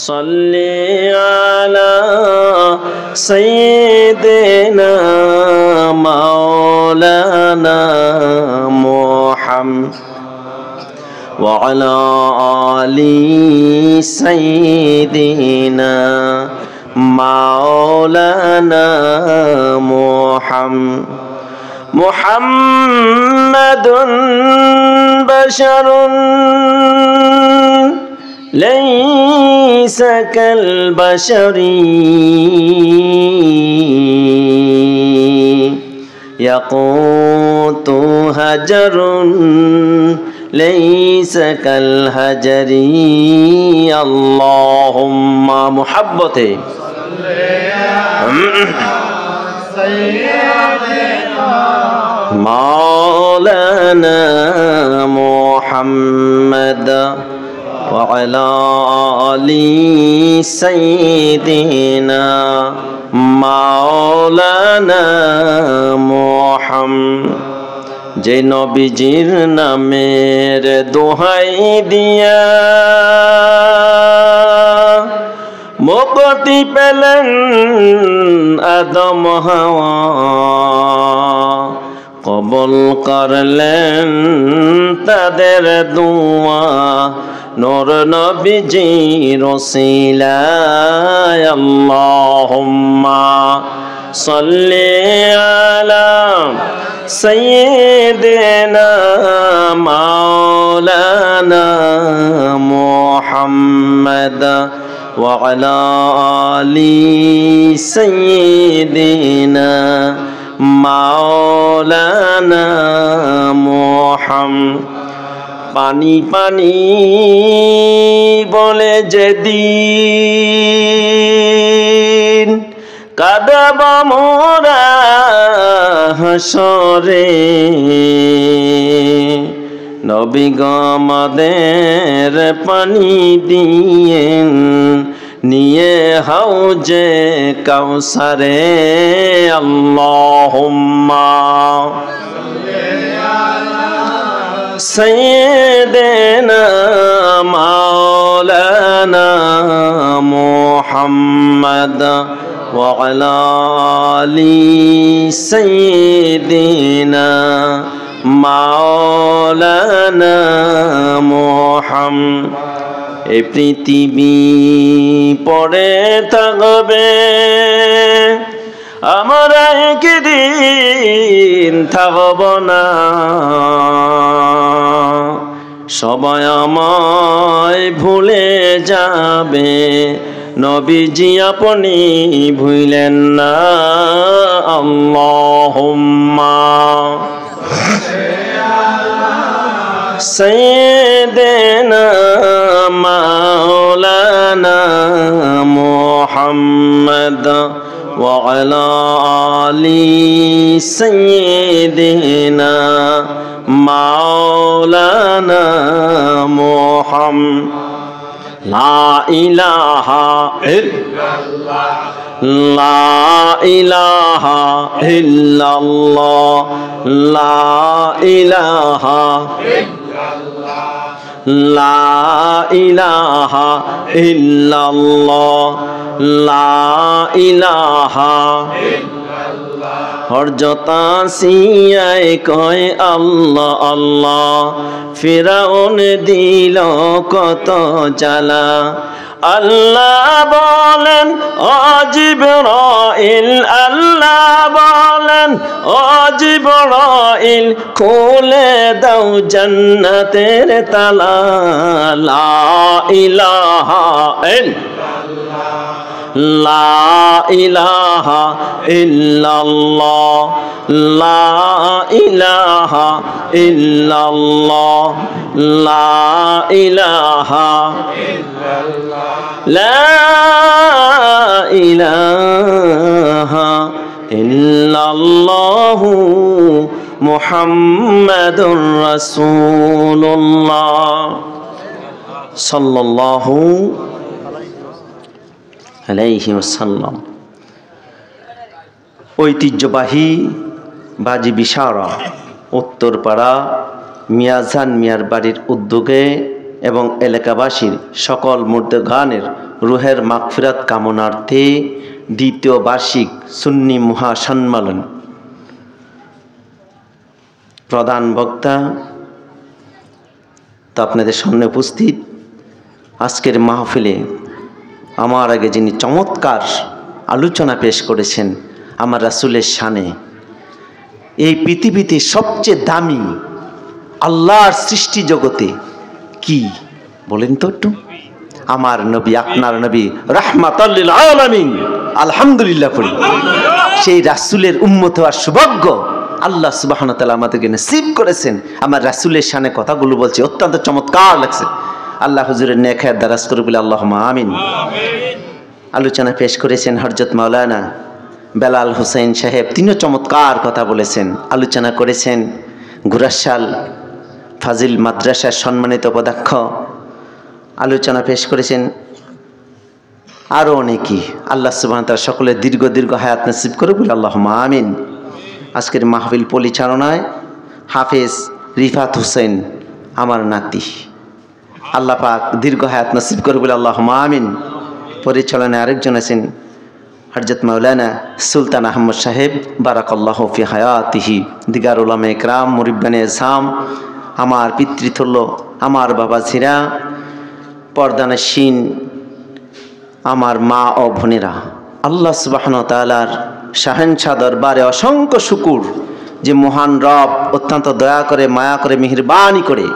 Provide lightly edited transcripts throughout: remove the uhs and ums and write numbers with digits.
সাল্লি আলা সাইয়্যিদিনা মাওলানা মুহাম্মদ ওয়া আলা আলি সাইয়্যিদিনা মাওলানা মুহাম্মাদুন বাশারুন লাইসা কাল বাশারি ইয়াকুতু হাজারুন লাইসা কাল হাজারি আল্লাহুম্মা মুহাব্বতে মাওলানা মুহাম্মদ ওয়া আলা আলি সাইয়্যিদিনা মাওলানা মুহাম্মদ। যে নবীজির নামের দোহাই দিয়া মুক্তি পেলেন আদম হাওয়া, কবুল করলেন তাদের দুয়া নূর নবীজির ওসিলায়। আল্লাহুম্মা সাল্লি আলা সাইয়্যিদিনা মাওলানা মুহাম্মদ ওয়া আলা আলি সাইয়্যিদিনা মাওলানা মুহাম্মদ। পানি পানি বলে যেদিন কাঁদব মোরা হাসরে, নবী গো আমাদের পানি দিয়েন নিয়ে হাউজে কাউসারে। আল্লাহুম্মা সাইয়্যিদিনা মাওলানা মুহাম্মদ ওয়া আলা আলি সাইয়্যিদিনা মাওলানা মুহাম্মদ। এই পৃথিবী পড়ে থাকবে, আমরা একদিন থাকব না, সবাই আমায় ভুলে যাবে, নবীজি আপনি ভুলেন না। আল্লাহুম্মা সাইয়্যিদিনা মাওলানা মুহাম্মদ ওয়া আলা আলি সাইয়্যিদিনা মাওলানা মুহাম্মদ। লা ইলাহা ইল্লাল্লাহ, লা ইলাহা ইল্লাল্লাহ, লা ইলাহা ইল্লাল্লাহ, লা ইলাহা ইল্লাল্লাহ, লা ইলাহা ইল্লাল্লাহ। হরজতা সিয়ায় কয় আল্লাহ আল্লাহ, ফিরাউন দিল কত জ্বালা। আল্লাহ বলেন ও জিবরাইল, আল্লাহ বলেন ও জিবরাইল, খুলে দাও জান্নাতের তালা। লা ইলাহা ইল্লাল্লাহ, লা ইলাহা ইল্লাল্লাহ, লা ইলাহা ইল্লাল্লাহ, লা ইলাহা ইল্লাল্লাহ, লা ইলাহা ইল্লাল্লাহ মুহাম্মাদুর রাসূলুল্লাহ সাল্লাল্লাহু আলাইহি ওয়াসাল্লাম। ঐতিহ্যবাহী বাজি বিশারা উত্তরপাড়া মিয়াজান মিয়ার বাড়ির উদ্যোগে এবং এলাকাবাসীর সকল মুর্দে গানের রুহের মাগফিরাত কামনার্থে দ্বিতীয় বার্ষিক সুন্নি মহাসম্মেলন প্রধান বক্তা তো আপনাদের সামনে উপস্থিত। আজকের মাহফিলে আমার আগে যিনি চমৎকার আলোচনা পেশ করেছেন আমার রাসূলের শানে, এই পৃথিবীতে সবচেয়ে দামি আল্লাহর সৃষ্টি জগতে কি বলেন তো একটু? আমার নবী, আপনার নবী রাহমাতাল লিল আলামিন, আলহামদুলিল্লাহ পড়ি। সেই রাসূলের উম্মত হওয়ার সৌভাগ্য আল্লাহ সুবহানাহু ওয়া তাআলা আমাদেরকে নসিব করেছেন। আমার রাসূলের শানে কথাগুলো বলছি, অত্যন্ত চমৎকার লাগছে। আল্লাহ হুজুরের নেক হায়াত দারাজ করুক বলে আল্লাহুম্মা আমিন। আলোচনা পেশ করেছেন হযরত মাওলানা বেলাল হোসেন সাহেব, তিনিও চমৎকার কথা বলেছেন। আলোচনা করেছেন গুরাশাল ফাজিল মাদ্রাসার সম্মানিত উপাধ্যক্ষ, আলোচনা পেশ করেছেন আরও অনেকেই। আল্লাহ সুবহানাহু ওয়া তাআলা সকলের দীর্ঘ হায়াত নসিব করুক বলে আল্লাহুম্মা আমিন। আজকের মাহফিল পরিচালনায় হাফেজ রিফাত হোসেন আমার নাতি, আল্লাহ পাক দীর্ঘ হায়াত নসিব করুক বলে আল্লাহুম্মা আমিন। পরিচালনায় আরেকজন আছেন হযরত মাওলানা সুলতান আহমদ সাহেব, বারাকাল্লাহু ফি হায়াতিহি। দিগার উলামায়ে কেরাম, মুরিব্বানে আযম, আমার পিতৃতুল্য, আমার বাবা ঝিরা, পর্দানশীন আমার মা ও বোনেরা, আল্লাহ সুবহানাহু ওয়া তাআলার শাহেনশাহ দরবারে অসংখ্য শুকুর যে মহান রব অত্যন্ত দয়া করে, মায়া করে, মেহেরবানি করে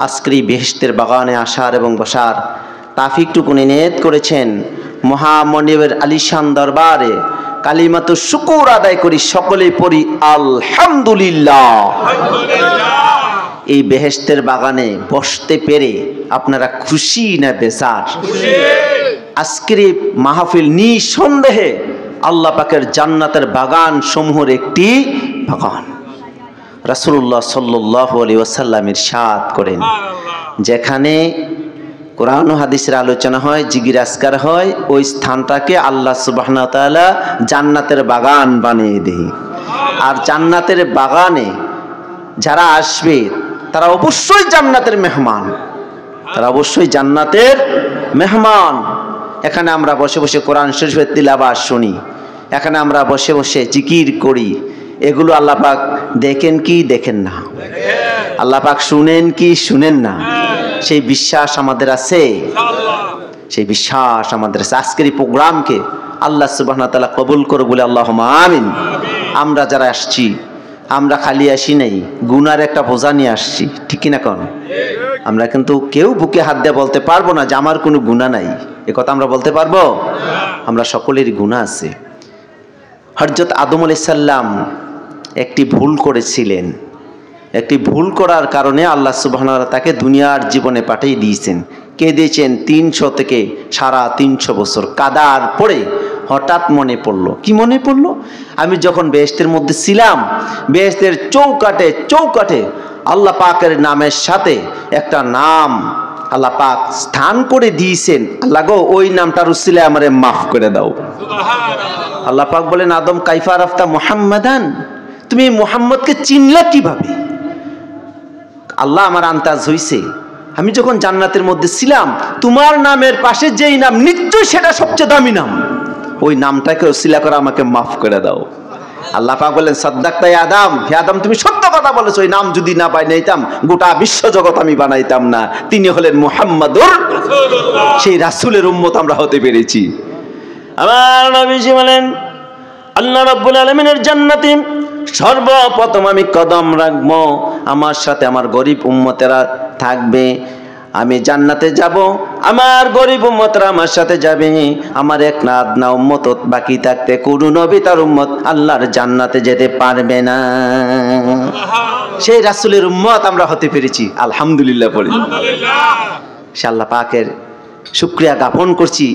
আজকের এই বেহেশতের বাগানে আসার এবং বসার তাফিকটুকু নিয়ত করেছেন। মহামনিবের আলিশান দরবারে কালিমাতু শুকুর আদায় করি, সকলেই পড়ি আলহামদুলিল্লাহ। এই বেহেশতের বাগানে বসতে পেরে আপনারা খুশি না বেজার? আজকের এই মাহফিল নিঃসন্দেহে আল্লাহ পাকের জান্নাতের বাগান সমূহের একটি বাগান। রাসূলুল্লাহ সাল্লাল্লাহু আলাইহি ওয়াসাল্লাম ইরশাদ করেন, যেখানে কোরআন ও হাদিসের আলোচনা হয়, জিকির আজকার হয়, ওই স্থানটাকে আল্লাহ সুবহানাহু ওয়া তাআলা জান্নাতের বাগান বানিয়ে দেয়। আর জান্নাতের বাগানে যারা আসবে তারা অবশ্যই জান্নাতের মেহমান, তারা অবশ্যই জান্নাতের মেহমান। এখানে আমরা বসে বসে কোরআন শরীফের তিলাওয়াত শুনি, এখানে আমরা বসে বসে জিকির করি, এগুলো আল্লাহ পাক দেখেন কি দেখেন না? আল্লাহ পাক শুনেন কি শুনেন না? সেই বিশ্বাস আমাদের আছে, সেই বিশ্বাস আমাদের আছে। আজকের এই প্রোগ্রামকে আল্লাহ সুবহানাহু ওয়া তাআলা কবুল করুক বলে আল্লাহুম্মা আমিন। আমরা যারা আসছি, আমরা খালি আসি নাই, গুনার একটা বোঝা নিয়ে আসছি, ঠিক কিনা কোন? আমরা কিন্তু কেউ বুকে হাত দিয়ে বলতে পারবো না যে আমার কোনো গুনাহ নাই, এ কথা আমরা বলতে পারবো? আমরা সকলেরই গুনাহ আছে। হযরত আদম আলাইহিস সালাম একটি ভুল করেছিলেন, একটি ভুল করার কারণে আল্লাহ সুবহানাহু ওয়া তাআলা তাকে দুনিয়ার জীবনে পাঠিয়ে দিয়েছেন। কেঁদেছেন 300 থেকে 350 বছর। কাদার পরে হঠাৎ মনে পড়লো, কি মনে পড়লো? আমি যখন বেহেশতের মধ্যে ছিলাম, বেহেশতের চৌকাঠে আল্লাহ পাকের নামের সাথে একটা নাম আল্লাহ পাক স্থান করে দিয়েছেন। আল্লাহ গো, ওই নামটার উসিলায় আমারে মাফ করে দাও। আল্লাহ পাক বলেন, আদম কাইফা আরাফতা মুহাম্মাদান, তুমি মুহাম্মদকে চিনলে কিভাবে? আল্লাহ, আমার আন্তাজ হইছে, আমি যখন জান্নাতের মধ্যে ছিলাম তোমার নামের পাশে যেই নাম, নিশ্চয়ই সেটা সবচেয়ে দামি নাম, ওই নামটাকে উসিলা করে আমাকে মাফ করে দাও। আল্লাহ পাক বলেন, সাদ্দাকতা ইয়া আদম, হে আদম তুমি সত্য কথা বলেছো, ওই নাম যদি না বানাইতাম গোটা বিশ্ব জগৎ আমি বানাইতাম না। তিনি হলেন মুহাম্মাদুর রাসূলুল্লাহ। সেই রাসূলের উম্মত আমরা হতে পেরেছি। আমার নবীজি বলেন, আল্লাহ রাব্বুল আলামিনের জান্নাতে সর্বপ্রথম আমি কদম রাখবো, আমার সাথে আমার গরিব উম্মতেরা থাকবে। আমি জান্নাতে যাব, আমার গরিব উম্মতরা আমার সাথে যাবে। আমার এক না আধনা উম্মত বাকি থাকতে কোন নবী তার উম্মত আল্লাহর জান্নাতে যেতে পারবে না। সেই রাসূলের উম্মত আমরা হতে পেরেছি, আলহামদুলিল্লাহ বলি। সে আল্লাহ পাকের শুকরিয়া জ্ঞাপন করছি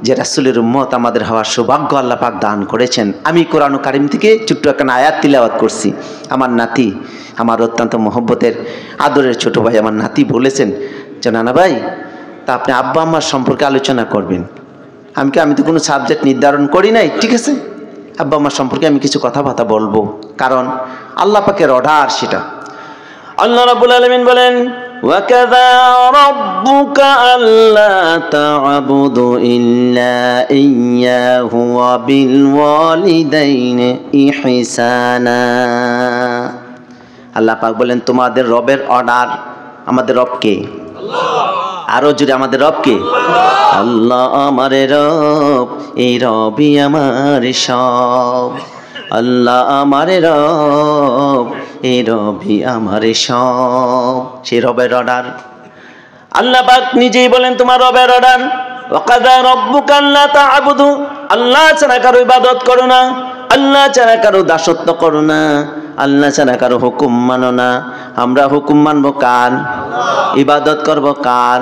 যে রাসূলের উম্মত আমাদের হওয়ার সৌভাগ্য আল্লাহ পাক দান করেছেন। আমি কোরআন কারীম থেকে ছোট্ট একটা আয়াত তিলাওয়াত করছি। আমার নাতি, আমার অত্যন্ত মহব্বতের আদরের ছোট ভাই আমার নাতি বলেছেন যে নানা ভাই, তা আপনি আব্বা আম্মার সম্পর্কে আলোচনা করবেন। আমি তো কোনো সাবজেক্ট নির্ধারণ করি নাই, ঠিক আছে, আব্বা আম্মার সম্পর্কে আমি কিছু কথাবার্তা বলবো, কারণ আল্লাহ পাকের অর্ডার সেটা। আল্লাহ রাব্বুল আলামিন বলেন, وَقَضَى رَبُّكَ أَلَّا تَعْبُدُوا إِلَّا إِيَّاهُ وَبِالْوَالِدَيْنِ إِحْسَانًا। আল্লাহ পাক বলেন তোমাদের রবের অর্ডার। আমাদের রব কে? আরো জোরে, আমাদের রব কে? আল্লাহ আমার রব, এই রবই আমার সব। আল্লাহ আমার রব, এই রবই আমার সব। সেই রবের অর্ডার আল্লাহ পাক নিজেই বলেন তোমার রবের অর্ডার। ওয়াকাদা রব্বুকা আল্লা তা'বুদু, আল্লাহ ছাড়া কারো ইবাদত করো না, আল্লাহ ছাড়া কারো দাসত্ব করো না, আল্লাহ ছাড়া কারো হুকুম মানো না। আমরা হুকুম মানবো কার? ইবাদত করব কার?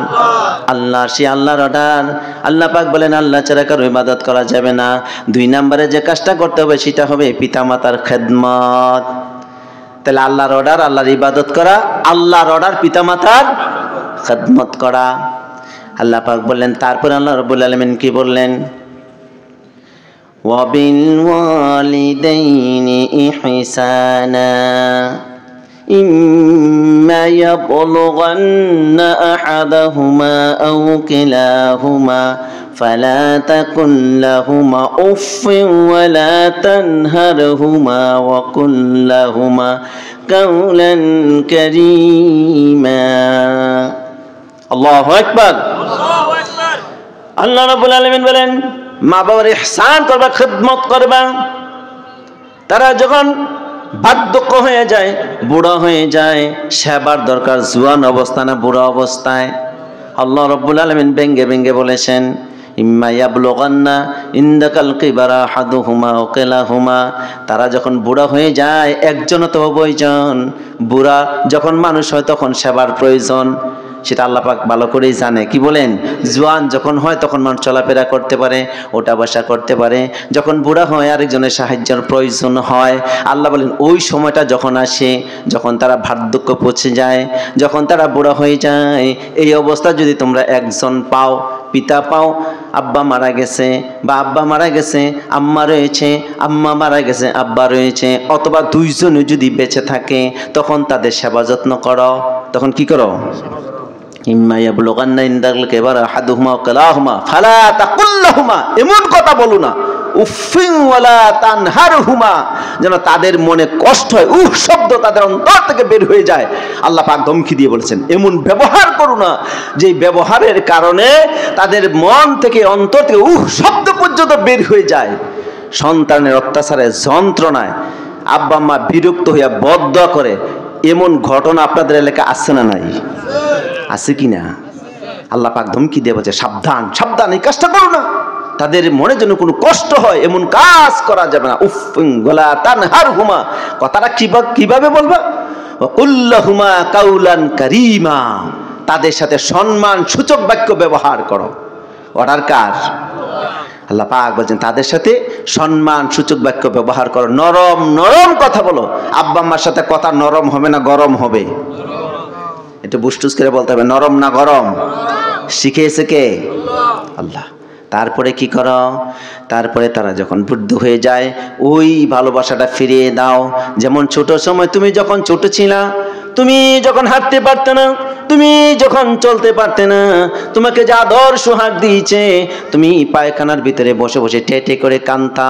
আল্লাহ। সে আল্লাহর অর্ডার। আল্লাহ পাক বলেন আল্লাহ ছাড়া কারো ইবাদত করা যাবে না। 2 নম্বরে যে কাজটা করতে হবে সেটা হবে পিতামাতার খেদমত। তাহলে আল্লাহর অর্ডার আল্লাহর ইবাদত করা, আল্লাহর অর্ডার পিতামাতার খেদমত করা। আল্লাহ পাক বললেন, তারপর আল্লাহ রাব্বুল আলামিন কি বললেন? وَبِالْوَالِدَيْنِ إِحْسَانًا إِمَّا يَبْلُغَنَّ أَحَدَهُمَا أَوْ كِلَاهُمَا فَلَا تَقُل لَّهُمَا أُفٍّ وَلَا تَنْهَرْهُمَا وَقُل لَّهُمَا قَوْلًا كَرِيمًا। আল্লাহু আকবার। আল্লাহ রাব্বুল আলামিন বলেন মা বাবার ইহসান করবা, খেদমত করবা। তারা যখন বার্ধক্য হয়ে যায়, বুড়া হয়ে যায়, সেবার দরকার জোয়ান অবস্থা না বুড়া অবস্থায়। আল্লাহ রাব্বুল আলামিন ব্যঙ্গে ব্যঙ্গে বলেছেন ইম্মা ইয়াবলুগান্না ইনদাকাল কিবারা আহাদুহুমা আও কিলাহুমা। তারা যখন বুড়া হয়ে যায়, একজন তো প্রয়োজন। বুড়া যখন মানুষ হয় তখন সেবার প্রয়োজন, সেটা আল্লাহ পাক ভালো করেই জানে। কি বলেন? জোয়ান যখন হয় তখন মানুষ চলাফেরা করতে পারে, ওঠা বসা করতে পারে। যখন বুড়া হয় আরেকজনের সাহায্যের প্রয়োজন হয়। আল্লাহ বলেন ওই সময়টা যখন আসে, যখন তারা বার্ধক্য পৌঁছে যায়, যখন তারা বুড়া হয়ে যায়, এই অবস্থা যদি তোমরা একজন পাও, পিতা পাও, আব্বা মারা গেছে বা আব্বা মারা গেছে, আম্মা রয়েছে, আম্মা মারা গেছে, আব্বা রয়েছে, অথবা 2 জনই যদি বেঁচে থাকে, তখন তাদের সেবা যত্ন করো। তখন কি করো? ইম্মা ইয়াবলুগান্না ইনদাকাল কিবারা আহাদুহুমা আও কিলাহুমা ফালা তাকুল লাহুমা, এমন কথা বলো না, উফিন ওয়ালা তানহারহুমা, যেন তাদের মনে কষ্ট হয়, উফ শব্দ তাদের অন্তর থেকে বের হয়ে যায়। আল্লাহ পাক ধমকি দিয়ে বলেছেন এমন ব্যবহার করো না যে ব্যবহারের কারণে তাদের মন থেকে, অন্তর থেকে উফ শব্দ পর্যন্ত বের হয়ে যায়। সন্তানের অত্যাচারের যন্ত্রণায় আব্বা আম্মা বিরক্ত হইয়া বদদোয়া করে, এমন ঘটনা আপনাদের এলাকায় আছে না নাই? আছে কিনা? আল্লাহ পাক ধমকি দিয়ে বলছে সাবধান, সাবধান, এই কাজটা করো না। তাদের মনে যেন কোনো কষ্ট হয়, এমন কাজ করা যাবে না। উফিন ওয়ালা তানহারহুমা, কথাটা কিভাবে বলবা? ওয়াকুল লাহুমা কাউলান কারীমা, তাদের সাথে সম্মান সূচক বাক্য ব্যবহার করো। অর্ডার কার? আল্লাহ পাক বলছেন তাদের সাথে সম্মান সূচক বাক্য ব্যবহার করো, নরম নরম কথা বলো। আব্বা আম্মার সাথে কথা নরম হবে না গরম হবে? একটু বুসটুস করে বলতে হবে, নরম না গরম? শিখিয়েছে কে? আল্লাহ। তারপরে কি করো? তারপরে তারা যখন বৃদ্ধ হয়ে যায়, ওই ভালোবাসাটা ফিরিয়ে দাও। যেমন ছোট সময় তুমি যখন ছোট ছিলা, তুমি যখন হাঁটতে পারতে না, তুমি যখন চলতে পারতে না, তোমাকে যে আদর সোহাগ দিয়েছে, তুমি পায়খানার ভিতরে বসে বসে টেটে করে কাঁদতা।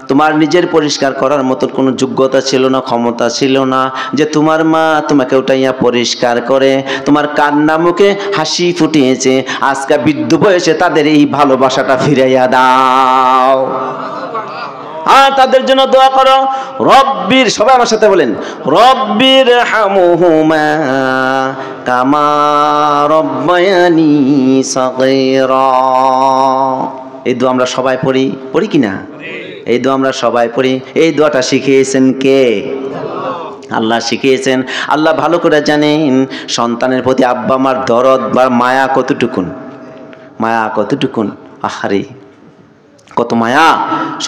তোমার নিজের পরিষ্কার করার মতো কোনো যোগ্যতা ছিল না, ক্ষমতা ছিল না যে তোমার মা তোমাকে উঠাইয়া পরিষ্কার করে। তোমার কান্না মুখে হাসি ফুটিয়েছে। আজকে বৃদ্ধ বয়সে তাদের এই ভালোবাসাটা ফিরাইয়া দাও। আর তাদের জন্য দোয়া করো, রব্বির, সবাই আমার সাথে বলেন, রব্বির হামহুমা কামা রব্বায়ানি সাগীরা। এই দোয়া আমরা সবাই পড়ি কিনা? এই দোয়া আমরা সবাই পড়ি। এই দোয়াটা শিখিয়েছেন কে? আল্লাহ শিখিয়েছেন। আল্লাহ ভালো করে জানেন সন্তানের প্রতি আব্বা মার দরদ বা মায়া কতটুকুন, মায়া কতটুকুন। আহারে কত মায়া।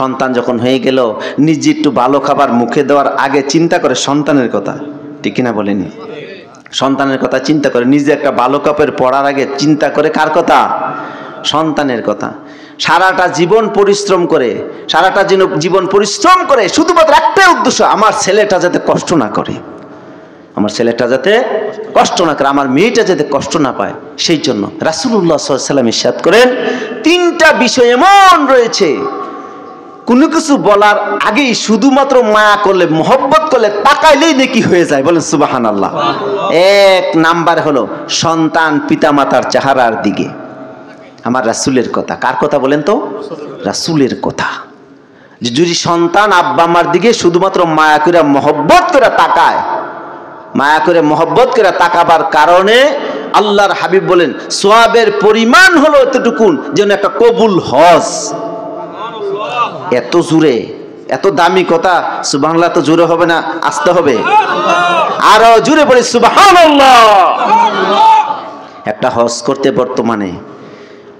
সন্তান যখন হয়ে গেল, নিজে একটু ভালো খাবার মুখে দেওয়ার আগে চিন্তা করে সন্তানের কথা, ঠিক কিনা বলেন? সন্তানের কথা চিন্তা করে, নিজে একটা ভালো কাপড় পরার আগে চিন্তা করে কার কথা? সন্তানের কথা। সারাটা জীবন পরিশ্রম করে, সারাটা জীবন পরিশ্রম করে শুধুমাত্র একটাই উদ্দেশ্য, আমার ছেলেটা যাতে কষ্ট না করে, আমার ছেলেটা যাতে কষ্ট না করে, আমার মেয়েটা যাতে কষ্ট না পায়, সেই জন্য রাসূলুল্লাহ সাল্লাল্লাহু আলাইহি ওয়াসাল্লাম ইরশাদ করেন, তিনটা বিষয় এমন রয়েছে কোনো কিছু বলার আগেই শুধুমাত্র মায়া করলে, মহব্বত করলে, তাকাইলেই নেকি হয়ে যায়। বলেন সুবহানাল্লাহ। এক নাম্বার হলো সন্তান পিতামাতার চেহারার দিকে। আমার রাসূলের কথা, কার কথা বলেন তো? রাসূলের কথা। যে যদি সন্তান আব্বা আম্মার দিকে শুধুমাত্র মায়া করে মহব্বত করে তাকায়, মায়া করে মহব্বত করে তাকাবার কারণে আল্লাহর হাবিব বলেন সওয়াবের পরিমাণ হলো এতটুকুন যেন একটা কবুল হজ। এত জোরে, এত দামি কথা, সুবহানাল্লাহ তো জোরে হবে না, আসতে হবে, আরো জোরে বলি সুবহানাল্লাহ। একটা হজ করতে বর্তমানে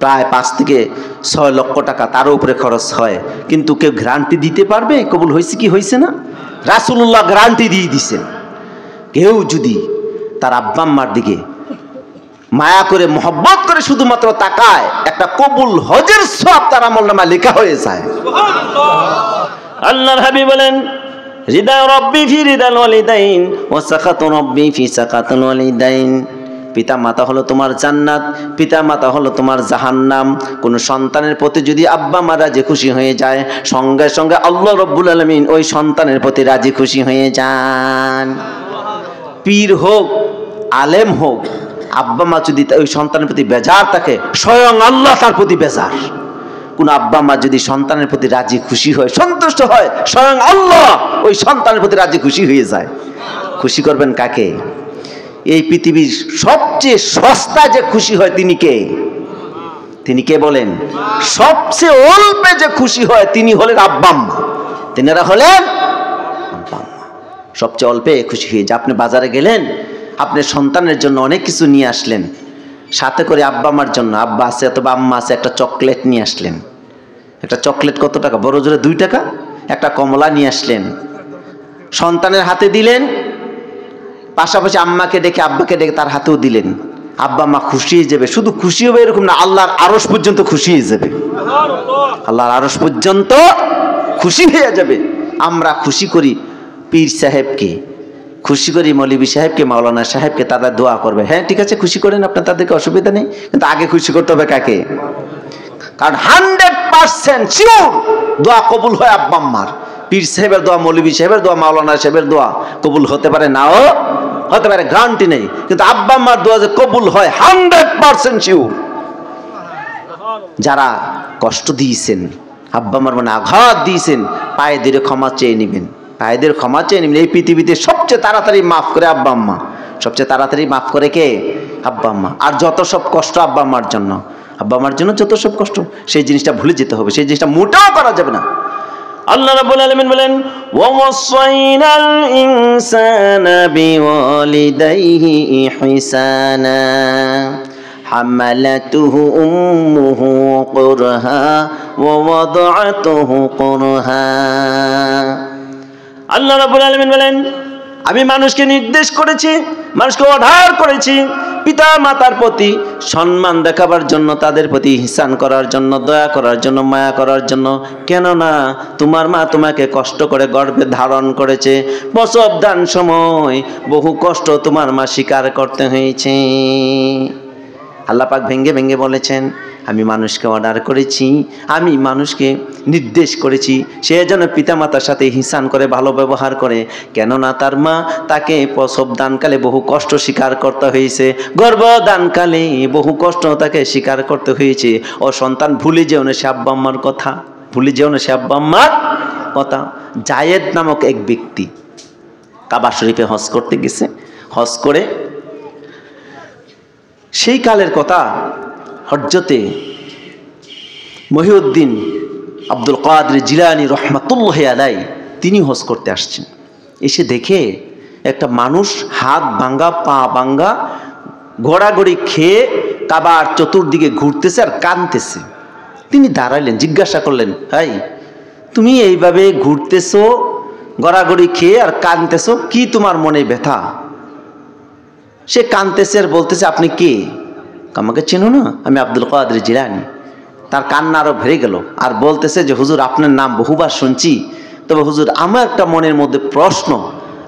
প্রায় 5 থেকে 6 লক্ষ টাকা তার উপরে খরচ হয়, কিন্তু কেউ গ্যারান্টি দিতে পারবে কবুল হয়েছে কি হয়েছে না? রাসূলুল্লাহ গ্যারান্টি দিয়ে দিয়েছেন, কেউ যদি তার আব্বা আম্মার দিকে মায়া করে মহব্বত করে শুধুমাত্র তাকায়, একটা কবুল হজের সওয়াব তার আমলনামায় লেখা হয়ে যায়। আল্লাহর হাবিব বলেন রিদা রাব্বি ফি রিদাল ওয়ালিদাইন ওয়া সাখাতু রাব্বি ফি সাখাতুল ওয়ালিদাইন। পিতা মাতা হলো তোমার জান্নাত, পিতা মাতা হলো তোমার জাহান্নাম। কোন সন্তানের প্রতি যদি আব্বা মা রাজি খুশি হয়ে যায়, সঙ্গে সঙ্গে আল্লাহ রাব্বুল আলামিন ওই সন্তানের প্রতি রাজি খুশি হয়ে যান। পীর হোক, আলেম হোক, আব্বা মা যদি ওই সন্তানের প্রতি বেজার থাকে, স্বয়ং আল্লাহ তার প্রতি বেজার। কোন আব্বা মা যদি সন্তানের প্রতি রাজি খুশি হয়, সন্তুষ্ট হয়, স্বয়ং আল্লাহ ওই সন্তানের প্রতি রাজি খুশি হয়ে যায়। খুশি করবেন কাকে? এই পৃথিবীর সবচেয়ে সস্তা যে খুশি হয় তিনি কে? তিনি কে বলেন? সবচেয়ে অল্পে যে খুশি হয় তিনি হলেন আব্বা আম্মা। তিনারা হলেন আব্বা আম্মা। সবচেয়ে অল্পে খুশি হয়ে যে আপনি বাজারে গেলেন, আপনার সন্তানের জন্য অনেক কিছু নিয়ে আসলেন, সাথে করে আব্বা আম্মার জন্য, আব্বা আছে অথবা আম্মা আছে, একটা চকলেট নিয়ে আসলেন। একটা চকলেট কত টাকা? বড় জোরে 2 টাকা। একটা কমলা নিয়ে আসলেন, সন্তানের হাতে দিলেন, পাশাপাশি আম্মাকে ডেকে আব্বাকে ডেকে তার হাতেও দিলেন। আব্বা মা খুশি হয়ে যাবে। শুধু খুশি হবে এরকম না, আল্লাহর আরশ পর্যন্ত খুশি হয়ে যাবে। আল্লাহর আরশ পর্যন্ত খুশি হয়ে যাবে। আমরা খুশি করি পীর সাহেবকে, খুশি করি মৌলভী সাহেবকে, মাওলানা সাহেবকে, তারা দোয়া করবে। হ্যাঁ ঠিক আছে, খুশি করেন আপনার, তাদেরকে অসুবিধা নেই, কিন্তু আগে খুশি করতে হবে কাকে? কারণ 100% শিওর দোয়া কবুল হয় আব্বা আম্মার। পীর সাহেবের দোয়া, মৌলভী সাহেবের দোয়া, মাওলানা সাহেবের দোয়া কবুল হতে পারে, নাও হতে পারে, গ্যারান্টি নেই, কিন্তু আব্বা আম্মার দোয়া যে কবুল হয় 100% শিওর। যারা কষ্ট দিয়েছেন, আব্বা আম্মার মানে আঘাত দিয়েছেন, পায়ে ধরে ক্ষমা চেয়ে নেবেন, পায়ে ধরে ক্ষমা চেয়ে নেবেন। এই পৃথিবীতে সবচেয়ে তাড়াতাড়ি মাফ করে আব্বা আম্মা। সবচেয়ে তাড়াতাড়ি মাফ করে কে? আব্বা আম্মা। আর যত সব কষ্ট আব্বা আম্মার জন্য, আব্বা আম্মার জন্য যত সব কষ্ট, সেই জিনিসটা ভুলে যেতে হবে, সেই জিনিসটা মোটেও করা যাবে না। আল্লাহ রাব্বুল আলামিন বলেন ওয়া ওয়াসাইনাল ইনসানা বিওয়ালিদাইহি ইহসানা হামালাতুহু উম্মুহু কুরহা ওয়া ওয়াদাআতুহু কুরহা। আল্লাহ রাব্বুল আলামিন বলেন আমি মানুষকে নির্দেশ করেছি, মানুষকে অর্ডার করেছি পিতা মাতার প্রতি সম্মান দেখাবার জন্য, তাদের প্রতি ইহসান করার জন্য, দয়া করার জন্য, মায়া করার জন্য। কেননা তোমার মা তোমাকে কষ্ট করে গর্ভে ধারণ করেছে, প্রসব দান সময় বহু কষ্ট তোমার মা স্বীকার করতে হয়েছে। আল্লাহ পাক ভেঙ্গে ভেঙ্গে বলেছেন আমি মানুষকে অর্ডার করেছি, আমি মানুষকে নির্দেশ করেছি সে যেন পিতামাতার সাথে ইহসান করে, ভালো ব্যবহার করে। কেননা তার মা তাকে প্রসব দানকালে বহু কষ্ট স্বীকার করতে হয়েছে, গর্ভদানকালে বহু কষ্ট তাকে স্বীকার করতে হয়েছে। ও সন্তান ভুলে যেও না সে আব্বা আম্মার কথা, ভুলে যেও না সে আব্বা আম্মার কথা। জায়েদ নামক এক ব্যক্তি কাবা শরীফে হজ করতে গেছে, হজ করে সেই কালের কথা, হজ্জতে মহিউদ্দিন আব্দুল কাদের জিলানী রহমাতুল্লাহি আলাইহি তিনি হজ করতে আসছেন। এসে দেখে একটা মানুষ হাত ভাঙ্গা, পা ভাঙ্গা, গড়াগড়ি খেয়ে কাবার চতুর্দিকে ঘুরতেছে আর কাঁদতেছে। তিনি দাঁড়াইলেন, জিজ্ঞাসা করলেন ভাই তুমি এইভাবে ঘুরতেছো, গড়াগড়ি খেয়ে আর কাঁদতেছো, কি তোমার মনে ব্যথা? সে কাঁদতেছে আর বলতেছে আপনি কে? আমাকে চেনো না, আমি আব্দুল কাদের জিলানী। তার কান্না আরো ভরে গেল আর বলতেছে যে হুজুর আপনার নাম বহুবার শুনছি, তবে হুজুর আমার একটা মনের মধ্যে প্রশ্ন,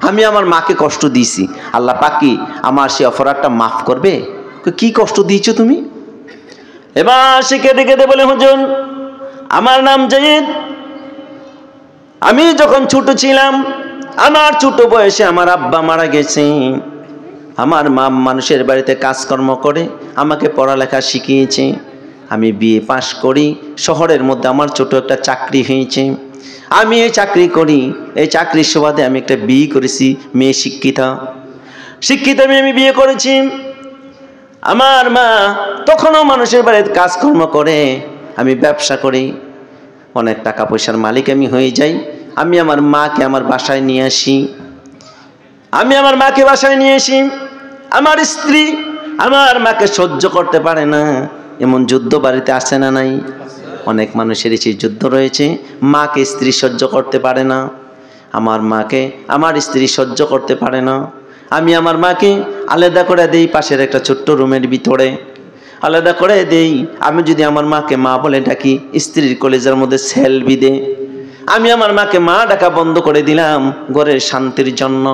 আমি আমার মাকে কষ্ট দিয়েছি, আল্লাহ পাক কি আমার সেই অপরাধটা মাফ করবে? কি কষ্ট দিয়েছো তুমি? এবার সে কেঁদে কেঁদে বলে, হুজুর আমার নাম জায়েদ, আমি যখন ছোট ছিলাম আমার ছোট বয়সে আমার আব্বা মারা গেছে, আমার মা মানুষের বাড়িতে কাজকর্ম করে আমাকে পড়ালেখা শিখিয়েছে, আমি বিএ পাশ করি, শহরের মধ্যে আমার ছোট একটা চাকরি হয়েছে, আমি এই চাকরি করি, এই চাকরির সুবাদে আমি একটা বিয়ে করেছি, মেয়ে শিক্ষিতা মেয়ে আমি বিয়ে করেছি। আমার মা তখনও মানুষের বাড়িতে কাজকর্ম করে, আমি ব্যবসা করি, অনেক টাকা পয়সার মালিক আমি হয়ে যাই। আমি আমার মাকে আমার বাসায় নিয়ে আসি, আমার স্ত্রী আমার মাকে সহ্য করতে পারে না, এমন যুদ্ধ বাড়িতে আসে না নাই? অনেক মানুষের সেই যুদ্ধ রয়েছে, মাকে স্ত্রী সহ্য করতে পারে না, আমার মাকে আমার স্ত্রী সহ্য করতে পারে না। আমি আমার মাকে আলাদা করে দেই, পাশের একটা ছোট্ট রুমের ভিতরে আলাদা করে দেই। আমি যদি আমার মাকে মা বলে ডাকি, স্ত্রীর কলেজের মধ্যে সেল বিদে। আমি আমার মাকে মা ডাকা বন্ধ করে দিলাম ঘরের শান্তির জন্য।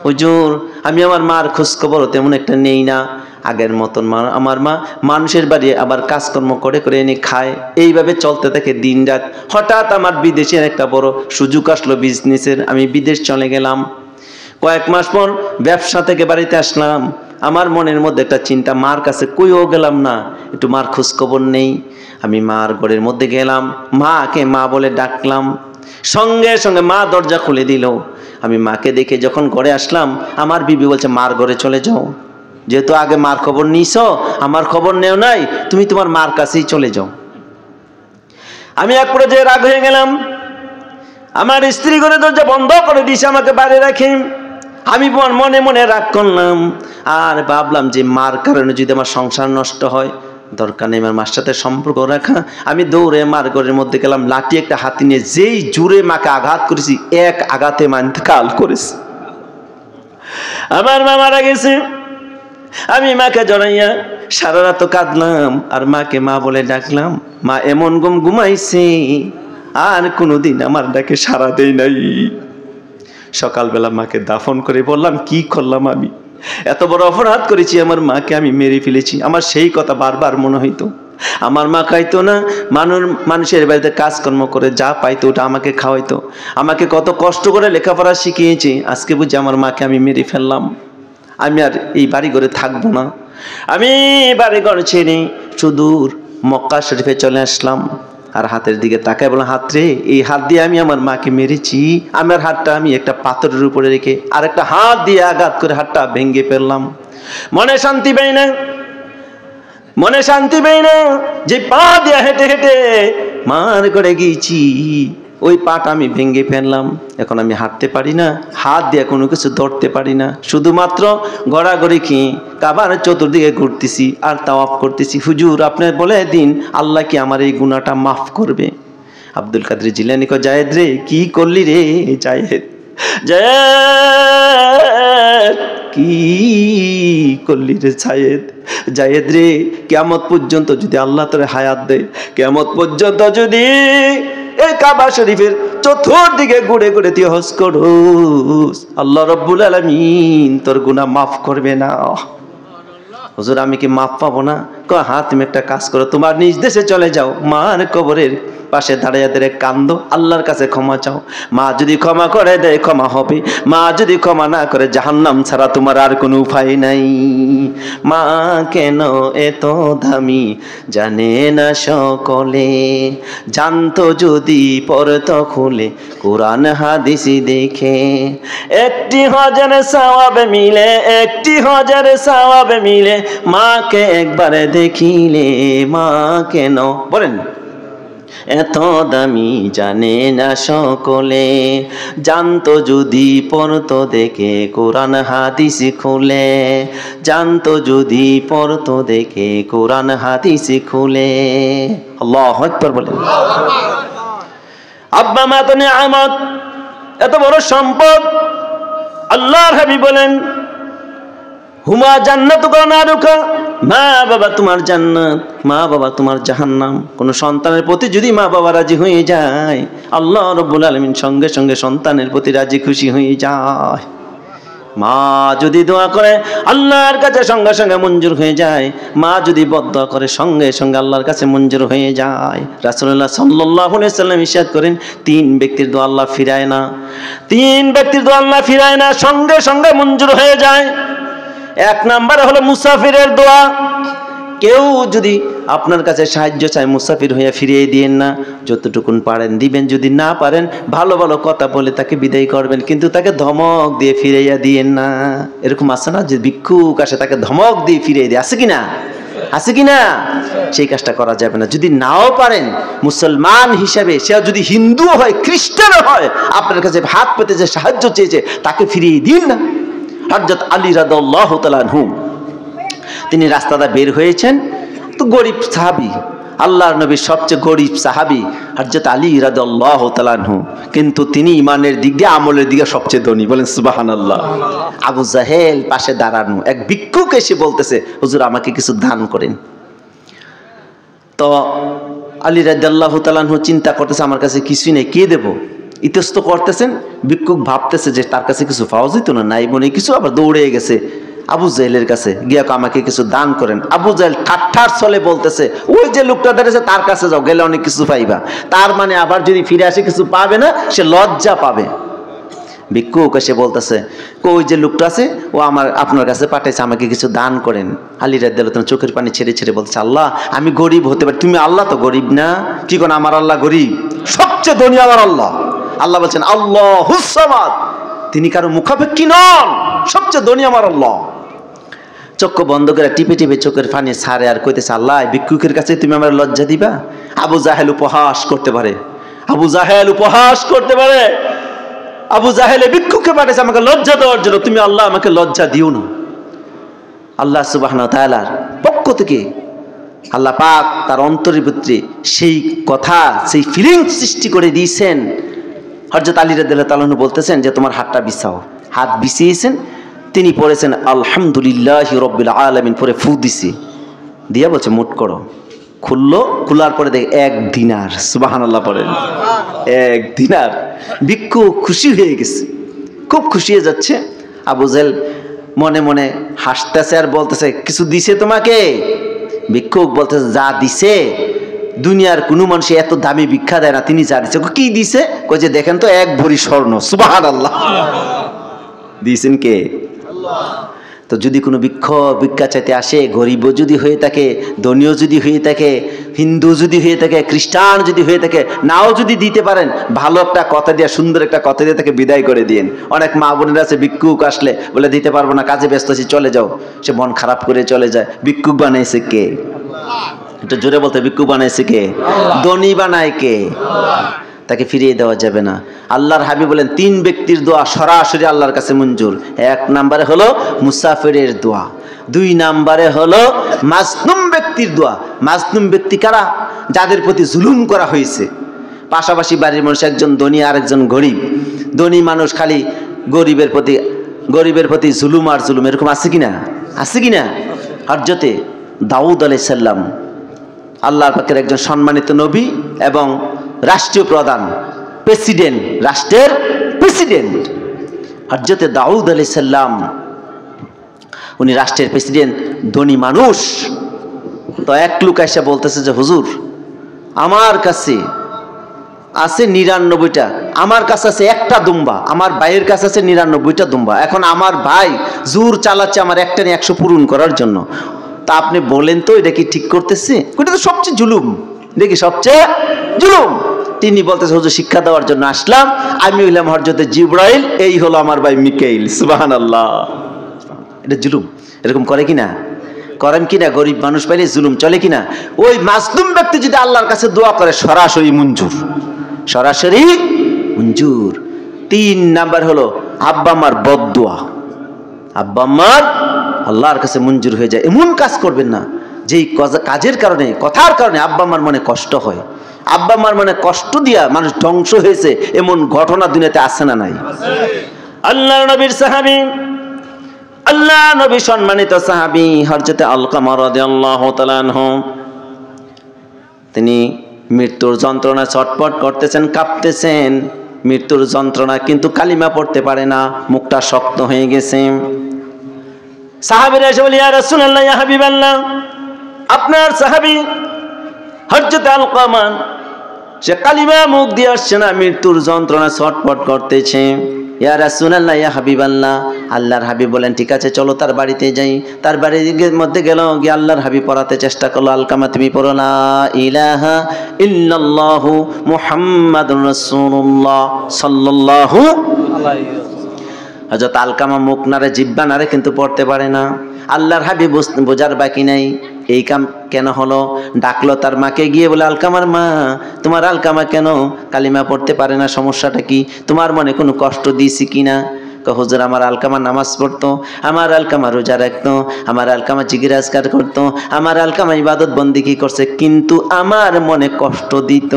হুজুর আমি আমার মার খোঁজখবর তেমন একটা নেই না, আগের মতন আমার মা মানুষের বাড়ি আবার কাজকর্ম করে করে এনে খায়, এইভাবে চলতে থাকে দিন রাত। হঠাৎ আমার বিদেশের একটা বড় সুযোগ আসলো বিজনেসের, আমি বিদেশ চলে গেলাম। কয়েক মাস পর ব্যবসা থেকে বাড়িতে আসলাম, আমার মনের মধ্যে একটা চিন্তা, মার কাছে কইও গেলাম না, একটু মার খোঁজখবর নেই। আমি মার ঘরের মধ্যে গেলাম, মাকে মা বলে ডাকলাম, সঙ্গে সঙ্গে মা দরজা খুলে দিল। আমি মাকে দেখে যখন ঘরে আসলাম, আমার বিবি বলছে মার ঘরে চলে যাও, যেহেতু আগে মার খবর নিছো, আমার খবর নেও নাই, তুমি তোমার মার কাছেই চলে যাও। আমি এক পর্যায়ে রাগ হয়ে গেলাম, আমার স্ত্রী ঘরে দরজা বন্ধ করে দিয়েছে, আমাকে বাইরে রাখি। আমি মনে মনে রাগ করলাম, আর ভাবলাম যে মার কারণে যদি আমার সংসার নষ্ট হয়, দরকার নেই আমার মার সাথে সম্পর্ক রাখা। আমি দৌড়ে মার ঘরের মধ্যে গেলাম, লাঠি একটা হাতি নিয়ে যেই জুড়ে মাকে আঘাত করেছি, এক আঘাতে মা ইন্তেকাল করেছি। আমার মা মারা গেছে। আমি মাকে জড়াইয়া সারা রাত কাঁদলাম, আর মাকে মা বলে ডাকলাম। মা এমন ঘুমাইছে, আর কোনোদিন আমার ডাকে সাড়া দেই নাই। সকালবেলা মাকে দাফন করে বললাম, কি করলাম আমি, এত বড় অপরাধ করেছি, আমার মাকে আমি মেরে ফেলেছি। আমার সেই কথা বারবার মনে হইতো। আমার মা খাইতো না, মানুষের বাড়িতে কাজকর্ম করে যা পাইতো ওটা আমাকে খাওয়াইতো, আমাকে কত কষ্ট করে লেখাপড়া শিখিয়েছে। আজকে বুঝি আমার মাকে আমি মেরে ফেললাম, আমি আর এই বাড়ি ঘরে থাকবো না। আমি বাড়ি ঘর ছেড়ে সুদূর মক্কা শরীফে চলে আসলাম। আর হাতের দিকে তাকায় বললাম, হাত রে, এই হাত দিয়ে আমি আমার মাকে মেরেছি। আমার হাতটা আমি একটা পাথরের উপরে রেখে আর একটা হাত দিয়ে আঘাত করে হাতটা ভেঙে ফেললাম। মনে শান্তি পাই না, যে পা দিয়ে হেঁটে হেঁটে মার করে গিয়েছি, ওই পাটা আমি ভেঙে ফেললাম। এখন আমি হাঁটতে পারি না, হাত দিয়ে কোনো কিছু ধরতে পারি না, শুধুমাত্র গড়াগড়ি খেয়ে কাবার চতুর্দিকে ঘুরতেছি আর তাওয়াফ করতেছি। হুজুর আপনি বলে দিন, আল্লাহ কি আমার এই গুনাহটা মাফ করবে? আব্দুল কাদের জিলানী কয়, জায়েদ রে কি করলি রে, জায়েদ কি করলি রে জায়েদ রে, কিয়ামত পর্যন্ত যদি আল্লাহ তোর হায়াত দেয়, কিয়ামত পর্যন্ত যদি এই কাবা শরীফের চতুর্দিকে ঘুরে ঘুরে তুই হজ করস, আল্লাহ রব্বুল আলামিন তোর গুনাহ মাফ করবে না। হুজুর আমি কি মাফ পাবো না? কয় হ্যাঁ, তুমি একটা কাজ করো, তোমার নিজ দেশে চলে যাও, মার কবরের পাশে দাঁড়িয়ে দাঁড়িয়ে কান্দো, আল্লাহর কাছে ক্ষমা চাও। মা যদি ক্ষমা করে দেয় ক্ষমা হবে, মা যদি ক্ষমা না করে জাহান্নাম ছাড়া তোমার আর কোনো উপায় নাই। মা কেন এত দামি জানে না সকলে, জানতো যদি পড়তো খুলে কোরআন হাদিস দেখে। একটি হজের সওয়াব মিলে মাকে একবারে দেখিলে, মা কেন বলেন এত দামি জানে না সকলে, জানতো যদি পড়তো দেখে কোরআন হাদিস খুলে, জানতো যদি পড়তো দেখে কোরআন হাদিস খুলে। আল্লাহু আকবার বলেন। আব্বা মা তো নিয়ামত, এত বড় সম্পদ। আল্লাহর হাবিব বলেন, হুমা জান্নাতুকা নারুকা, মা বাবা তোমার জান্নাত, মা বাবা তোমার জাহান্নাম। কোন সন্তানের প্রতি যদি মা বাবা রাজি হয়ে যায়, আল্লাহ রাব্বুল আলামিন সঙ্গে সঙ্গে সন্তানের প্রতি রাজি খুশি হয়ে যায়। মা যদি দোয়া করে আল্লাহর কাছে সঙ্গে সঙ্গে মঞ্জুর হয়ে যায়, মা যদি বদদোয়া করে সঙ্গে সঙ্গে আল্লাহর কাছে মঞ্জুর হয়ে যায়। রাসূলুল্লাহ সাল্লাল্লাহু আলাইহি ওয়াসাল্লাম ইরশাদ করেন, 3 ব্যক্তির দোয়া আল্লাহ ফিরায় না, 3 ব্যক্তির দোয়া আল্লাহ ফিরায় না, সঙ্গে সঙ্গে মঞ্জুর হয়ে যায়। 1 নম্বরে হলো মুসাফিরের দোয়া। কেউ যদি আপনার কাছে সাহায্য চায়, মুসাফির হয়ে ফিরিয়ে দিয়েন না, যতটুকুন পারেন দিবেন, যদি না পারেন ভালো ভালো কথা বলে তাকে বিদায় করবেন, কিন্তু তাকে ধমক দিয়ে ফিরাইয়া দিয়েন না। এরকম আছে না যে ভিক্ষুক আসে তাকে ধমক দিয়ে ফিরিয়ে দিয়ে, আছে কিনা? আছে কিনা? সেই কাজটা করা যাবে না। যদি নাও পারেন, মুসলমান হিসাবে, সে যদি হিন্দু হয় খ্রিস্টানও হয়, আপনার কাছে হাত পেতে যে সাহায্য চেয়েছে তাকে ফিরিয়ে দিন না। হযরত আলী রাদিয়াল্লাহু তাআলা আনহু তিনি রাস্তাটা বের হয়েছেন, তো গরিব সাহাবী, আল্লাহর নবীর সবচেয়ে গরিব সাহাবী হযরত আলী রাদিয়াল্লাহু তাআলা আনহু, কিন্তু তিনি ইমানের দিক দিয়ে আমলের দিকে সবচেয়ে ধনী। বলেন সুবহানাল্লাহ। আবু জাহেল পাশে দাঁড়ানো, এক ভিক্ষুক এসে বলতেছে, হুজুর আমাকে কিছু দান করেন। তো আলী রাদিয়াল্লাহু তাআলা আনহু চিন্তা করতেছে, আমার কাছে কিছুই নেই, কে দেব? ইতস্ত করতেছেন। ভিক্ষুক ভাবতেছে যে তার কাছে কিছু পাওয়া যেত না, নাই মনে কিছু, আবার দৌড়ে গেছে আবু জাহেলের কাছে, গিয়া আমাকে কিছু দান করেন। আবু জাহেল ঠাট্টার ছলে বলতেছে, ওই যে লোকটা দাঁড়িয়েছে তার কাছে যাও, গেলে অনেক কিছু পাইবা। তার মানে আবার যদি ফিরে আসে কিছু পাবে না, সে লজ্জা পাবে। ভিক্ষুক এসে বলতেছে, ওই যে লোকটা আছে ও আপনার কাছে পাঠাইছে, আমাকে কিছু দান করেন। আলী রাদিয়াল্লাহু তাআলা চোখের পানি ছেড়ে ছেড়ে বলতেছে, আল্লাহ আমি গরিব হতে পারি, তুমি আল্লাহ তো গরিব না। কি কোন আমার আল্লাহ গরিব? সবচেয়ে ধনী আমার আল্লাহ। আল্লাহ বলছেন আল্লাহুস সামাদ, তিনি কারো মুখাপেক্ষী নন, সবচেয়ে ধনী আমার আল্লাহ। চক্ষু বন্ধ করে টিপে টিপে চোখের পানি ছাড়ে আর কইতেছে, আল্লাহ ভিক্ষুকের কাছে তুমি আমার লজ্জা দিবা? আবু জাহেল উপহাস করতে পারে, আবু জাহেল উপহাস করতে পারে। আবু জাহেল ভিক্ষুককে পাঠাইছে আমাকে লজ্জা দেওয়ার জন্য, তুমি আল্লাহ আমাকে লজ্জা দিও না। আল্লাহ সুবহানাহু ওয়া তাআলার পক্ষ থেকে আল্লাহ পাক তার অন্তরের ভিতরে সেই কথা, সেই ফিলিং সৃষ্টি করে দিয়েছেন। হযরত আলী রাদিয়াল্লাহু তাআলা বলতেছেন যে তোমার হাতটা বিছাও। হাত বিছিয়েছেন, তিনি পড়েছেন আলহামদুলিল্লাহি রাব্বিল আলামিন, পরে ফু দিছে, দিয়া বলছে মুট করো। খুললো, খোলার পরে দেখে 1 দিনার। সুবহানাল্লাহ পড়েন, 1 দিনার। ভিক্ষুক খুশি হয়ে গেছে, খুব খুশি হয়ে যাচ্ছে। আবু জাহেল মনে মনে হাসতেছে আর বলতেছে, কিছু দিছে তোমাকে? ভিক্ষুক বলতেছে, যা দিছে দুনিয়ার কোনো মানুষ এত দামি ভিক্ষা দেয় না, তিনি যা দিছে। কি দিছে? কই যে দেখেন তো 1 ভরি স্বর্ণ। সুবহানাল্লাহ। দিয়েছেন কে? আল্লাহ। তো যদি কোনো ভিক্ষা চাইতে আসে, গরিবও যদি হয়ে থাকে, ধনীও যদি হয়ে থাকে, হিন্দু যদি হয়ে থাকে, খ্রিস্টান যদি হয়ে থাকে, নাও যদি দিতে পারেন, ভালো একটা কথা দিয়ে, সুন্দর একটা কথা দিয়ে তাকে বিদায় করে দিন। অনেক মা বোনেরা আছে ভিক্ষুক আসলে বলে দিতে পারবো না, কাজে ব্যস্ত আছি, চলে যাও, সে মন খারাপ করে চলে যায়। ভিক্ষুক বানাইছে কে? এটা জোরে বলতে, ভিক্ষুক বানাইছে কে? ধনী বানায় কে? তাকে ফিরিয়ে দেওয়া যাবে না। আল্লাহর হাবিব বলেন 3 ব্যক্তির দোয়া সরাসরি আল্লাহর কাছে মঞ্জুর। 1 নম্বরে হলো মুসাফিরের দোয়া, 2 নম্বরে হলো মাজলুম ব্যক্তির দোয়া। মাজলুম ব্যক্তি কারা? যাদের প্রতি জুলুম করা হয়েছে। পাশাপাশি বাড়ির মানুষ একজন ধনী আর একজন গরিব, ধনী মানুষ খালি গরিবের প্রতি জুলুম আর জুলুম, এরকম আছে কিনা? আছে কিনা? হযরতে দাউদ আলাইহিস সালাম আল্লাহর পাকের একজন সম্মানিত নবী এবং রাষ্ট্রীয় প্রধান, প্রেসিডেন্ট, রাষ্ট্রের প্রেসিডেন্ট হযরতে দাউদ আলাইহিস সালাম, উনি রাষ্ট্রের প্রেসিডেন্ট, ধনী মানুষ। তো এক লোক এসে বলতেছে যে হুজুর আমার কাছে আছে 99টা, আমার কাছে আছে একটা দুম্বা, আমার ভাইয়ের কাছে আছে 99টা দুম্বা। এখন আমার ভাই জোর চালাচ্ছে আমার একটা নিয়ে 100 পূরণ করার জন্য। তা আপনি বলেন তো এটা কি ঠিক করতেছে? এটা তো সবচেয়ে জুলুম, দেখি সবচেয়ে জুলুম। তিনি বলতেছে হুজুর শিক্ষা দেওয়ার জন্য আসলাম, আমি হইলাম হযরতে জিবরাইল, এই হলো আমার ভাই মিকাইল। সুবহানাল্লাহ। এটা জুলুম। এরকম করে কিনা? করেন কিনা? গরিব মানুষ পাইলে জুলুম চলে কিনা? ওই মাজলুম ব্যক্তি যদি আল্লাহর কাছে দোয়া করে সরাসরি মঞ্জুর, সরাসরি মঞ্জুর। 3 নাম্বার হলো আব্বা আম্মার বদদোয়া। আব্বা আম্মার আল্লাহর কাছে মঞ্জুর হয়ে যায়। এমন কাজ করবেন না যেই কাজের কারণে, কথার কারণে আব্বা আম্মার মনে কষ্ট হয়। আব্বা আম্মার মনে কষ্ট দিয়া মানুষ ধ্বংস হয়েছে, এমন ঘটনা দুনিয়াতে আছে না নাই? আল্লাহর নবীর সাহাবী, আল্লাহ নবী সম্মানিত সাহাবী হযরতে আলকামা রাদিয়াল্লাহু তাআলা আনহু, তিনি মৃত্যুর যন্ত্রণা ছটফট করতেছেন, কাঁপতেছেন। মৃত্যুর যন্ত্রণা, কিন্তু কালিমা পড়তে পারে না, মুখটা শক্ত হয়ে গেছে। সাহাবীরা এসে বলে, ইয়া রাসূলুল্লাহ, ইয়া হাবিবাল্লাহ, আপনার সাহাবী হযরত আলকামা সে কালিমা মুখ দিয়ে আসছে না, মৃত্যুর যন্ত্রণা ছটফট করতেছে। ইয়া রাসূলুল্লাহ, ইয়া হাবিবাল্লাহ, আল্লাহর হাবিব বলেন, ঠিক আছে চলো তার বাড়িতে যাই। তার বাড়ির মধ্যে গেল, গিয়ে আল্লাহর হাবিব পড়াতে চেষ্টা করলো, আলকামা তুমি পড়ো লা ইলাহা ইল্লাল্লাহু মুহাম্মাদুর রাসূলুল্লাহ সাল্লাল্লাহু আলাইহি ওয়াসাল্লাম। হযরত আলকামা মুখ নাড়ে, জিহ্বা নাড়ে, কিন্তু পড়তে পারে না। আল্লাহর হাবিব বোঝার বাকি নাই, এই কাম কেন হলো? ডাকলো তার মাকে, গিয়ে বলে, আলকামার মা, তোমার আলকামা কেন কালিমা পড়তে পারে না, সমস্যাটা কি? তোমার মনে কোনো কষ্ট দিয়েছি কিনা? হুজুর, আমার আলকামা নামাজ পড়তো, আমার আলকামা রোজা রাখতো, আমার আলকামা জিকির-আজকার করতো, আমার আলকামা ইবাদত বন্দেগী করছে, কিন্তু আমার মনে কষ্ট দিত।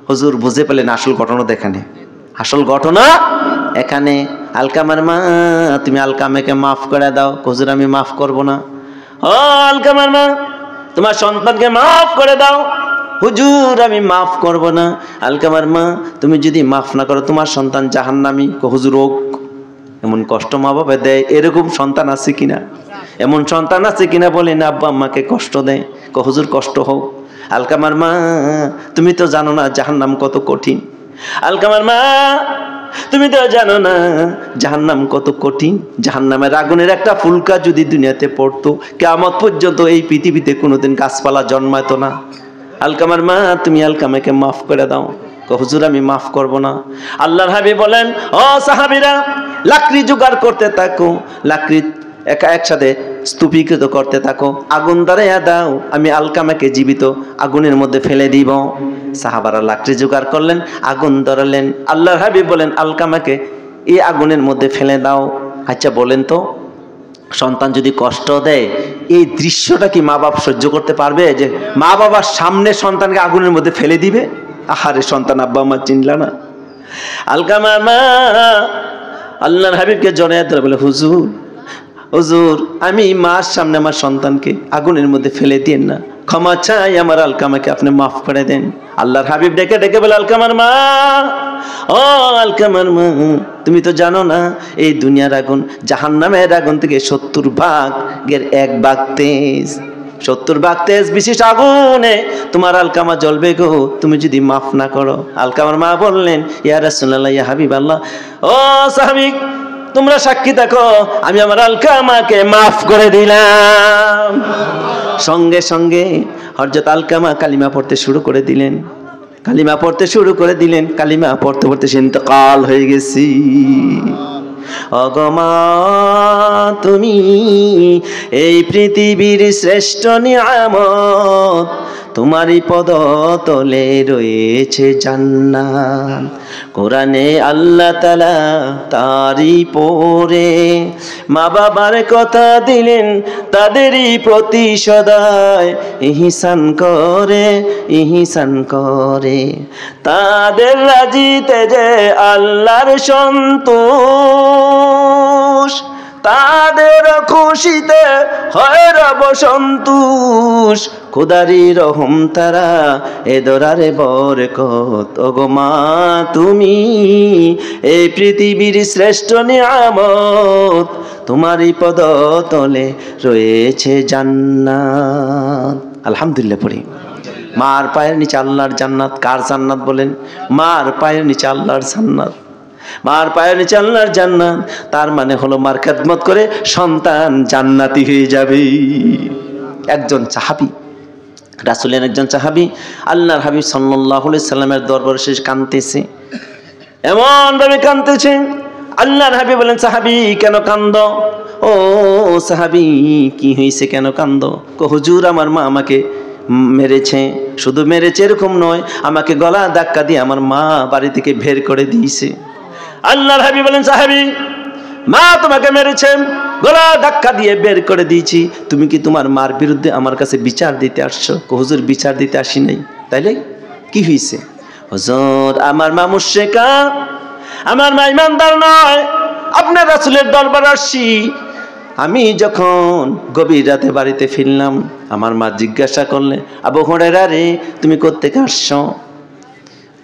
হুজুর বুঝে পেলেন আসল ঘটনা এখানে, আসল ঘটনা এখানে। আলকামার মা, তুমি আলকামাকে মাফ করে দাও। হুজুর, আমি মাফ করব না। ও আলকামার মা, তোমার সন্তানকে মাফ করে দাও। হুজুর, আমি মাফ করব না। আলকামার মা, তুমি যদি মাফ না করো তোমার সন্তান জাহান্নামী। হুজুর, এমন কষ্ট মা বাবা দেয়, এরকম সন্তান আছে কিনা? এমন সন্তান আছে কিনা বলেন আব্বা আম্মাকে কষ্ট দেয়? হুজুর, কষ্ট হোক। আলকামার মা, তুমি তো জানো না জাহান্নাম কত কঠিন। আলকামার মা, তুমি তো জানো না জাহান্নাম কত কঠিন। জাহান্নামের আগুনের একটা ফুলকা যদি দুনিয়াতে পড়তো, কিয়ামত পর্যন্ত এই পৃথিবীতে কোনোদিন গাছপালা জন্মাতো না। আলকামার মা, তুমি আলকামাকে মাফ করে দাও। হুজুর, আমি মাফ করব না। আল্লাহর হাবিব বলেন, ও সাহাবীরা, লাকড়ি জোগাড় করতে থাকো, লাকড়ি একসাথে স্তূপীকৃত করতে থাকো, আগুন ধরাইয়া দাও, আমি আলকামাকে জীবিত আগুনের মধ্যে ফেলে দিব। সাহাবারা লাকড়ি জোগাড় করলেন, আগুন ধরালেন। আল্লাহর হাবিব বলেন, আলকামাকে এই আগুনের মধ্যে ফেলে দাও। আচ্ছা বলেন তো, সন্তান যদি কষ্ট দেয়, এই দৃশ্যটা কি মা বাপ সহ্য করতে পারবে? যে মা বাবার সামনে সন্তানকে আগুনের মধ্যে ফেলে দিবে? আহারে, সন্তান আব্বা আম্মা চিনলা না। আলকামা মা আল্লাহর হাবিবকে জড়াইয়া ধরে বলে, হুজুর, হুজুর, আমি মার সামনে আমার সন্তানকে আগুনের মধ্যে ফেলে দিন না, ক্ষমা চাই, আমার আলকামাকে আপনি মাফ করে দেন। আল্লাহর হাবিব ডেকে ডেকে বলে, আলকামার মা, ও আলকামার মা, তুমি তো জানো না এই দুনিয়ার আগুন জাহান্নামের আগুন থেকে 70 ভাগের 1 ভাগ তেজ, 70 ভাগ তেজ বিশিষ্ট আগুনে তোমার আলকামা জ্বলবে গো, তুমি যদি মাফ না করো। আলকামার মা বললেন, ইয়া রাসূলুল্লাহ, ইয়া হাবিবাল্লাহ, ও সাহাবী, তোমরা সাক্ষী থাকো, আমি আমার আলকামাকে মাফ করে দিলাম। সঙ্গে সঙ্গে হযরত আলকামা কালিমা পড়তে শুরু করে দিলেন, কালিমা পড়তে শুরু করে দিলেন। কালিমা পড়তে পড়তে সে ইন্তেকাল হয়ে গেছি। অগমা, তুমি এই পৃথিবীর শ্রেষ্ঠ নিয়ামত, তোমারই পদতলে রয়েছে জান্নাত। কোরআনে আল্লাহ তাআলা তারই পরে মা বাবার কথা দিলেন, তাদেরই প্রতি সদায় ইহসান করে, ইহসান করে। তাদের রাজিতে যে আল্লাহর সন্তোষ, তাদের খুশিতে হয় রব সন্তোষ। খোদারি রহম তারা এ দরারে বরকত। ওগো মা, তুমি এই পৃথিবীর শ্রেষ্ঠ নিয়ামত, তোমারই পদতলে রয়েছে জান্নাত। আলহামদুলিল্লাহ পড়ি। মার পায়ের নিচে আল্লাহর জান্নাত। কার জান্নাত বলেন? মার পায়ের নিচে আল্লাহর জান্নাত। মার পায়ের নিচে আল্লাহর জান্নাত, তার মানে হলো মার খেদমত করে সন্তান জান্নাতি হয়ে যাবে। একজন সাহাবী, রাসূলের একজন সাহাবী আল্লাহর হাবিব সাল্লাল্লাহু আলাইহি সাল্লামের দরবারে শেষ কাঁদতেছে, এমন ভাবে কাঁদতেছে। আল্লাহর হাবিব বলেন, সাহাবী কেন কান্দো? ও সাহাবী, কি হয়েছে, কেন কান্দো? হুজুর, আমার মা আমাকে মেরেছে। শুধু মেরেছে এরকম নয়, আমাকে গলা ধাক্কা দিয়ে আমার মা বাড়ি থেকে বের করে দিয়েছে। আল্লাহর হাবিব বলেন, সাহাবী, মা তোমাকে মেরেছে, গলা ধাক্কা দিয়ে বের করে দিয়েছি, তুমি কি তোমার মার বিরুদ্ধে আমার কাছে বিচার দিতে আসছো? হুজুর, বিচার দিতে আসি নাই। তাইলে কি হয়েছে? হুজুর, আমার মা মুশরিকা, আমার মা ইমানদার নয়, আপনার রাসূলের দরবারে আসছি। আমি যখন গভীর রাতে বাড়িতে ফিরলাম, আমার মা জিজ্ঞাসা করলে, আবু হুরায়রা রে, তুমি কোত্থেকে আসছো?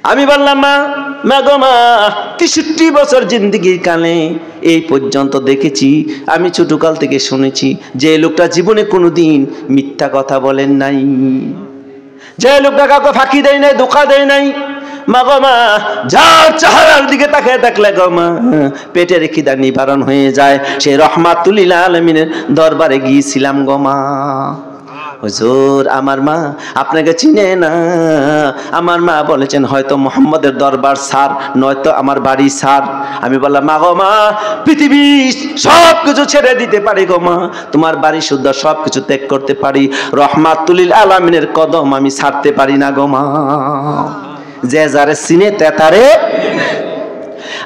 আমি বললাম মা গো মা, 63 বছর জিন্দেগির কালে এই পর্যন্ত দেখেছি, আমি ছোটকাল থেকে শুনেছি যে লোকটা জীবনে কোনোদিন মিথ্যা কথা বলেন নাই, যে লোকটা কাউকে ফাঁকি দেয় নাই, ধোঁকা দেয় নাই। মা গো মা, যার চেহারার দিকে তাকিয়ে থাকলে গো মা পেটের খিদা নিবারণ হয়ে যায়, সে রহমাতুল লিল আলামিনের দরবারে গিয়েছিলাম গো মা। হুজুর আমার মা আপনাকে চিনে না। আমার মা বলেছেন হয়তো মোহাম্মদের দরবার স্যার, নয়তো আমার বাড়ি স্যার। আমি বললাম মা গো মা, পৃথিবী সব কিছু ছেড়ে দিতে পারি গো মা, তোমার বাড়ি শুদ্ধ সব কিছু ত্যাগ করতে পারি, রহমাতুল লিল আলামিনের কদম আমি ছাড়তে পারি না গো মা। যে যারে চিনে তে তারে।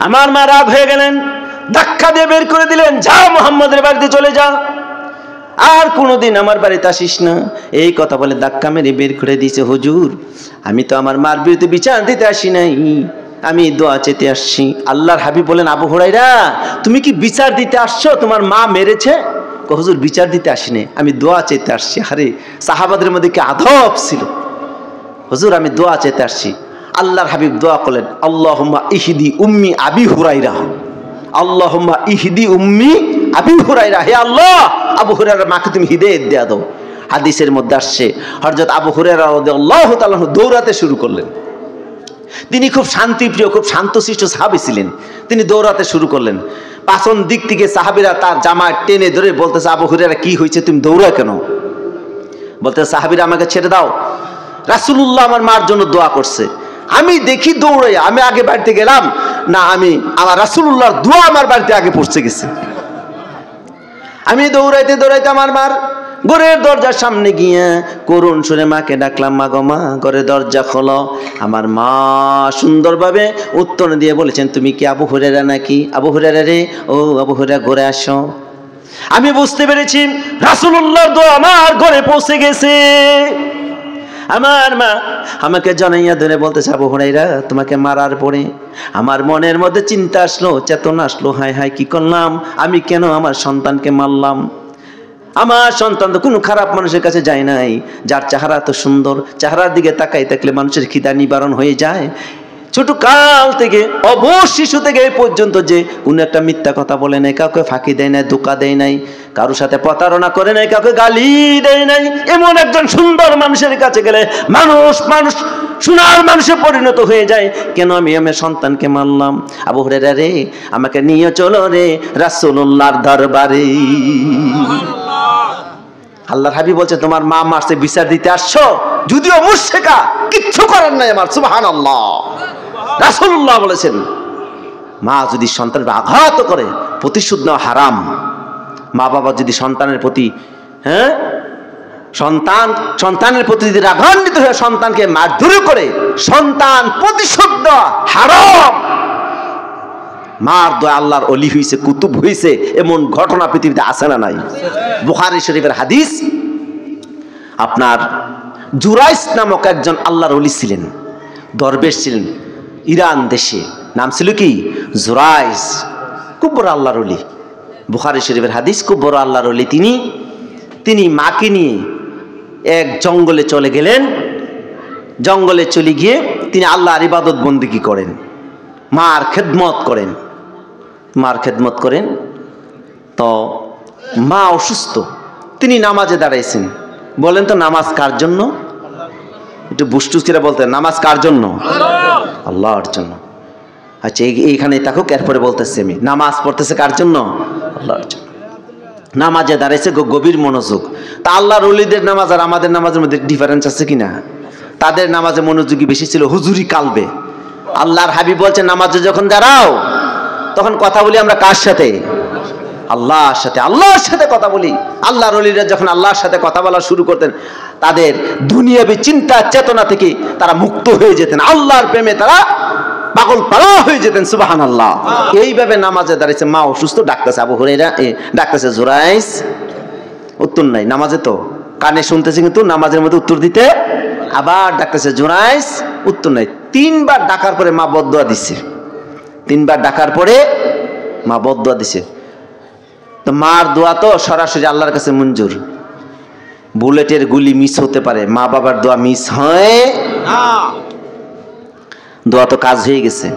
আমার মা রাগ হয়ে গেলেন, ধাক্কা দিয়ে বের করে দিলেন, যা মোহাম্মদের বাড়িতে চলে যা, আর কোনোদিন আমার বাড়িতে আসিস না। এই কথা বলে ধাক্কা মেরে বের করে দিয়েছে। হুজুর আমি তো আমার মার বিরুদ্ধে বিচার দিতে আসি নাই, আমি দোয়া চেতে আসছি। আল্লাহর হাবিব বলেন, আবু হুরায়রা তুমি কি বিচার দিতে আসছো, তোমার মা মেরেছে? হুজুর বিচার দিতে আসিনি, আমি দোয়া চেতে আসছি। আরে সাহাবাদের মধ্যে কি আদব ছিল। হুজুর আমি দোয়া চেতে আসছি। আল্লাহর হাবিব দোয়া করলেন, আল্লাহুম্মা ইহদি উম্মি আবি হুরায়রা, আল্লাহুম্মা ইহদি উম্মি আবি হুরায়রা, হে আল্লাহ আবু হুরায়রার মাকে তুমি হিদায়াত দেয়া দাও। হাদিসের মধ্যে আসছে হযরত আবু হুরায়রা রাদিয়াল্লাহু তাআলা দৌড়াতে শুরু করলেন। তিনি খুব শান্তিপ্রিয়, খুব শান্তশিষ্ট সাহাবী ছিলেন। তিনি দৌড়াতে শুরু করলেন। পাছন দিক থেকে সাহাবীরা তার জামা টেনে ধরে বলতেছে, আবু হুরায়রা কি হয়েছে, তুমি দৌড়াও কেন? বলতেছে, সাহাবীরা আমাকে ছেড়ে দাও, রাসূলুল্লাহ আমার মার জন্য দোয়া করছে। আমি দেখি দৌড়ে, আমি আগে বাড়িতে গেলাম না, আমি আমার রাসূলুল্লাহর দোয়া আমার বাড়িতে আগে পৌঁছে গেছে। আমি দৌড়াইতে দৌড়াইতে আমার মার ঘরের দরজার সামনে গিয়ে করুণ সুরে মাকে ডাকলাম, মা গো মা ঘরের দরজা খোলো। আমার মা সুন্দরভাবে উত্তর দিয়ে বলেছেন, তুমি কি আবু হুরায়রা নাকি? আবু হুরায়রা রে, ও আবু হুরায়রা ঘরে আসো। আমি বুঝতে পেরেছি রাসূলুল্লাহর দোয়া আমার ঘরে পৌঁছে গেছে। আমার মা আমাকে জনাইয়া ধরে বলতেছে, আবু হুরায়রা তোমাকে মারার পরে আমার মনের মধ্যে চিন্তা আসলো, চেতনা আসলো, হায় হায় কি করলাম আমি, কেন আমার সন্তানকে মারলাম? আমার সন্তান তো কোনো খারাপ মানুষের কাছে যায় নাই, যার চেহারা তো সুন্দর, চেহারার দিকে তাকাই থাকলে মানুষের খিদা নিবারণ হয়ে যায়। ছোট কাল থেকে অবশ শিশু থেকে এই পর্যন্ত যে কোনো একটা মিথ্যা কথা বলে নাই, কাউকে ফাঁকি দেয় নাই, ধোঁকা দেয় নাই, কারোর সাথে প্রতারণা করে নাই, কাউকে গালি দেয় নাই, এমন একজন সুন্দর মানুষের কাছে গেলে মানুষ সোনার মানুষে পরিণত হয়ে যায়। কেন আমি আমার সন্তানকে মারলাম? আবু হুরায়রা রে আমাকে নিয়ে চলো রে রাসূলুল্লাহর দরবারে। আল্লাহর হাবিব বলছে, তোমার মা মারছে, বিচার দিতে আসছো? যদিও মুশরিকা, কিচ্ছু করার নাই আমার। সুবহানাল্লাহ। রাসূলুল্লাহ বলেছেন, মা যদি সন্তানের আঘাত করে প্রতিশোধ নেওয়া হারাম। মা বাবা যদি সন্তানের প্রতি সন্তানের প্রতি যদি রাগান্বিত হয়ে সন্তানকে মারধর করে, সন্তান প্রতিশোধ দেওয়া হারাম। মার দোয়া আল্লাহর ওলি হইছে, কুতুব হইছে, এমন ঘটনা পৃথিবীতে আছে না নাই? বুখারী শরীফের হাদিস। আপনার জুরাইস নামক একজন আল্লাহর ওলি ছিলেন, দরবেশ ছিলেন ইরান দেশে, নাম ছিল কি? জুরাইস। খুব বড় আল্লাহর ওলি, বুখারী শরীফের হাদিস, খুব বড় আল্লাহর ওলি। তিনি মাকে নিয়ে এক জঙ্গলে চলে গেলেন। জঙ্গলে চলে গিয়ে তিনি আল্লাহর ইবাদত বন্দেগী করেন, মার খেদমত করেন। তো মা অসুস্থ, তিনি নামাজে দাঁড়াইছেন। বলেন তো নামাজ কার জন্য? একটু বুষ্টুচিরা বলতে, নামাজ কার জন্য? আল্লাহর জন্য। আচ্ছা এইখানে থাকুক, এরপরে বলতেছি আমি, নামাজ পড়তেছে কার জন্য? আল্লাহর জন্য। নামাজে দাঁড়াইছে, গভীর মনোযোগ। তা আল্লাহর ওলিদের নামাজ আর আমাদের নামাজের মধ্যে ডিফারেন্স আছে কিনা? তাদের নামাজে মনোযোগী বেশি ছিল, হুজুরি কালবে। আল্লাহর হাবিব বলছে, নামাজে যখন দাঁড়াও তখন কথা বলি আমরা কার সাথে? আল্লাহর সাথে। আল্লাহর সাথে কথা বলি। আল্লাহর ওলিরা যখন আল্লাহর সাথে কথা বলা শুরু করতেন, তাদের দুনিয়াবী চিন্তা চেতনা থেকে তারা মুক্ত হয়ে যেতেন, আল্লাহর প্রেমে তারা পাগল পাড়া হয়ে যেতেন। সুবহানাল্লাহ। এইভাবে নামাজে দাঁড়িয়েছে। মা অসুস্থ, ডাকতেছে আবু হুরায়রা, ডাকতেছে জুরাইস, উত্তর নাই। নামাজে তো কানে শুনতেছে, কিন্তু নামাজের মধ্যে উত্তর দিতে আবার ডাকতেছে জুরাইস, উত্তর নাই। 3 বার ডাকার পরে মা বদদুয়া দিছে। 3 বার ডাকার পরে মা বদদুয়া দিছে। তো মার দোয়া তো সরাসরি আল্লাহর কাছে মঞ্জুর। বুলেটের গুলি মিস হতে পারে, মা বাবার দোয়া মিস হয় না। দোয়া তো কাজ হয়ে গেছে।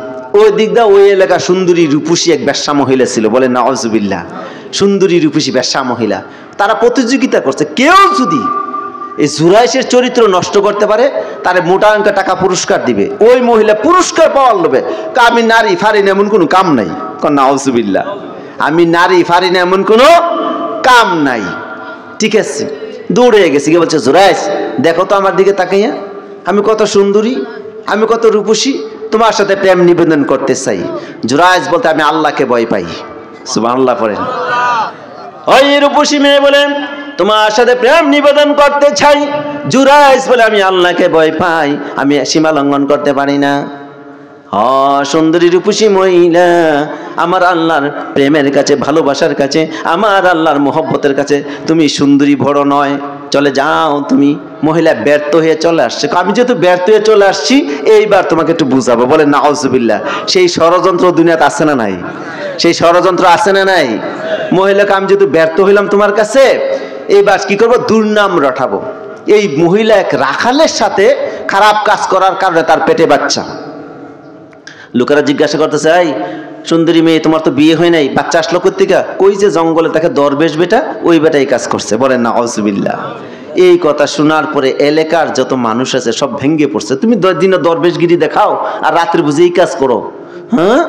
ওই দিক দা ওই এলাকা সুন্দরী রূপসী এক বেশ্যা মহিলা ছিল, বলে নাউজুবিল্লাহ, সুন্দরী রূপসী বেশ্যা মহিলা। তারা প্রতিযোগিতা করছে, কেউ যদি এই জুরাইশের চরিত্র নষ্ট করতে পারে তারে মোটা অঙ্কের টাকা পুরস্কার দিবে। ওই মহিলা পুরস্কার পাওয়ার লোভে আমি নারী ফারি না এমন কোনো কাম নাই, নাউজুবিল্লাহ, আমি নারী ফারি না এমন কোনো কাম নাই। ঠিক আছে, দৌড়ে গেছে, গিয়ে বলছে জুরাইশ দেখো তো আমার দিকে তাকাইয়া, আমি কত সুন্দরী, আমি কত রূপসী, তোমার সাথে প্রেম নিবেদন করতে চাই। জুরাইশ বলতে আমি আল্লাহকে ভয় পাই। সুবহানাল্লাহ পড়েন। ওই রূপসী মেয়ে বলেন তোমার সাথে প্রেম নিবেদন করতে চাই। জুরাইশ বলে আমি আল্লাহকে ভয় পাই, আমি সীমা লঙ্ঘন করতে পারি না। সুন্দরী রূপসী মহিলা, আমার আল্লাহর প্রেমের কাছে, ভালোবাসার কাছে, আমার আল্লাহর মোহব্বতের কাছে তুমি সুন্দরী বড় নয়, চলে যাও তুমি। মহিলা ব্যর্থ হয়ে চলে আসছে। আমি যেহেতু ব্যর্থ হয়ে চলে আসছি, এইবার তোমাকে একটু বুঝাবো। বলে নাউজুবিল্লাহ, সেই ষড়যন্ত্র দুনিয়াতে আছে না নাই? সেই ষড়যন্ত্র আছে না নাই? মহিলাকে আমি যেহেতু ব্যর্থ হইলাম তোমার কাছে, এইবার কি করবো, দুর্নাম রটাবো। এই মহিলা এক রাখালের সাথে খারাপ কাজ করার কারণে তার পেটে বাচ্চা। লোকেরা জিজ্ঞাসা করতেছে, এই সুন্দরী মেয়ে তোমার তো বিয়ে হয় নাই, বাচ্চা আসলো কোত্থেকে? কই যে জঙ্গলে তাকে দরবেশ বেটা, ওই বেটা এই কাজ করছে। বলেন নাউজুবিল্লাহ। এই কথা শোনার পরে এলাকার যত মানুষ আছে সব ভেঙ্গে পড়ছে। তুমি দিনে দরবেশগিরি দেখাও আর রাত্রে বুঝে এই কাজ করো? হ্যাঁ,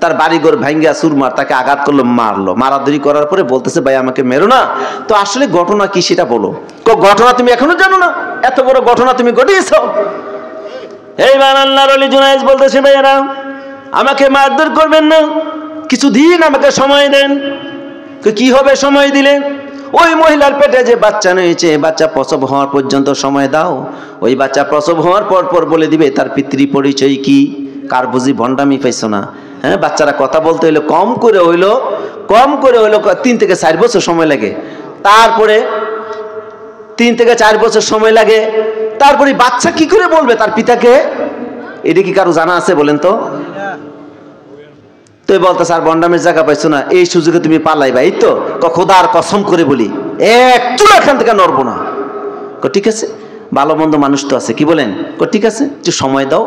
তার বাড়িঘর ভাঙ্গা সুরমার, তাকে আঘাত করলো, মারলো। মারাধরি করার পরে বলতেছে ভাই আমাকে মেরো না, তো আসলে ঘটনা কি সেটা বলো। ঘটনা তুমি এখনো জানো না? এত বড় ঘটনা তুমি ঘটিয়েছ। এইবার আল্লাহর ওলি জুনাইদ বলতেছে ভাইয়েরা আমাকে মারধর করবেন না, কিছুদিন আমাকে সময় দেন। কি হবে সময় দিলে? ওই মহিলার পেটে যে বাচ্চা রয়েছে, বাচ্চা প্রসব হওয়ার পর্যন্ত সময় দাও। ওই বাচ্চা প্রসব হওয়ার পর বলে দিবে তার পিতৃ পরিচয় কি। কার বুঝি ভণ্ডামি পাইছো না? হ্যাঁ, বাচ্চারা কথা বলতে হইলো কম করে হইলো 3 থেকে 4 বছর সময় লাগে। তারপরে 3 থেকে 4 বছর সময় লাগে। তারপরে বাচ্চা কি করে বলবে তার পিতাকে? এটা কি কারো জানা আছে বলেন তো? তুই বলতে স্যার ভণ্ডামের জায়গা পাইছো না, এই সুযোগে তুমি পালাইবা, এই তো? খোদার কসম করে বলি এক চুল এখান থেকে নড়বো না। ঠিক আছে, ভালো মন্দ মানুষ তো আছে, কি বলেন? ঠিক আছে, একটু সময় দাও।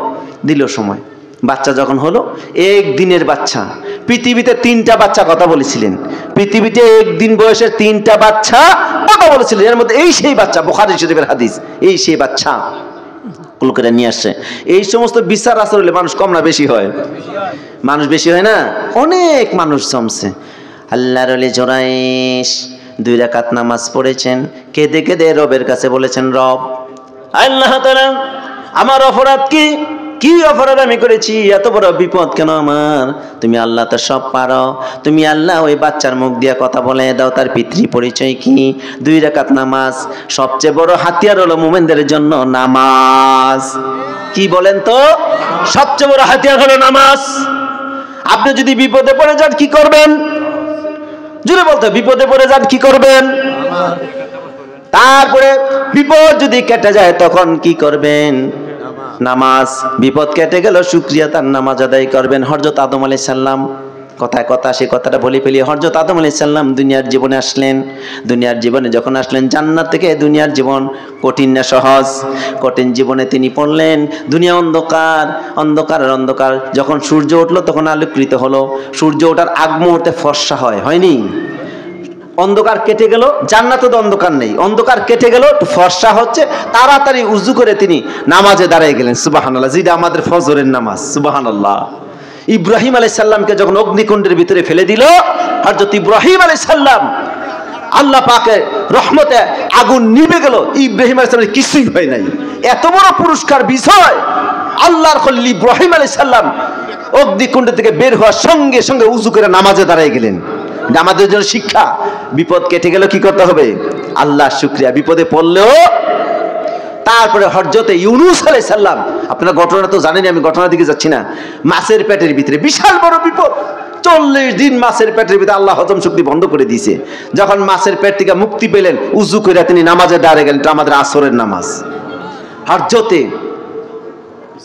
দিল সময়। বাচ্চা যখন হলো, একদিনের বাচ্চা। পৃথিবীতে 3টা বাচ্চা কথা বলেছিলেন, পৃথিবীতে একদিন বয়সের 3টা বাচ্চা কথা বলেছিলেন। এর মধ্যে এই সেই বাচ্চা, বুখারী শরীফের হাদিস, এই সেই বাচ্চা লোকেরা নিয়ে আসছে। এই সমস্ত বিচার আচর হলে মানুষ কম না বেশি হয়? মানুষ বেশি হয় না? অনেক মানুষ জমছে। আল্লাহর ওলি জুরাইশ 2 রাকাত নামাজ পড়েছেন, কেঁদে কেঁদে রবের কাছে বলেছেন, রব আল্লাহ তাআলা আমার অপরাধ কি? কি অপরাধ আমি করেছি? এত বড় বিপদ কেন আমার? তুমি আল্লাহ তো সব পারো, তুমি আল্লাহ ওই বাচ্চার মুখ দিয়ে কথা বলে দাও, তার পিতৃ পরিচয় কি। 2 রাকাত নামাজ, সবচেয়ে বড় হাতিয়ার হলো মুমিনদের জন্য নামাজ। কি বলেন তো? সবচেয়ে বড় হাতিয়ার হলো নামাজ। আপনি যদি বিপদে পড়ে যান কি করবেন? জুড়ে বলতে, বিপদে পড়ে যান কি করবেন? তারপরে বিপদ যদি কেটে যায় তখন কি করবেন? নামাজ। বিপদ কেটে গেল, শুকরিয়া তার, নামাজ আদায় করবেন। হযরত আদম আলাইহিস সালাম, কথায় কথা সে কথাটা বলে ফেলি। হযরত আদম আলাইহিস সালাম দুনিয়ার জীবনে আসলেন। দুনিয়ার জীবনে যখন আসলেন, জান্নাত থেকে দুনিয়ার জীবন কঠিন না সহজ? কঠিন জীবনে তিনি পড়লেন। দুনিয়া অন্ধকার, অন্ধকারের অন্ধকার। যখন সূর্য উঠলো তখন আলোকৃত হলো। সূর্য ওঠার আগ মুহূর্তে ফর্সা হয়নি? অন্ধকার কেটে গেল, জান্নাতে তো অন্ধকার নেই, অন্ধকার কেটে গেল, ফর্সা হচ্ছে। তাড়াতাড়ি উজু করে তিনি নামাজে দাঁড়িয়ে গেলেন। সুবহানাল্লাহ, যেটা আমাদের ফজরের নামাজ। সুবহানাল্লাহ। ইব্রাহিম আলাইহিস সালামকে যখন অগ্নিকুণ্ডের ভিতরে ফেলে দিল, হযরত ইব্রাহিম আলাইহিস সালাম, আল্লাহ পাকের রহমতে আগুন নিভে গেল, ইব্রাহিম আলাইহিস সালামের কিছুই হয় নাই। এত বড় পুরস্কার বিষয়। আল্লাহর খলিল ইব্রাহিম আলাইহিস সালাম অগ্নিকুণ্ড থেকে বের হওয়ার সঙ্গে সঙ্গে উজু করে নামাজে দাঁড়িয়ে গেলেন। আমাদের জন্য শিক্ষা, বিপদ কেটে গেল কি করতে হবে? আল্লাহ শুকরিয়া। বিপদে পড়লেও। তারপরে হযরত ইউনূস আলাইহিস সালাম, আপনারা ঘটনা তো জানেন, আমি ঘটনার দিকে যাচ্ছি না। মাছের পেটের ভিতরে বিশাল বড় বিপদ। 40 দিন মাছের পেটের ভিতরে আল্লাহ হজম শক্তি বন্ধ করে দিয়েছে। যখন মাছের পেট থেকে মুক্তি পেলেন, উজু করে তিনি নামাজে দাঁড়িয়ে গেলেন। এটা আমাদের আসরের নামাজ।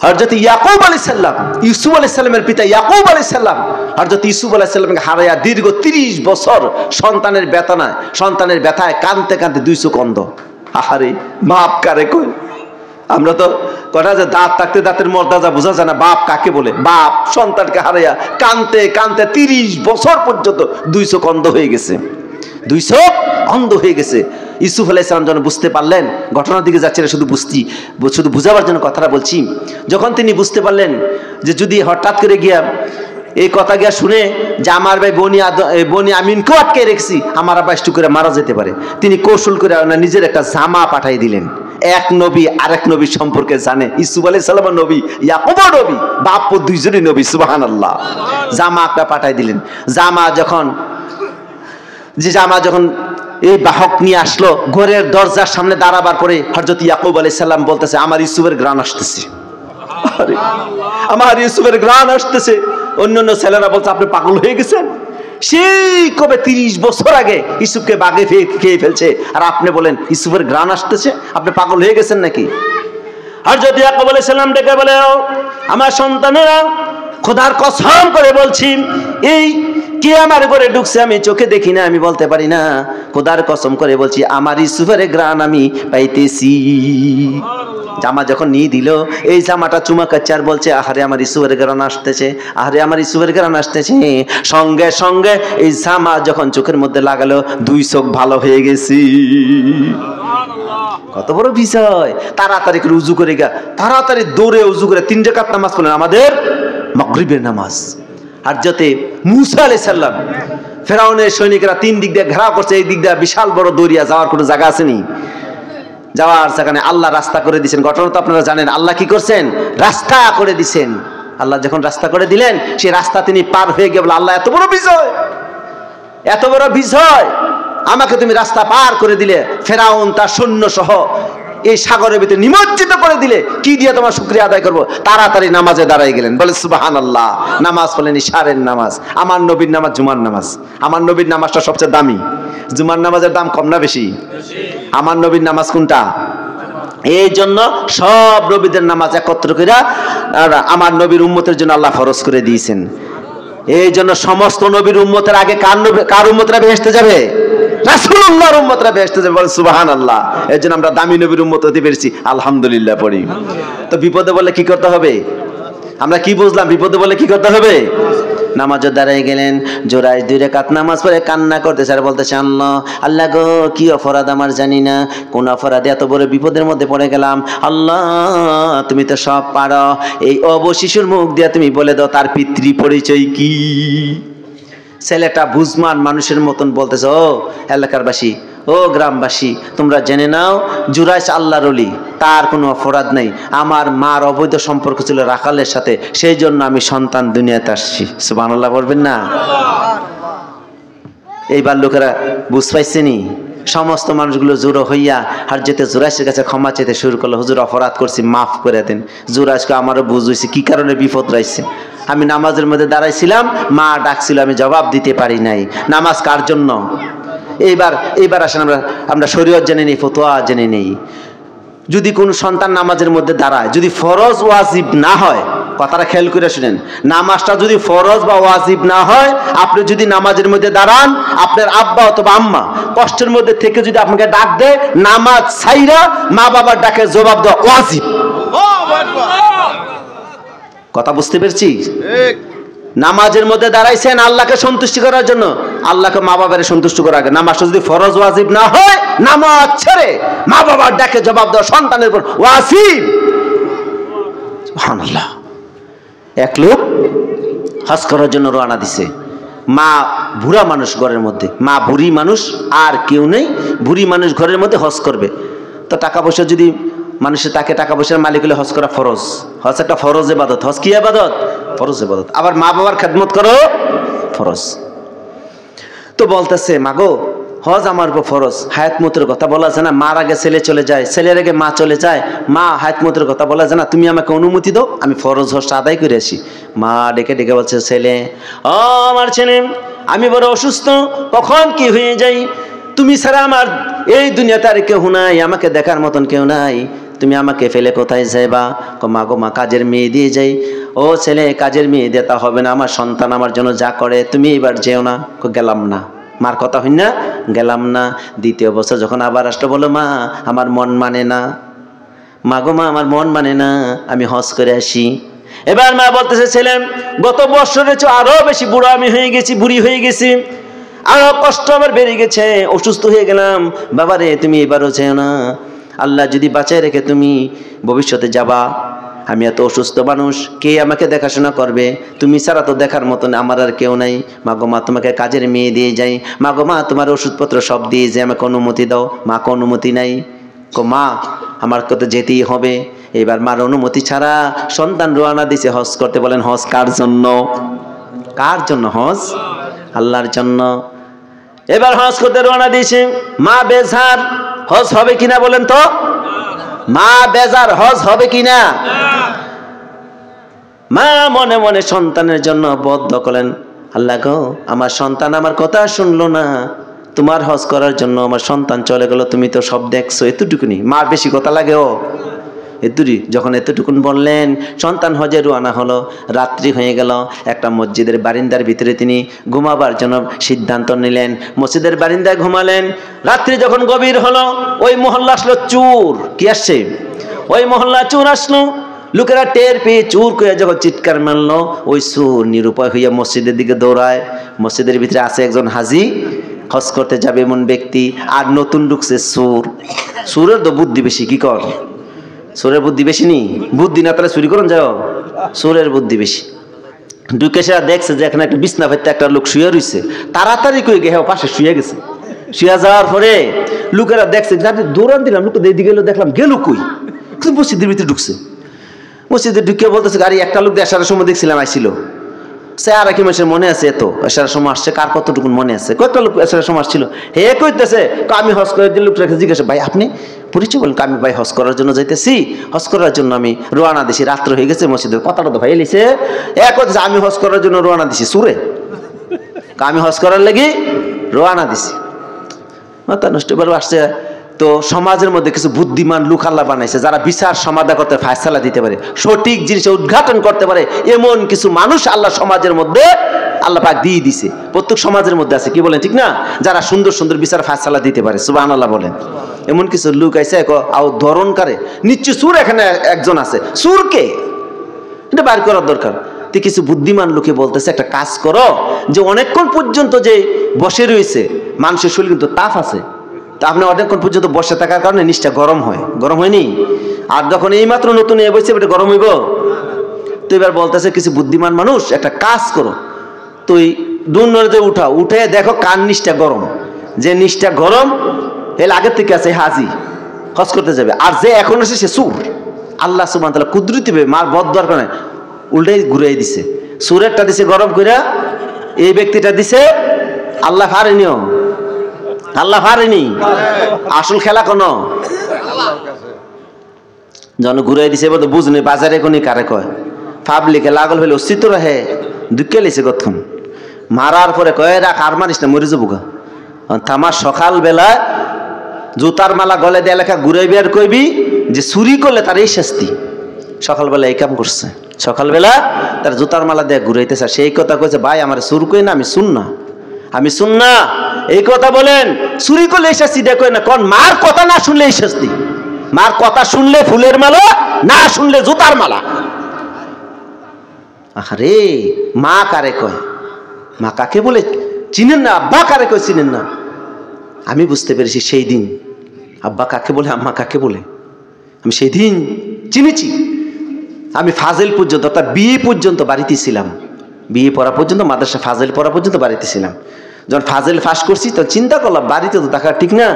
হযরত ইয়াকুব আলাইহিস সালাম, ইউসুফ আলাইহিস সালামের পিতা ইয়াকুব আলাইহিস সালাম, হযরত ইউসুফ আলাইহিস সালামকে হারায়া দীর্ঘ 30 বছর সন্তানের ব্যথায় কাঁদতে কাঁদতে 2 চোখ অন্ধ। আহারে, মাপ কারে কই? আমরা তো কটা যে দাঁত থাকতে দাঁতের মর্যাদা বোঝা যায় না। বাপ কাকে বলে? বাপ সন্তানকে হারাইয়া কানতে কানতে 30 বছর পর্যন্ত 2 চোখ অন্ধ হয়ে গেছে, 2 চোখ অন্ধ হয়ে গেছে। ইউসুফ আলাইহিস সালাম যখন বুঝতে পারলেন, ঘটনার দিকে যাচ্ছে না, শুধু বুঝাবার জন্য কথাটা বলছি। যখন তিনি বুঝতে পারলেন যে যদি হঠাৎ করে গিয়া এই কথা গিয়া শুনে যে আমার ভাই বনি আমিনকেও আটকে রেখেছি, আমার আব্বা একটু করে মারা যেতে পারে, তিনি কৌশল করে নিজের একটা জামা পাঠাই দিলেন। এক নবী আরেক নবী সম্পর্কে জানে। ইউসুফ আলাইহিস সালাম নবী, ইয়াকুব নবী, বাপ দুইজনই নবী, সুবহানাল্লাহ। জামা একটা পাঠাই দিলেন। জামা যখন এই বাহক নিয়ে আসলো, ঘরের দরজার সামনে দাঁড়াবার পরে হযরত ইয়াকুব আলাইহিস সালাম বলতেছে, আমার ইউসুফের ঘ্রাণ আসতেছে, আমার ইউসুফের ঘ্রাণ আসতেছে। অন্যান্য ছেলেরা বলছে আপনি পাগল হয়ে গেছেন, সেই কবে 30 বছর আগে ইউসুফকে বাগে খেয়ে ফেলছে, আর আপনি বলেন ইউসুফের ঘ্রাণ আসতেছে, আপনি পাগল হয়ে গেছেন নাকি? হযরত ইয়াকুব আলাইহিস সালাম ডেকে বলে, আমার সন্তানেরা, খোদার কসম করে বলছি, এই কে আমার ঘরে ঢুকছে আমি চোখে দেখি না, আমি বলতে পারি না, খোদার কসম করে বলছি আমার ইউসুফের ঘ্রাণ আমি পাইতেছি। জামা যখন নিয়ে দিল, এই জামাটা চুমা কাচ্ছে আর বলছে, আহারে আমার ইউসুফের ঘ্রাণ আসতেছে, আহারে আমার ইউসুফের ঘ্রাণ আসতেছে। সঙ্গে সঙ্গে এই জামা যখন চোখের মধ্যে লাগালো, 2 চোখ ভালো হয়ে গেছি। কত বড় বিষয়! তাড়াতাড়ি করে উজু করে গা, তাড়াতাড়ি দৌড়ে উজু করে 3 রাকাত নামাজ পড়লেন, আমাদের মাগরিবের নামাজ। আর যাতে মুসা আলাইহিস সালাম, ফেরাউনের সৈনিকরা 3 দিক দিয়ে ঘেরাও করছে, এই দিক দিয়ে বিশাল বড় দরিয়া, যাওয়ার কোনো জায়গা আসেনি, যাওয়ার সেখানে আল্লাহ রাস্তা করে দিয়েছেন। ঘটনা তো আপনারা জানেন, আল্লাহ কি করছেন? রাস্তা করে দিয়েছেন। আল্লাহ যখন রাস্তা করে দিলেন, সেই রাস্তা তিনি পার হয়ে গেল। আল্লাহ এত বড় বিষয়, এত বড় বিষয়, আমাকে তুমি রাস্তা পার করে দিলে, ফেরাউন তার সৈন্য সহ এই সাগরের ভিতরে নিমজ্জিত করে দিলে, কি দিয়ে তোমার শুকরিয়া আদায় করবো? তাড়াতাড়ি নামাজে দাঁড়াই গেলেন, বলে সুবহানাল্লাহ। নামাজ পড়লেন, ইশারের নামাজ, আমার নবীর নামাজ জুমার নামাজ। আমার নবীর নামাজটা সবচেয়ে দামি। জুমার নামাজের দাম কম না বেশি? আমার নবীর নামাজ কোনটা? এই জন্য সব নবীদের নামাজ একত্র করে আমার নবীর উম্মতের জন্য আল্লাহ ফরজ করে দিয়েছেন। এই জন্য সমস্ত নবীর উম্মতের আগে কার উম্মতরা বেহেশতে যাবে? রাসূলুল্লাহর উম্মতরা বেহেশতে যাবে, বলে সুবহানাল্লাহ। এর জন্য আমরা দামি নবীর উম্মত হতে পেরেছি, আলহামদুলিল্লাহ পড়ি। তো বিপদে বলে কি করতে হবে? আমরা কি বুঝলাম? বিপদে বলে কি করতে হবে? নামাজে দাঁড়ায় গেলেন, জোড়ায় 2 রাকাত নামাজ পড়ে কান্না করতেছে আর বলতেছে, আল্লাহ গো, কি অপরাধ আমার জানি না, কোন অপরাধে এত বড় বিপদের মধ্যে পড়ে গেলাম। আল্লাহ তুমি তো সব পারো, এই অবশিশুর মুখ দিয়ে তুমি বলে দাও তার পিতৃ পরিচয় কি। ছেলেটা বুঝমান মানুষের মতন বলতেছে, ও এলাকারবাসী, ও গ্রামবাসী, তোমরা জেনে নাও জুরাইস আল্লাহর ওলি, তার কোনো অপরাধ নেই, আমার মার অবৈধ সম্পর্ক ছিল রাখালের সাথে, সেই জন্য আমি সন্তান দুনিয়াতে আসছি। সুবহানাল্লাহ বলবেন না? এইবার লোকেরা বুঝ পাইছেনি, সমস্ত মানুষগুলো জোড়ো হইয়া আর যেতে জুরাইসের কাছে ক্ষমা চেতে শুরু করলো, হুজুর অপরাধ করছি, মাফ করে দেন। জুরাইসকে আমারও বুঝ হয়েছে কি কারণে বিপদ রয়েছে। আমি নামাজের মধ্যে দাঁড়াইছিলাম, মা ডাকছিল, আমি জবাব দিতে পারি নাই। নামাজ কার জন্য? এইবার আসেন আমরা শরীয়ত জেনে নেই, ফতোয়া জেনে নেই। যদি কোনো সন্তান নামাজের মধ্যে দাঁড়ায়, যদি ফরজ ওয়াজিব না হয়, কথাটা খেয়াল করে শুনেন, নামাজটা যদি ফরজ বা ওয়াজিব না হয়, আপনি যদি নামাজের মধ্যে দাঁড়ান, আপনার আব্বা অথবা আম্মা কষ্টের মধ্যে থেকে যদি আপনাকে ডাক দেয়, নামাজ ছাইরা মা বাবার ডাকে জবাব দেওয়া ওয়াজিব। কথা বুঝতে পেরেছি? নামাজের মধ্যে দাঁড়াইছেন আল্লাহকে সন্তুষ্টি করার জন্য, আল্লাহকে মা বাবার সন্তুষ্ট করার আগে নামাজটা যদি ফরজ ওয়াজিব না হয়, নামাজ ছেড়ে মা বাবার ডাকে জবাব দেওয়া সন্তানের উপর ওয়াজিব। সুবহানাল্লাহ। এক লোক হজ করার জন্য রওনা দিছে, মা বুড়া মানুষ ঘরের মধ্যে, মা বুড়ি মানুষ, আর কেউ নেই, বুড়ি মানুষ ঘরের মধ্যে হজ করবে। তো টাকা পয়সা যদি মানুষের তাকে টাকা পয়সার মালিক হলে হজ করা ফরজ। হজ একটা ফরজ ইবাদত। হজ কি ইবাদত? ফরজ ইবাদত। আবার মা বাবার খেদমত করো ফরজ। তো বলতেছে, মাগো হজ আমার উপর ফরজ, হায়াত মতের কথা বলা যায় না, মার আগে ছেলে চলে যায়, ছেলের আগে মা চলে যায়, মা হায়াত মতের কথা বলা যায় না, তুমি আমাকে অনুমতি দাও, আমি ফরজ হজটা আদায় করে আসি। মা ডেকে ডেকে বলছে, ছেলে, ও আমার ছেলে, আমি বড় অসুস্থ, কখন কি হয়ে যাই, তুমি ছাড়া আমার এই দুনিয়াতে আর কেউ নাই, আমাকে দেখার মতন কেউ নাই, তুমি আমাকে ফেলে কোথায় যাইবা? মা গো, মা কাজের মেয়ে দিয়ে যাই। ও ছেলে, কাজের মেয়ে দিয়ে তা হবে না, আমার সন্তান আমার জন্য যা করে, তুমি এবার যেও না। গেলাম না, মার কথা হই না, গেলাম না। দ্বিতীয় বছর যখন আবার আসলো, বলো মা আমার মন মানে না। মা গো মা, আমার মন মানে না, আমি হজ করে আসি। এবার মা বলতেছে, ছেলে গত বছরের চেয়ে আরো বেশি বুড়ো আমি হয়ে গেছি, বুড়ি হয়ে গেছি, আরো কষ্ট আমার বেড়ে গেছে, অসুস্থ হয়ে গেলাম। বাবা রে, তুমি এবারও যেও না, আল্লাহ যদি বাঁচায় রেখে তুমি ভবিষ্যতে যাবা, আমি এত অসুস্থ মানুষ, কে আমাকে দেখাশোনা করবে? তুমি ছাড়া তো দেখার মতন আমার আর কেউ নাই। মাগো মা, তোমাকে কাজের মেয়ে দিয়ে যাই। মাগো মা, তোমার ওষুধপত্র সব দিয়ে যে আমাকে অনুমতি দাও। মা কে অনুমতি নাই। মা, আমার তো যেতেই হবে। এবার মার অনুমতি ছাড়া সন্তান রওনা দিছে হজ করতে। বলেন হজ কার জন্য? কার জন্য হজ? আল্লাহর জন্য। এবার হজ করতে রওনা দিয়েছে। মা বেজার, হজ হবে কিনা বলেন তো? মা বেজার, হজ হবে কিনা? মা মনে মনে সন্তানের জন্য বদ্ধ করলেন, আল্লাহ গো, আমার সন্তান আমার কথা শুনলো না, তোমার হজ করার জন্য আমার সন্তান চলে গেল, তুমি তো সব দেখছো। এতটুকুনি মার বেশি কথা লাগে? ও এতুরি। যখন এতটুকুন বললেন, সন্তান হজে রওনা হলো। রাত্রি হয়ে গেল। একটা মসজিদের বারিন্দার ভিতরে তিনি ঘুমাবার জন্য সিদ্ধান্ত নিলেন। মসজিদের বারিন্দায় ঘুমালেন। রাত্রি যখন গভীর হলো, ওই মহল্লা আসলো চোর। কি আসছে? ওই মহল্লা চোর আসলো। লোকেরা টের পেয়ে চোর করে যখন চিৎকার মারলো, ওই চোর নিরুপায় হইয়া মসজিদের দিকে দৌড়ায়। মসজিদের ভিতরে আছে একজন হাজি, হজ করতে যাবে এমন ব্যক্তি, আর নতুন ঢুকছে চোর। চোরের তো বুদ্ধি বেশি। কি কর? চোরের বুদ্ধি বেশি নি? বুদ্ধি না তাহলে চুরি করুন যাও। চোরের বুদ্ধি বেশি। ঢুকে সে দেখছে যে এখানে একটা বিছনা ফেলতে একটা লোক শুয়ে রয়েছে। তাড়াতাড়ি করে গিয়ে পাশে শুয়ে গেছে। শুয়ে যাওয়ার পরে লোকেরা দেখছে, দৌড়ান দিলাম, লোক এইদিকে গেলো, দেখলাম গেল কই? মসজিদের ভিতরে ঢুকছে। মসজিদে ঢুকে বলতেছে, গাড়ি একটা লোক আসার সময় দেখছিলাম আইছিল। সে আর কি মানুষের মনে আছে? এত আসার সময় আসছে, কার কতটুকুন মনে আছে? কয়েকটা লোক আসার সময় আসছিল। হে কইতেছে, আমি হজ করার জন্য লোকটাকে জিজ্ঞাসা, ভাই আপনি পরিচয় বলেন? আমি ভাই হজ করার জন্য যাইতেছি, হজ করার জন্য আমি রওনা দিছি, রাত্র হয়ে গেছে। মসজিদের কথাটা তো ভাই এলিছে। এক হচ্ছে আমি হজ করার জন্য রওনা দিছি। সুরে আমি হজ করার লাগি রওনা দিছি। মাথা নষ্ট। এবার আসছে তো সমাজের মধ্যে কিছু বুদ্ধিমান লোক আল্লাহ বানাইছে, যারা বিচার সমাধান করতে, ফায়সালা দিতে পারে, সঠিক জিনিস উদ্ঘাটন করতে পারে, এমন কিছু মানুষ আল্লাহ সমাজের মধ্যে আল্লাহ পাক দিয়ে দিছে। প্রত্যেক সমাজের মধ্যে আছে। কি বলেন? ঠিক না? যারা সুন্দর সুন্দর বিচার ফায়সালা দিতে পারে। সুবহানাল্লাহ বলেন। এমন কিছু লোক আছে ধরন করে নিশ্চয় সুর এখানে একজন আছে। সুরকে এটা বাইর করার দরকার। তো কিছু বুদ্ধিমান লোকে বলতেছে, একটা কাজ করো, যে অনেকক্ষণ পর্যন্ত যে বসে রয়েছে, মানুষের শরীর কিন্তু তাপ আছে, তা আপনি অনেকক্ষণ পর্যন্ত বসে থাকার কারণে নিচটা গরম হয়। গরম হয়নি? আর যখন এই মাত্র নতুন এ বসে, এটা গরম হইব? তো এবার বলতেছে, কিছু বুদ্ধিমান মানুষ একটা কাজ করো, তুই দুর্নতে উঠাও, উঠে দেখো কার নিচটা গরম। যে নিচটা গরম এর আগের থেকে আছে হাজি, হজ করতে যাবে। আর যে এখন আছে সে সুর। আল্লাহ সুবহানাহু ওয়া তাআলা কুদরতি ভাবে মার বদদোয়ার কারণে উল্টাই ঘুরাই দিছে। সুরেরটা দিছে গরম কইরা, এই ব্যক্তিটা দিছে আল্লাহ ফারেনিও। আল্লাহ ফারেনি। আসল খেলা কোন জন ঘুরাই দিছে। এবার তো বুঝনি বাজারে কোনি কারে কয়, পাবলিকে লাগল হইলে অস্তিত্ব রাহে দুঃখে লিছে কতক্ষণ। মারার পরে কয়, রাখ আর মারিস না, মরে যাবো গা। আমার সকাল বেলায় জুতার মালা গলে দিয়ে লেখা ঘুরাই বের কইবি যে চুরি করলে তার এই শাস্তি। সকালবেলা এই কাম করছে, সকালবেলা তার জুতার মালা দিয়ে ঘুরাইতেছে। সেই কথা কইছে, ভাই আমার চুর কই না, আমি শুন না, আমি শুন না, এই কথা বলেন। চুরি করলে এই শাস্তি দেখো না, কোন মার কথা না শুনলে এই শাস্তি। মার কথা শুনলে ফুলের মালা, না শুনলে জুতার মালা। আরে মা কারে কয়? মা কাকে বলে চিনেন না? আব্বা কারে কয় চিনেন না? আমি বুঝতে পেরেছি সেই দিন আব্বা কাকে বলে, আম্মা কাকে বলে আমি সেই দিন চিনেছি। আমি ফাজিল পর্যন্ত, অর্থাৎ বিয়ে পর্যন্ত বাড়িতে ছিলাম। বিয়ে পড়া পর্যন্ত, মাদ্রাসা ফাজিল পড়া পর্যন্ত বাড়িতে ছিলাম। যখন ফাজিল ফাঁস করছি তখন চিন্তা করলাম বাড়িতে তো থাকা ঠিক না।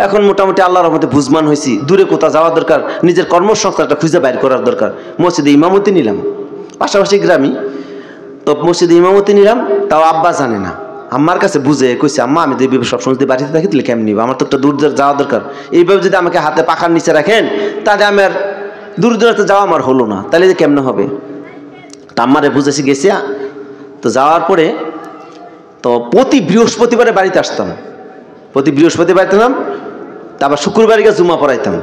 এখন মোটামুটি আল্লাহর রহমতে বুঝমান হয়েছি, দূরে কোথাও যাওয়া দরকার, নিজের কর্মসংস্থানটা খুঁজে বাইর করার দরকার। মসজিদে ইমামতি নিলাম, পাশাপাশি গ্রামই তো মসজিদে ইমামতি নিলাম। তাও আব্বা জানে না, আম্মার কাছে বুঝে কইছে, আম্মা আমি তো এইভাবে সবসময় যদি বাড়িতে থাকি তাহলে কেমন নিব, আমার তো একটা দূর যাওয়া দরকার। এইভাবে যদি আমাকে হাতে পাখার নিচে রাখেন তাহলে আমার দূর দূরান্তে যাওয়া আমার হলো না, তাহলে যে কেমনে হবে। তা আম্মারে বুঝেছি গেছি। তো যাওয়ার পরে তো প্রতি বৃহস্পতিবারে বাড়িতে আসতাম, প্রতি বৃহস্পতিবার বাড়িতে আসতাম। তারপর শুক্রবারে গিয়ে জুমা পড়াইতাম।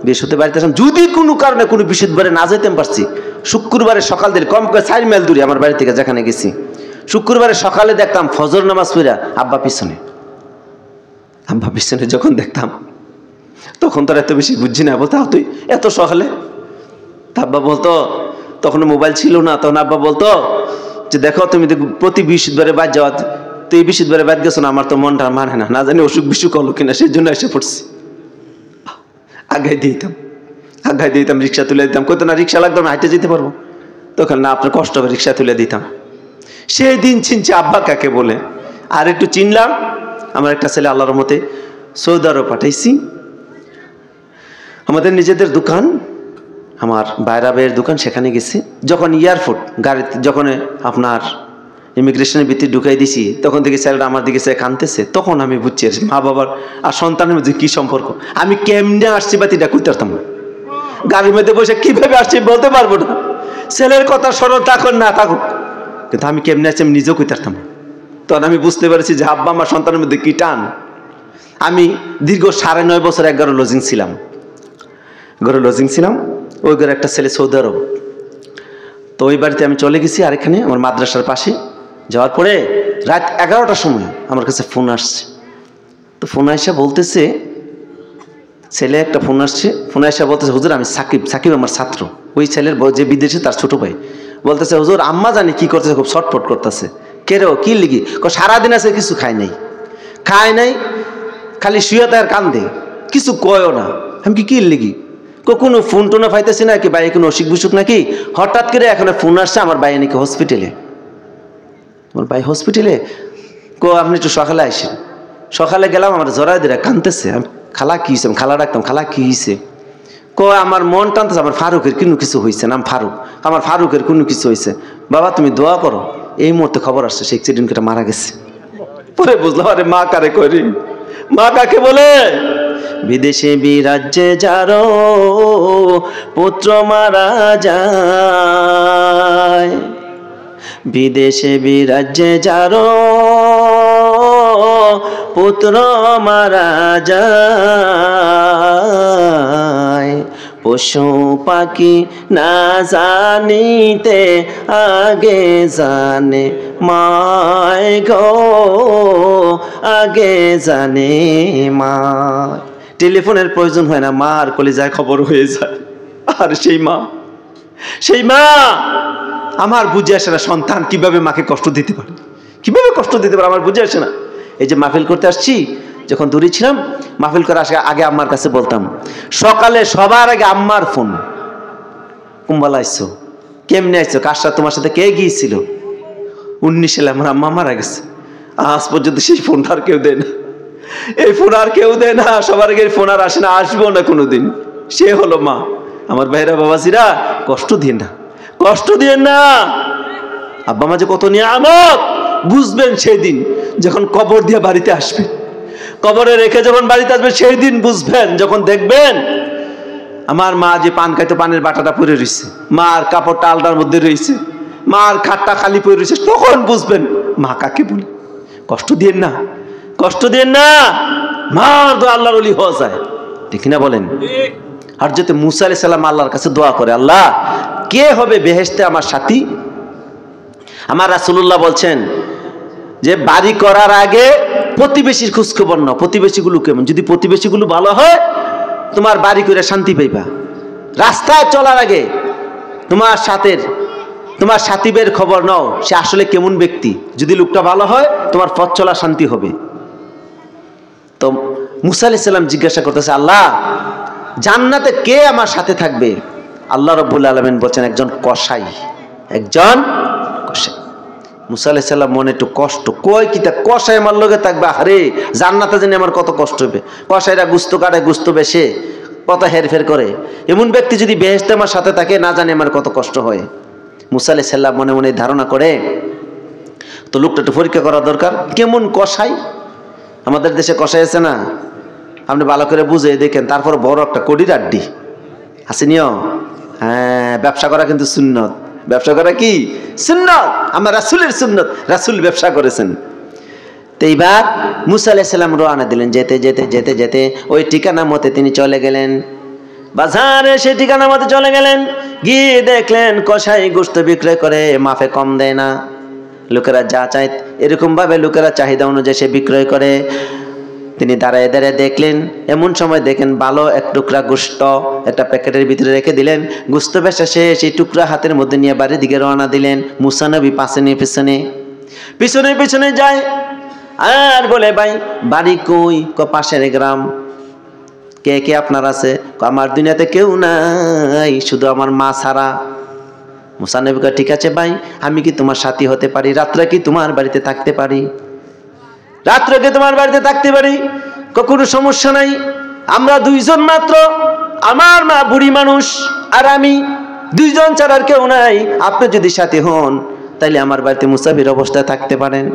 বৃহস্পতিবার বাড়িতে আসতাম। যদি কোনো কারণে কোনো বৃহস্পতিবারে না যেতে পারছি, শুক্রবারে সকাল দিলে কম করে 4 মাইল দূরে আমার বাড়ি থেকে যেখানে গেছি, শুক্রবারে সকালে দেখতাম ফজর নামাজ পড়া আব্বা পিছনে। আব্বা পিছনে যখন দেখতাম তখন তো এত বেশি বুঝছি না, বলতো তুই এত সকালে। আব্বা বলতো, তখন মোবাইল ছিল না, তখন আব্বা বলতো যে দেখো তুমি প্রতি বৃহস্পতিবারে বাদ যাওয়া, তো এই বৃহস্পতিবারে বাদ গেছো না, আমার তো মনটা মানে না, না জানি অসুখ বিসুখ হলো কিনা, সেই জন্য এসে পড়ছি। আগাই দিতাম রিক্সা তুলে দিতাম, কইতো না রিক্সা লাগতো না, হাঁটে যেতে পারবো, তখন না আপনার কষ্ট হবে, রিক্সা তুলে দিতাম। সেই দিন চিনছি আব্বা কাকে বলে। আর একটু চিনলাম, আমার একটা ছেলে আল্লাহর রহমতে সৌদি আরব পাঠাইছি। আমাদের নিজেদের দোকান, আমার বাইরা ভাইয়ের দোকান, সেখানে গেছি। যখন এয়ারপোর্ট গাড়িতে যখন আপনার ইমিগ্রেশনের ভিতরে ঢুকাই দিছি, তখন থেকে ছেলেটা আমার দিকে সে কাঁদতেছে। তখন আমি বুঝছি মা বাবার আর সন্তানের মধ্যে কী সম্পর্ক। আমি কেমনে আসছি বাতিটা কইতে পারতাম না, গাড়ির মধ্যে বসে কীভাবে আসছি বলতে পারবো না। ছেলের কথা স্মরণ থাকুক না থাকুক, কিন্তু আমি কেমনে আসছি আমি নিজেও কইতে পারতাম না। তখন আমি বুঝতে পেরেছি যে আব্বা আমার সন্তানের মধ্যে কী টান। আমি দীর্ঘ 9.5 বছর এক ঘরে লজিং ছিলাম, ওই ঘরে একটা ছেলে সৌদি আরব। তো ওই বাড়িতে আমি চলে গেছি। আর এখানে আমার মাদ্রাসার পাশে যাওয়ার পরে রাত 11টার সময় আমার কাছে ফোন আসছে। তো ফোন আইসা বলতেছে, ছেলে একটা ফোন আসছে, ফোন আইসা বলতেছে হুজুর আমি সাকিব আমার ছাত্র। ওই ছেলের যে বিদেশে তার ছোট ভাই বলতেছে হুজুর আম্মা জানি কি করতেছে, খুব ছটফট করতেছে। কে রে কি লিগি? সারাদিন আছে কিছু খায় নাই, খালি শুয়ে তার কান্দে, কিছু কয়ও না। আমি কি লিগি? কোনো ফোন টোনা পাইতেছি না, কি বাইরে কোনো অসুখ বিসুখ নাকি? হঠাৎ করে এখন ফোন আসছে আমার ভাই নাকি হসপিটালে। আমার ভাই হসপিটালে, আপনি একটু সকালে আসেন। সকালে গেলাম, আমার জড়াই দিরা কাঁদতেছে। আমি খালা কি হয়েছে? আমি খালা ডাকতাম, খালা কি হয়েছে? আমার মন টানতেছে, আমার ফারুকের কোনো কিছু হয়েছে, নাম ফারুক, আমার ফারুকের কোনো কিছু হয়েছে। বাবা তুমি দোয়া করো। এই মুহূর্তে খবর আসছে সে অ্যাক্সিডেন্ট করে মারা গেছে। পরে বুঝলাম আরে মা কারে করি, মা কাকে বলে? বিদেশে বিরাজ্যে যারো পুত্র মারা যায়, বিদেশে বিরাজ্যে যারো পুত্র মারা যায়, পশু পাখি না জানিতে আগে জানে মায় গো, আগে জানে মা। টেলিফোনের প্রয়োজন হয় না, মার কলিজায় খবর হয়ে যায়। আর সেই মা আমার বুঝে আসে না, সন্তান কিভাবে মাকে কষ্ট দিতে পারে, আমার বুঝে আসে না। এই যে মাহফিল করতে আসছি, যখন দূরে ছিলাম মাহফিল করে আসে আগে আম্মার কাছে বলতাম, সকালে সবার আগে আম্মার ফোন, কুম্বালা আইসো, কেমনে আইসো, কার সাথে তোমার সাথে কে গিয়েছিল? 19 সালে আমার আম্মা মারা গেছে। আজ পর্যন্ত সেই ফোনটা আর কেউ দেয় না, এই ফোন আর কেউ দেয় না। সবার আগে ফোন আর আসে না, আসবো না কোনোদিন। সে হলো মা। আমার ভাইরা বাবাজিরা কষ্ট দিয়ে না। আব্বা মা যে কত নিয়ামত বুঝবেন সেই দিন যখন কবর দিয়ে বাড়িতে আসবে, কবরে রেখে যখন বাড়িতে আসবে সেই দিন বুঝবেন, যখন দেখবেন আমার মা যে পান খাইতো, পানের বাটাটা পরে রয়েছে, মার কাপড়টা আলটার মধ্যে রয়েছে, মার খাটটা খালি পরে রয়েছে, তখন বুঝবেন মা কাকে বলে। কষ্ট দিয়েন না, মার দোয়া আল্লাহর ওলি হওয়া যায়, ঠিক না বলেন? আর যাতে মুসা আলাইহিস সালাম আল্লাহর কাছে দোয়া করে, আল্লাহ কে হবে বেহেশতে আমার সাথী? আমার রাসূলুল্লাহ বলছেন যে বাড়ি করার আগে প্রতিবেশীর খোঁজখবর নাও, প্রতিবেশীগুলো কেমন। যদি প্রতিবেশীগুলো ভালো হয় তোমার বাড়ি করে শান্তি পাইবা। রাস্তায় চলার আগে তোমার সাথীবের খবর নাও, সে আসলে কেমন ব্যক্তি। যদি লোকটা ভালো হয় তোমার পথ চলা শান্তি হবে। তো মুসা আলাইহিস সালাম জিজ্ঞাসা করতেছে, আল্লাহ জান্নাতে কে আমার সাথে থাকবে? আল্লাহ রাব্বুল আলামিন বলছেন একজন কসাই। মুসা আলাইহিস সালাম মনে একটু কষ্ট, কয় কি তা কসাই আমার লগে থাকবে? আরে জান্নাতে জানি আমার কত কষ্ট হবে। কসাইরা গুস্ত কাটে, গুস্ত বেশে, কত হেরফের করে। এমন ব্যক্তি যদি বেহেশতে আমার সাথে থাকে, না জানি আমার কত কষ্ট হয়। মুসা আলাইহিস সালাম মনে মনে ধারণা করে, তো লোকটা একটু পরীক্ষা করা দরকার, কেমন কসাই। আমাদের দেশে কসাই আছে না, আপনি ভালো করে বুঝে দেখেন। তারপর বড় একটা কডির আড্ডি আছে নিও। হ্যাঁ, ব্যবসা করা কিন্তু সুন্নত। ব্যবসা করা কি সুন্নত, আমার রাসূলের সুন্নত, রাসূল ব্যবসা করেছেন। তো এইবার মুসা আলাইহিস সালাম রওনা দিলেন। যেতে যেতে যেতে যেতে ওই ঠিকানা মতে তিনি চলে গেলেন বাজারে। সেই ঠিকানা মতে চলে গেলেন, গিয়ে দেখলেন কসাই গোশত বিক্রয় করে, মাফে কম দেয় না। লোকেরা যা চায় এরকম ভাবে লোকেরা চাহিদা অনুযায়ী সে বিক্রয় করে। তিনি দাঁড়ায় দাঁড়ায় দেখলেন, এমন সময় দেখেন ভালো এক টুকরা গোশত একটা প্যাকেটের ভিতরে রেখে দিলেন। গোশত বেচা শেষ, সেই টুকরা হাতের মধ্যে নিয়ে বাড়ির দিকে রওনা দিলেন। মুসা নবী পিছনে পিছনে পিছনে যায় আর বলে, ভাই বাড়ি কই? পাশের গ্রাম। কে কে আপনার আছে? আমার দুনিয়াতে কেউ নাই, শুধু আমার মা ছাড়া। মুসা নবী কয়, ঠিক আছে ভাই, আমি কি তোমার সাথী হতে পারি? রাত্রে কি তোমার বাড়িতে থাকতে পারি? রাত্রে কি তোমার বাড়িতে থাকতে পারি? কোনো সমস্যা নাই, আমরা দুইজন মাত্র, আমার মা বুড়ি মানুষ আর আমি, দুইজন ছাড়া আর কেউ নাই। আপনি যদি সাথী হন তাইলে আমার বাড়িতে মুসাফির অবস্থায় থাকতে পারেন।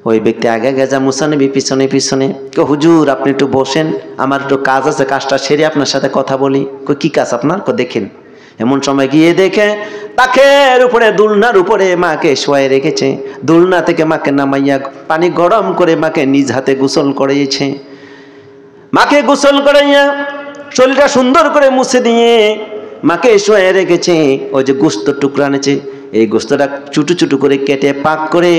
ওই ব্যক্তি আগে গেছে, মুসা নবী পিছনে পিছনে। হুজুর আপনি একটু বসেন, আমার একটু কাজ আছে, কাজটা সেরে আপনার সাথে কথা বলি। কি কাজ আপনার? দেখেন। এমন সময় গিয়ে দেখে পাখের উপরে, দুলনার উপরে মাকে শোয়াই রেখেছে। দুলনা থেকে মাকে নামাইয়া পানি গরম করে মাকে নিজ হাতে গোসল করিয়েছে। মাকে গোসল করাইয়া শরীরটা সুন্দর করে মুছে দিয়ে মাকে শোয়াই রেখেছে। ওই যে গোস্ত টুকরা এনেছে, এই গোস্তটা চুটু চুটু করে কেটে পাক করে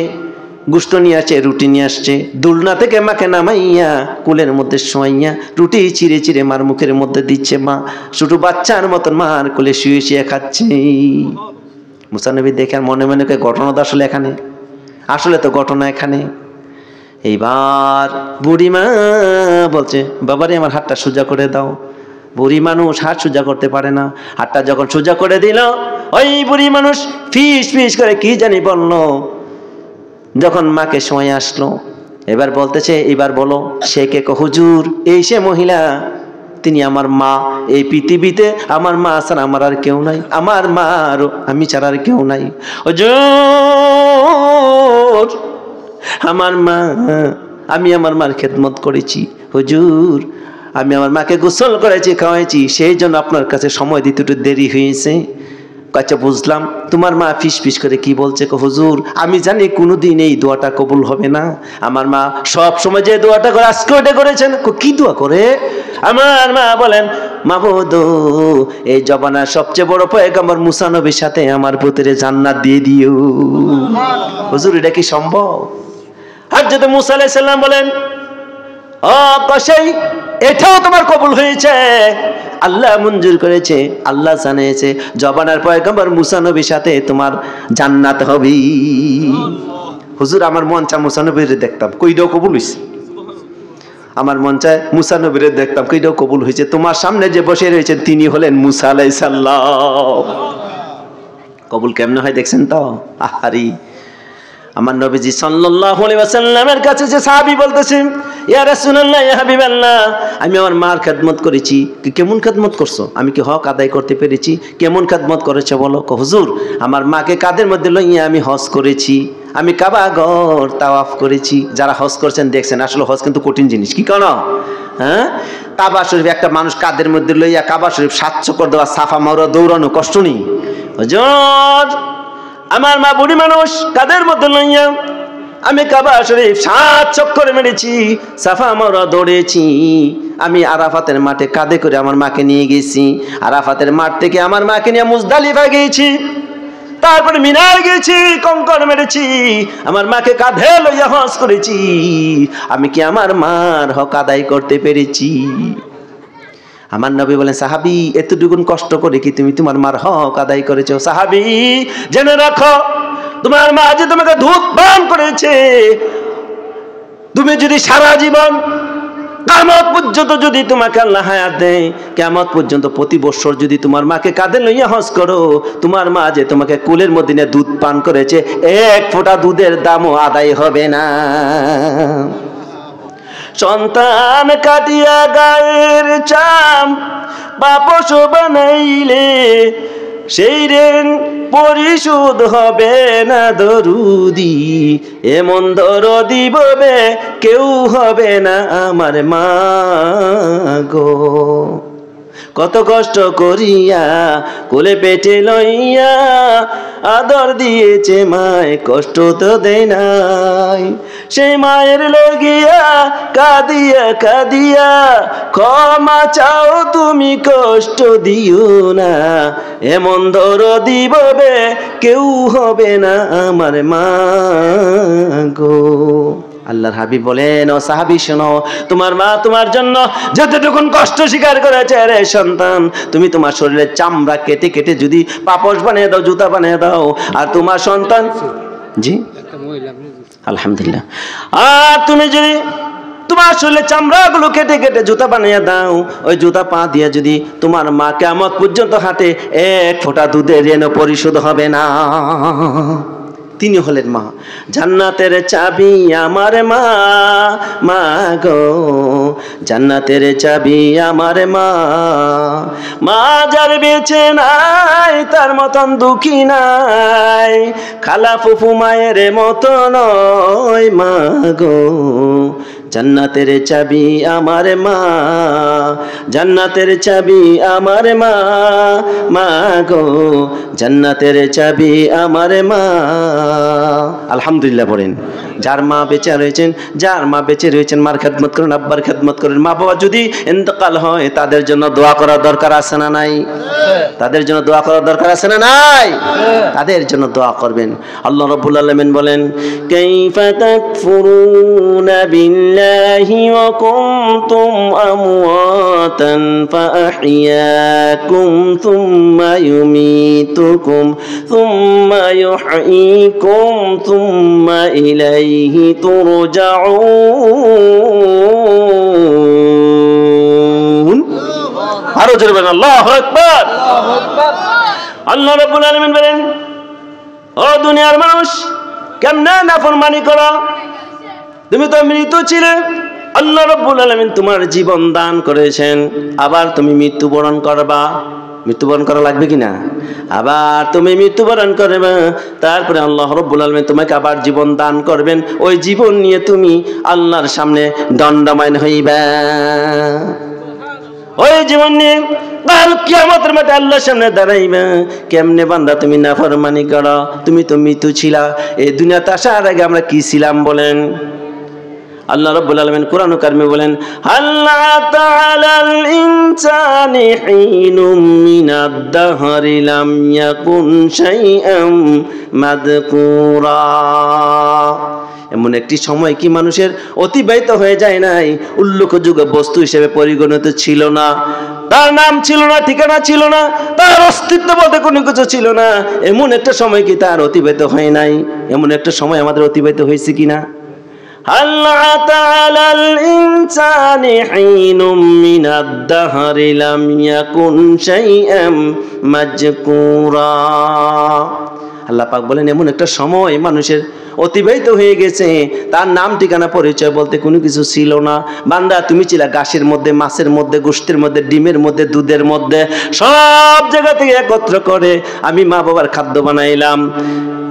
গোস্ত নিয়ে আসছে, রুটি নিয়ে আসছে। দুলনা থেকে মাকে নামাইয়া কুলের মধ্যে শোয়াইয়া রুটি চিড়ে চিড়ে মার মুখের মধ্যে দিচ্ছে। মা ছোট বাচ্চার মতন মার কোলে শুয়ে শুয়ে খাচ্ছে। মুসা নবী দেখে মনে মনে ঘটনা তো আসলে এখানে, আসলে তো ঘটনা এখানে। এইবার বুড়িমা বলছে, বাবারে আমার হাতটা সোজা করে দাও। বুড়ি মানুষ হাত সোজা করতে পারে না। হাতটা যখন সোজা করে দিল, ওই বুড়ি মানুষ ফিস ফিস করে কি জানি বললো। যখন মাকে সময় আসলো, এবার বলতেছে, এবার বলো সে কে? হুজুর এই সে মহিলা, তিনি আমার মা। এই পৃথিবীতে আমার মা ছাড়া আমার আর কেউ নাই, আমার মা আর আমি ছাড়া আর কেউ নাই। হুজুর আমার মা, আমি আমার মার খেদমত করেছি হুজুর, আমি আমার মাকে গোসল করেছি, খাওয়াইছি, সেই জন্য আপনার কাছে সময় দিতে একটু দেরি হয়েছে। আচ্ছা বুঝলাম। তোমার মা ফিস ফিস করে কি বলছে? হুজুর আমি জানি কোনোদিন এই দোয়াটা কবুল হবে না। আমার মা সব সময় যে দোয়াটা করে আজকে ওটা করেছেন। কি দোয়া করে? আমার মা বলেন, মাবুদ এই জবানার সবচেয়ে বড় পয়গম্বর মুসা নবীর সাথে আমার পুত্রে জান্নাত দিয়ে দিও। হুজুর এটা কি সম্ভব? হযরত মুসা আলাইহিস সালাম বলেন, ও কসাই, এটাও তোমার কবুল হয়েছে, আল্লাহ মঞ্জুর করেছে, আল্লাহ জানিয়েছে জবানার পয়গম্বর মুসা নবীর সাথে তোমার জান্নাত হবে। হুজুর আমার মন চায় মুসা নবীর দেখতাম, কইটাও কবুল হয়েছে। আমার মন চায় মুসা নবীর দেখতাম, কইটাও কবুল হয়েছে। তোমার সামনে যে বসে রয়েছেন তিনি হলেন মুসা আলাইহিস সালাম। কবুল কেমনে হয় দেখছেন তো? আহারি আমার নবীজি সাল্লাল্লাহু আলাইহি ওয়াসাল্লামের কাছে যে সাহাবী বলতেছেন, ইয়া রাসূলুল্লাহ, ইয়া হাবিবাল্লাহ, আমি আমার মার খেদমত করেছি। কেমন খেদমত করছো? আমি কি হক আদায় করতে পেরেছি? কেমন খেদমত করেছে বলো? হুজুর আমার মাকে কাঁধের মধ্যে লইয়া আমি হজ করেছি, আমি কাবা ঘর তাওয়াফ করেছি। যারা হজ করছেন দেখছেন, আসলে হজ কিন্তু কঠিন জিনিস। কি কেন? হ্যাঁ, কাবা শরীফ একটা মানুষ কাঁধের মধ্যে লইয়া কাবা শরীফ 7 চক্কর দেওয়া, সাফা মারোয়া, দৌড়ানো কষ্ট নেই। হুজুর আমার মা বুড়ি মানুষ কাদের মধ্যে লইয়া আমি কাবা শরীফ 7 চক্কর মেরেছি, সাফা মারওয়া দৌড়েছি। আমি আরাফাতের মাঠে কাঁধে করে আমার মাকে নিয়ে গেছি। আরাফাতের মাঠ থেকে আমার মাকে নিয়ে মুজদালিফা গিয়েছি, তারপরে মিনার গেছি, কঙ্কর মেরেছি, আমার মাকে কাঁধে লইয়া হজ করেছি। আমি কি আমার মার হক আদায় করতে পেরেছি? আমার নবী বলেন, সাহাবী এতটুকুন কষ্ট করে কি তুমি তোমার মার হক আদায় করেছো? সাহাবী জেনে রাখো, তোমার মা যে তোমাকে দুধ পান করেছে, তুমি যদি সারা জীবন কিয়ামত পর্যন্ত যদি তোমাকে আল্লাহ হায়াত দেয়, কিয়ামত পর্যন্ত প্রতি বছর যদি তোমার মাকে কাঁধে লইয়া হজ করো, তোমার মা যে তোমাকে কোলের মধ্যে নিয়ে দুধ পান করেছে, 1 ফোঁটা দুধের দামও আদায় হবে না। সন্তান কাটিয়া গায়ের চাম বাপস বানাইলে, সেই ঋণ পরিশোধ হবে না দরুদি। এমন দরদি ববে কেউ হবে না আমার মা গো। কত কষ্ট করিয়া কোলে পেটে লইয়া আদর দিয়েছে মায়, কষ্ট তো দেয় নাই। সেই মায়ের লগিয়া কাঁদিয়া কাঁদিয়া ক্ষমা চাও তুমি, কষ্ট দিও না। এমন দরদি ববে কেউ হবে না আমার মা গো। আল্লাহর হাবিব বলেন, ও সাহাবী শোনো, তোমার মা তোমার জন্য যতটুকুন কষ্ট স্বীকার করেছে রে সন্তান, তুমি তোমার শরীরের চামড়া কেটে কেটে যদি পাপোশ বানিয়ে দাও, জুতা বানিয়ে দাও, আর তোমার সন্তান, জি আলহামদুলিল্লাহ, আর তুমি যদি তোমার শরীরের চামড়াগুলো কেটে কেটে জুতা বানিয়ে দাও, ওই জুতা পা দিয়ে যদি তোমার মা কিয়ামত পর্যন্ত হাঁটে, এক ফোঁটা দুধের ঋণ পরিশোধ হবে না। তিনি হলেন মা। জান্নাতের চাবি আমার মা, মা গো জান্নাতের চাবি আমার মা, মা যার বেঁচে নাই তার মতন দুঃখী নাই, খালা ফুফু মায়ের মতো নয় মা গো, জান্নাতের চাবি আমার মা, জান্নাতের চাবি আমার মা, মা গো জান্নাতের চাবি আমার মা। আলহামদুলিল্লাহ বলেন। যার মা বেঁচে রয়েছেন, যার মা বেঁচে রয়েছেন, মার খেদমত করেন, আব্বার খেদমত করেন। মা বাবা যদি ইন্তেকাল হয় তাদের জন্য দোয়া করার দরকার আছে না নাই? তাদের জন্য দোয়া করার দরকার আছে না নাই? তাদের জন্য দোয়া করবেন। আল্লাহ রাব্বুল আলামিন বলেন, কাইফা তাকফুরুনা বিল্লাহি ওয়া কুনতুম আমওয়াতান ফাআহইয়াকুম থুম্মা ইউমীতুকুম থুম্মা ইউহয়ীকুম থুম্মা ইলাইহি তুরজাউন। আরো জোরে বলেন আল্লাহু আকবার। আল্লাহ রাব্বুল আলামিন বলেন, ও দুনিয়ার মানুষ, কেমনে নাফরমানি করো? তুমি তো মৃত ছিলে, আল্লাহ রাব্বুল আলামিন তোমার জীবন দান করেছেন, আবার তুমি মৃত্যুবরণ করবা। মৃত্যুবরণ করা লাগবে কিনা? আবার তুমি মৃত্যুবরণ করবে, তারপরে আল্লাহ রাব্বুল আলামিন তোমাকে আবার জীবন দান করবেন। ওই জীবন নিয়ে তুমি আল্লাহর সামনে দণ্ডায়মান হইবা। ওই জীবন নিয়ে কাল কিয়ামতের মাঠে আল্লাহর সামনে দাঁড়াইবা। কেমনে বান্দা তুমি নাফরমানি করো? তুমি তো মৃত ছিলা। এই দুনিয়াতে আসার আগে আমরা কি ছিলাম বলেন? আল্লাহ রাব্বুল আলামিন কোরআন কারিমে বলেন, আল্লাহ তাআলাল ইনসানি হিনুম মিনাদ দাহরি লাম ইয়াকুন শাইআম মাযকুরা। এমন একটি সময় কি মানুষের অতিবাহিত হয়ে যায় নাই, উল্লেখযোগ্য বস্তু হিসেবে পরিগণিত ছিল না, তার নাম ছিল না, ঠিকানা ছিল না, তার অস্তিত্ব বলতে কোনো কিছু ছিল না। এমন একটা সময় কি তার অতিবাহিত হয় নাই? এমন একটা সময় আমাদের অতিবাহিত হয়েছে কিনা? আল্লাহ তাআলাল ইনসানি হিনুম মিনাদ দাহরি লাম ইয়াকুন শাইআম মাযকুরা। আল্লাহ পাক বলেন, এমন একটা সময় মানুষের অতিবাহিত হয়ে গেছে, তার নাম ঠিকানা পরিচয় বলতে কোনো কিছু ছিল না। বান্দা তুমি ছিলা ঘাসের মধ্যে, মাছের মধ্যে, গোশতের মধ্যে, ডিমের মধ্যে, দুধের মধ্যে, সব জায়গা থেকে একত্র করে আমি মা বাবার খাদ্য বানাইলাম।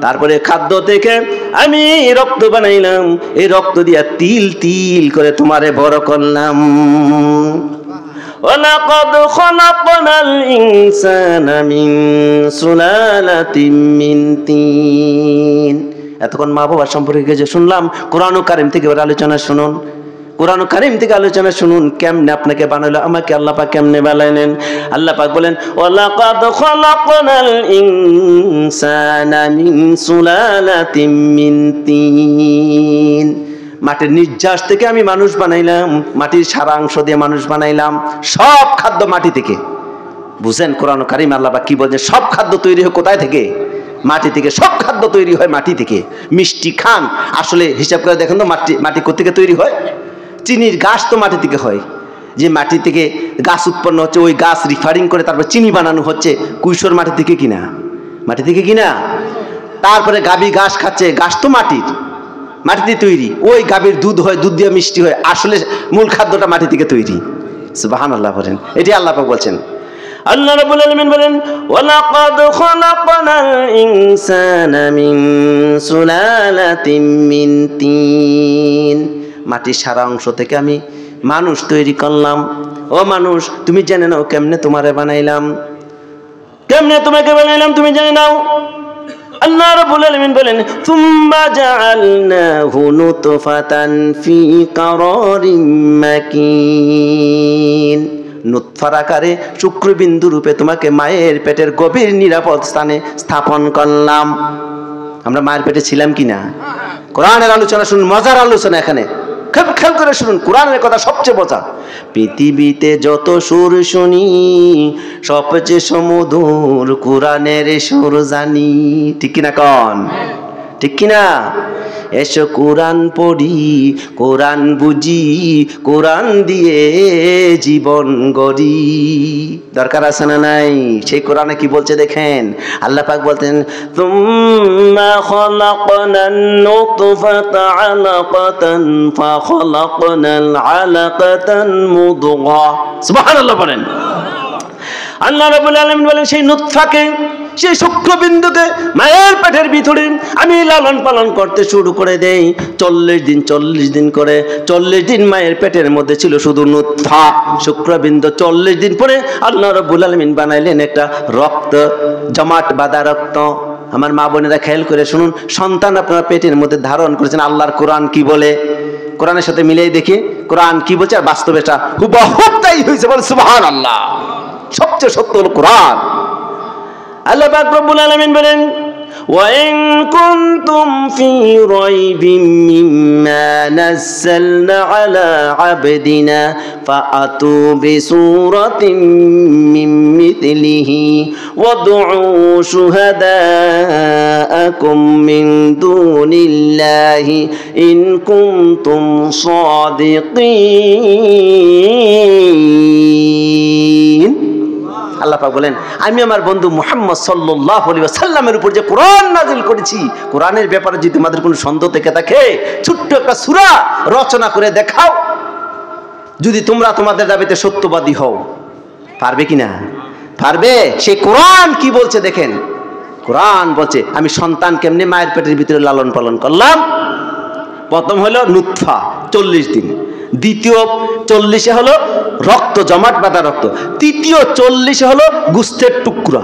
তারপরে খাদ্য থেকে আমি রক্ত বানাইলাম, এই রক্ত দিয়া তিল তিল করে তোমারে বড় করলাম। ওয়ালাকাদ খালাকনাল ইনসানা মিন সুলালাতিন মিন তিন। এতক্ষণ মা বাবার সম্পর্কে যে শুনলাম, কোরআন কারীম থেকে ওর আলোচনা শুনুন, কোরআন কারীম থেকে আলোচনা শুনুন, কেমনে আপনাকে বানাইলো, আমাকে আল্লাহ পাক কেমনে বানাইলেন। আল্লাহ পাক বলেন, ওয়ালাকাদ খালাকনাল ইনসানা মিন সুলালাতিন মিন তিন। মাটির নির্যাস থেকে আমি মানুষ বানাইলাম, মাটির সারা অংশ দিয়ে মানুষ বানাইলাম। সব খাদ্য মাটি থেকে। বুঝেন কোরআন কারীম আল্লাহ পাক কি বলেন? সব খাদ্য তৈরি হয় কোথায় থেকে? মাটি থেকে। সব খাদ্য তৈরি হয় মাটি থেকে। মিষ্টি খান, আসলে হিসাব করে দেখেন তো মাটি কোথেকে তৈরি হয়? চিনির গাছ তো মাটি থেকে হয়। যে মাটি থেকে গাছ উৎপন্ন হচ্ছে, ওই গাছ রিফারিং করে তারপর চিনি বানানো হচ্ছে কুইশোর মাটি থেকে কিনা? মাটি থেকে কিনা? তারপরে গাভী ঘাস খাচ্ছে, ঘাস তো মাটির, মাটিতে তৈরি। ওই গাভীর দুধ হয়, দুধ দিয়ে মিষ্টি হয়, আসলে মূল খাদ্যটা মাটি থেকে তৈরি। সুবহানাল্লাহ বলেন। এটি আল্লাহ পাক বলছেন। আল্লাহ রাব্বুল আলামিন বলেন, ওয়ালাকাদ খালাকনাল ইনসানা মিন সুলালাতিন মিন তিন। মাটির সারা অংশ থেকে আমি মানুষ তৈরি করলাম। ও মানুষ, তুমি জেনে নাও কেমনে তোমারে বানাইলাম, কেমনে তোমাকে বানাইলাম তুমি জেনে নাও। আল্লাহ রাব্বুল আলামিন বলেন, সুম্মা জাআলনাহু নুতফাতান ফি কারারিম মাকিন। নুতফার আকারে শুক্রবিন্দু রূপে তোমাকে মায়ের পেটের গভীর নিরাপদ স্থানে স্থাপন করলাম। আমরা মায়ের পেটে ছিলাম কিনা? কোরআনের আলোচনা শুনুন, মজার আলোচনা এখানে, খুব খেয়াল করে শুনুন, কোরআনের কথা সবচেয়ে মজা। পৃথিবীতে যত সুর শুনি সবচেয়ে সমুদূর কোরআনের সুর জানি। ঠিক কিনা কন? ঠিক কিনা? এসো কোরআন পড়ি, কোরআন বুঝি, কোরআন দিয়ে জীবন গড়ি। দরকার আছে না নাই? সেই কোরআনে কি বলছে দেখেন, আল্লাহ পাক বলতেন তুম্মা খলাকনান নুতফাতা আলাকাতান ফাখলাকনাল আলাকাতান মুদগা। সুবহানাল্লাহ বলেন। আল্লাহ রাব্বুল আলামিন বলেন সেই নুতফাকে, সেই শুক্রবিন্দুকে মায়ের পেটের ভিতরে আমি লালন পালন করতে শুরু করে দেই। 40 দিন করে 40 দিন মায়ের পেটের মধ্যে ছিল শুধু নুতফা, শুক্রবিন্দু। 40 দিন পরে আল্লাহ রাব্বুল আলামিন বানাইলেন একটা রক্ত, জমাট বাঁধা রক্ত। আমার মা বোনেরা খেয়াল করে শুনুন, সন্তান আপনার পেটের মধ্যে ধারণ করেছেন। আল্লাহর কোরআন কি বলে, কোরআনের সাথে মিলিয়ে দেখি কোরআন কি বলছে, আর বাস্তবে এটা হুবহু তাই হয়েছে। বলে সুবহানাল্লাহ, সবচেয়ে সত্য হলো কোরআন। আল্লাহ পাক রব্বুল আলামিন বলেন وَإِن كُنتُمْ فِي رَيْبٍ مِّمَّا نَزَّلْنَا عَلَى عَبْدِنَا فَأْتُوا بِسُورَةٍ مِّن مِّثْلِهِ وَادْعُوا شُهَدَاءَكُم مِّن دُونِ اللَّهِ إِن كُنتُمْ صَادِقِينَ। আল্লাহ পাক বলেন আমি আমার বন্ধু মুহাম্মদ সাল্লাল্লাহু আলাইহি ওয়াসাল্লামের উপর যে কোরআন নাযিল করেছি, কোরআনের ব্যাপারে যদি তোমাদের কোনো সন্দেহ থেকে থাকে, ছোট্ট একটা সূরা রচনা করে দেখাও, যদি তোমরা তোমাদের দাবিতে সত্যবাদী হও। পারবে কিনা? পারবে। সেই কোরআন কি বলছে দেখেন, কোরআন বলছে আমি সন্তান কেমনে মায়ের পেটের ভিতরে লালন পালন করলাম। প্রথম হলো নুতফা 40 দিন, দ্বিতীয় 40-এ হলো রক্ত, জমাট বাঁধা রক্ত, তৃতীয় 40-এ হলো গুস্তের টুকরা,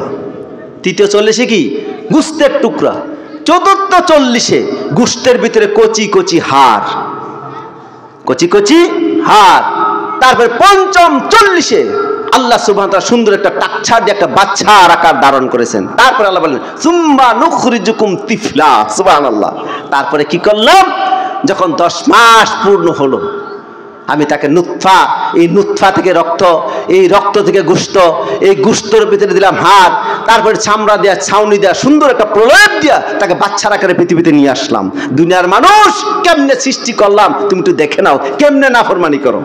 তৃতীয় 40-এ কি গুস্তের টুকরা, চতুর্থ 40-এ গুস্তের ভিতরে কচি কচি হাড়, কচি কচি হাড়। তারপরে পঞ্চম 40-এ আল্লাহ সুবহানাহু ওয়া তাআলা সুন্দর একটা টাকছা দিয়ে একটা বাচ্চার আকার ধারণ করেছেন। তারপরে আল্লাহ বলেন সুম্মা নুখরিজুকুম তিফলা। সুবহানাল্লাহ। তারপরে কি করলাম, যখন 10 মাস পূর্ণ হলো আমি তাকে নুতফা, এই নুতফা থেকে রক্ত, এই রক্ত থেকে গোশত, এই গোশতের ভিতরে দিলাম হাড়, তারপরে চামড়া দেয়া, ছাউনি দেয়া, সুন্দর একটা প্রলেপ দিয়া তাকে বাচ্চার আকারে পৃথিবীতে নিয়ে আসলাম। দুনিয়ার মানুষ কেমনে সৃষ্টি করলাম তুমি একটু দেখে নাও, কেমনে নাফরমানি করো।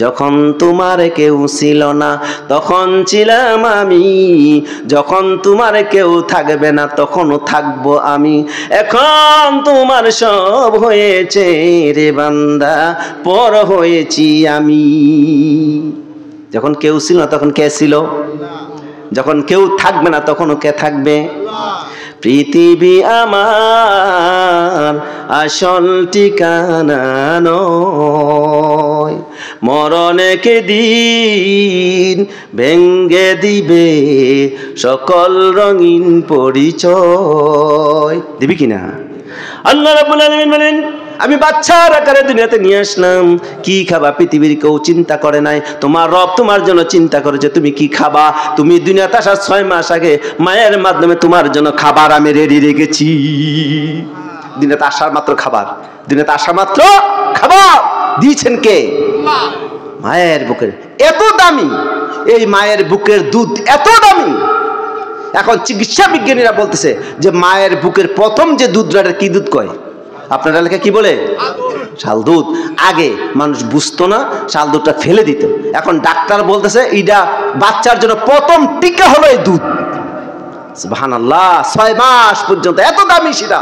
যখন তোমার কেউ ছিল না তখন ছিলাম আমি, যখন তোমার কেউ থাকবে না তখনও থাকবো আমি, এখন তোমার সব হয়েছে রে বান্দা, পর হয়েছি আমি। যখন কেউ ছিল না তখন কে ছিল? যখন কেউ থাকবে না তখনও কে থাকবে? পৃথিবী আমার আসল ঠিকানা নয়, মরণে দিন ভেঙ্গে দিবে সকল রঙিন পরিচয়। দিবি কিনা? আল্লাহ রাব্বুল আলামিন বলেন আমি বাচ্চার আকারে দুনিয়াতে নিয়ে আসলাম। কি খাবা পৃথিবীর কেউ চিন্তা করে নাই, তোমার রব তোমার জন্য চিন্তা করেছে তুমি কি খাবা। তুমি দুনিয়াতে আসার 6 মাস আগে মায়ের মাধ্যমে তোমার জন্য খাবার আমি রেডি রেখেছি। দুনিয়াতে আসার মাত্র খাবার, দুনিয়াতে আসা মাত্র খাবার দিয়েছেন কে? মায়ের বুকের। এত দামি এই মায়ের বুকের দুধ, এত দামি। এখন চিকিৎসা বিজ্ঞানীরা বলতেছে যে মায়ের বুকের প্রথম যে দুধটা কি দুধ কয়? আপনার এলাকায় কি বলে? শাল দুধ। আগে মানুষ বুঝতো না, শাল দুধটা ফেলে দিত। এখন ডাক্তার বলতেছে এটা বাচ্চার জন্য প্রথম টিকা হলো এই দুধ। সুবহানাল্লাহ। 6 মাস পর্যন্ত এত দামি সেটা,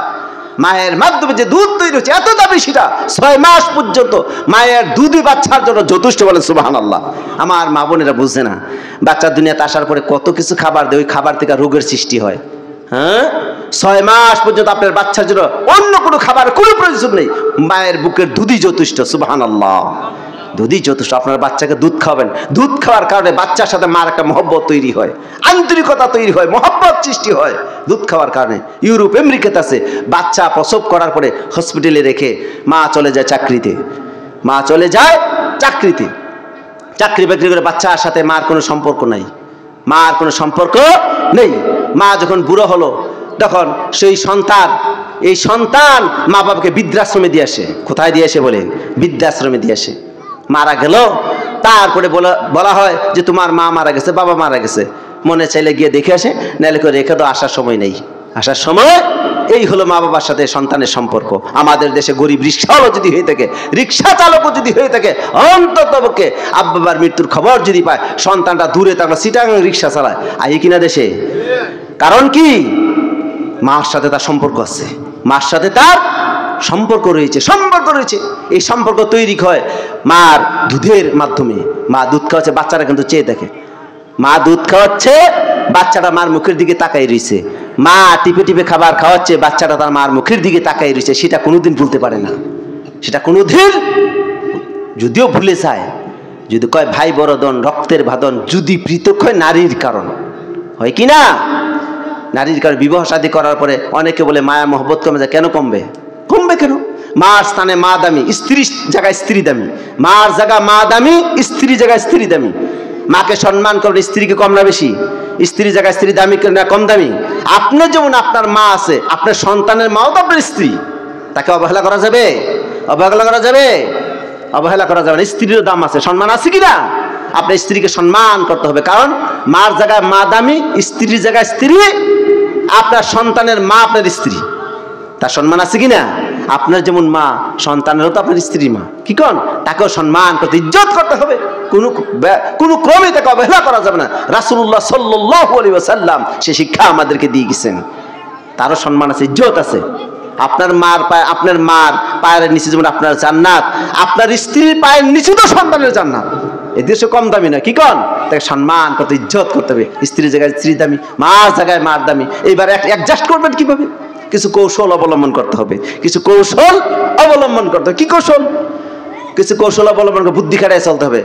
মায়ের মাধ্যমে যে দুধ তৈরি হচ্ছে এত দামি সেটা, 6 মাস পর্যন্ত মায়ের দুধই বাচ্চার জন্য যথেষ্ট। বলে সুবহানাল্লাহ। আমার মা বোনেরা বুঝছে না, বাচ্চার দুনিয়াতে আসার পরে কত কিছু খাবার দেয়, ওই খাবার থেকে রোগের সৃষ্টি হয়। হ্যাঁ, 6 মাস পর্যন্ত আপনার বাচ্চার জন্য অন্য কোনো খাবার কোনো প্রয়োজন নেই, মায়ের বুকের দুধই যথেষ্ট। সুবহানাল্লাহ। দুধই যথেষ্ট। আপনার বাচ্চাকে দুধ খাওয়াবেন, দুধ খাওয়ার কারণে বাচ্চার সাথে মার একটা মহব্বত তৈরি হয়, আন্তরিকতা তৈরি হয়, মহব্বত সৃষ্টি হয় দুধ খাওয়ার কারণে। ইউরোপ আমেরিকাতে আছে, বাচ্চা প্রসব করার পরে হসপিটালে রেখে মা চলে যায় চাকরিতে, মা চলে যায় চাকরিতে, চাকরি বাকরি করে বাচ্চার সাথে মার কোনো সম্পর্ক নাই, মার কোনো সম্পর্ক নেই। মা যখন বুড়ো হলো তখন সেই সন্তান, এই সন্তান মা বাবাকে বৃদ্ধাশ্রমে দিয়ে আসে। কোথায় দিয়ে আসে বলেন? বৃদ্ধাশ্রমে দিয়ে আসে। মারা গেল, তারপরে বলা হয় যে তোমার মা মারা গেছে, বাবা মারা গেছে, মনে চাইলে গিয়ে দেখে আসে, নাহলে করে রেখে তো আসার সময় নেই। আসার সময় এই হলো মা বাবার সাথে সন্তানের সম্পর্ক। আমাদের দেশে গরিব রিক্সাওয়ালা যদি হয়ে থাকে, রিক্সা চালকও যদি হয়ে থাকে, অন্ততপক্ষে আব্বা বাবার মৃত্যুর খবর যদি পায়, সন্তানটা দূরে তারপর সিটাং রিক্সা চালায়, আই কিনা দেশে। কারণ কি? মার সাথে তার সম্পর্ক আছে, মার সাথে তার সম্পর্ক রয়েছে, সম্পর্ক রয়েছে। এই সম্পর্ক তৈরি হয় মার দুধের মাধ্যমে। মা দুধ খাওয়াচ্ছে, বাচ্চারা কিন্তু চেয়ে দেখে। মা দুধ খাওয়াচ্ছে, বাচ্চাটা মার মুখের দিকে তাকাই রয়েছে। মা টিপে টিপে খাবার খাওয়াচ্ছে, বাচ্চাটা তার মার মুখের দিকে তাকাই রয়েছে। সেটা কোনোদিন ভুলতে পারে না, সেটা কোনোদিন, যদিও ভুলে যায়। যদি কয় ভাই বড়দন রক্তের বাঁধন, যদি পৃথক হয় নারীর কারণ, হয় কি না? নারীর কারণে বিবাহ শাদী করার পরে অনেকে বলে মায়া মহব্বত কমে যায়। কেন কমবে? কমবে কেন? মার স্থানে মা দামি, স্ত্রীর জায়গায় স্ত্রী দামি। মার জায়গা মা দামি, স্ত্রীর জায়গায় স্ত্রী দামি। মাকে সম্মান করলে স্ত্রীকে কম না বেশি? স্ত্রীর জায়গায় স্ত্রী দামি না কম দামি? আপনার যেমন আপনার মা আছে, আপনার সন্তানের মাও তো আপনার স্ত্রী। তাকে অবহেলা করা যাবে? অবহেলা করা যাবে? অবহেলা করা যাবে না। স্ত্রীরও দাম আছে, সম্মান আছে কিনা? আপনার স্ত্রীকে সম্মান করতে হবে, কারণ মার জায়গায় মা দামি, স্ত্রীর জায়গায় স্ত্রী। আপনার সন্তানের মা আপনার স্ত্রী, তার সম্মান আছে কিনা? আপনার যেমন মা, সন্তানেরও তো আপনার স্ত্রী মা। কি কন? তাকেও সম্মান করতে, ইজ্জত করতে হবে। কোনো ক্রমে তাকে অবহেলা করা যাবে না। রাসূলুল্লাহ সাল্লাল্লাহু আলাইহি ওয়াসাল্লাম সে শিক্ষা আমাদেরকে দিয়ে গেছেন। তারও সম্মান আছে, ইজ্জত আছে। আপনার মার পায়ে, আপনার মার পায়ের নিচে যেমন আপনার জান্নাত, আপনার স্ত্রীর পায়ের নিচে তো সন্তানের জান্নাত। এই দেশে কম দামি না। কি কন? তাকে সম্মান করতে, ইজ্জত করতে হবে। স্ত্রীর জায়গায় স্ত্রী দামি, মার জায়গায় মার দামি। এইবার অ্যাডজাস্ট করবেন কিভাবে? কিছু কৌশল অবলম্বন করতে হবে, কিছু কৌশল অবলম্বন করতে হবে। কি কৌশল? কিছু কৌশল অবলম্বন করে বুদ্ধি খাটায় চলতে হবে।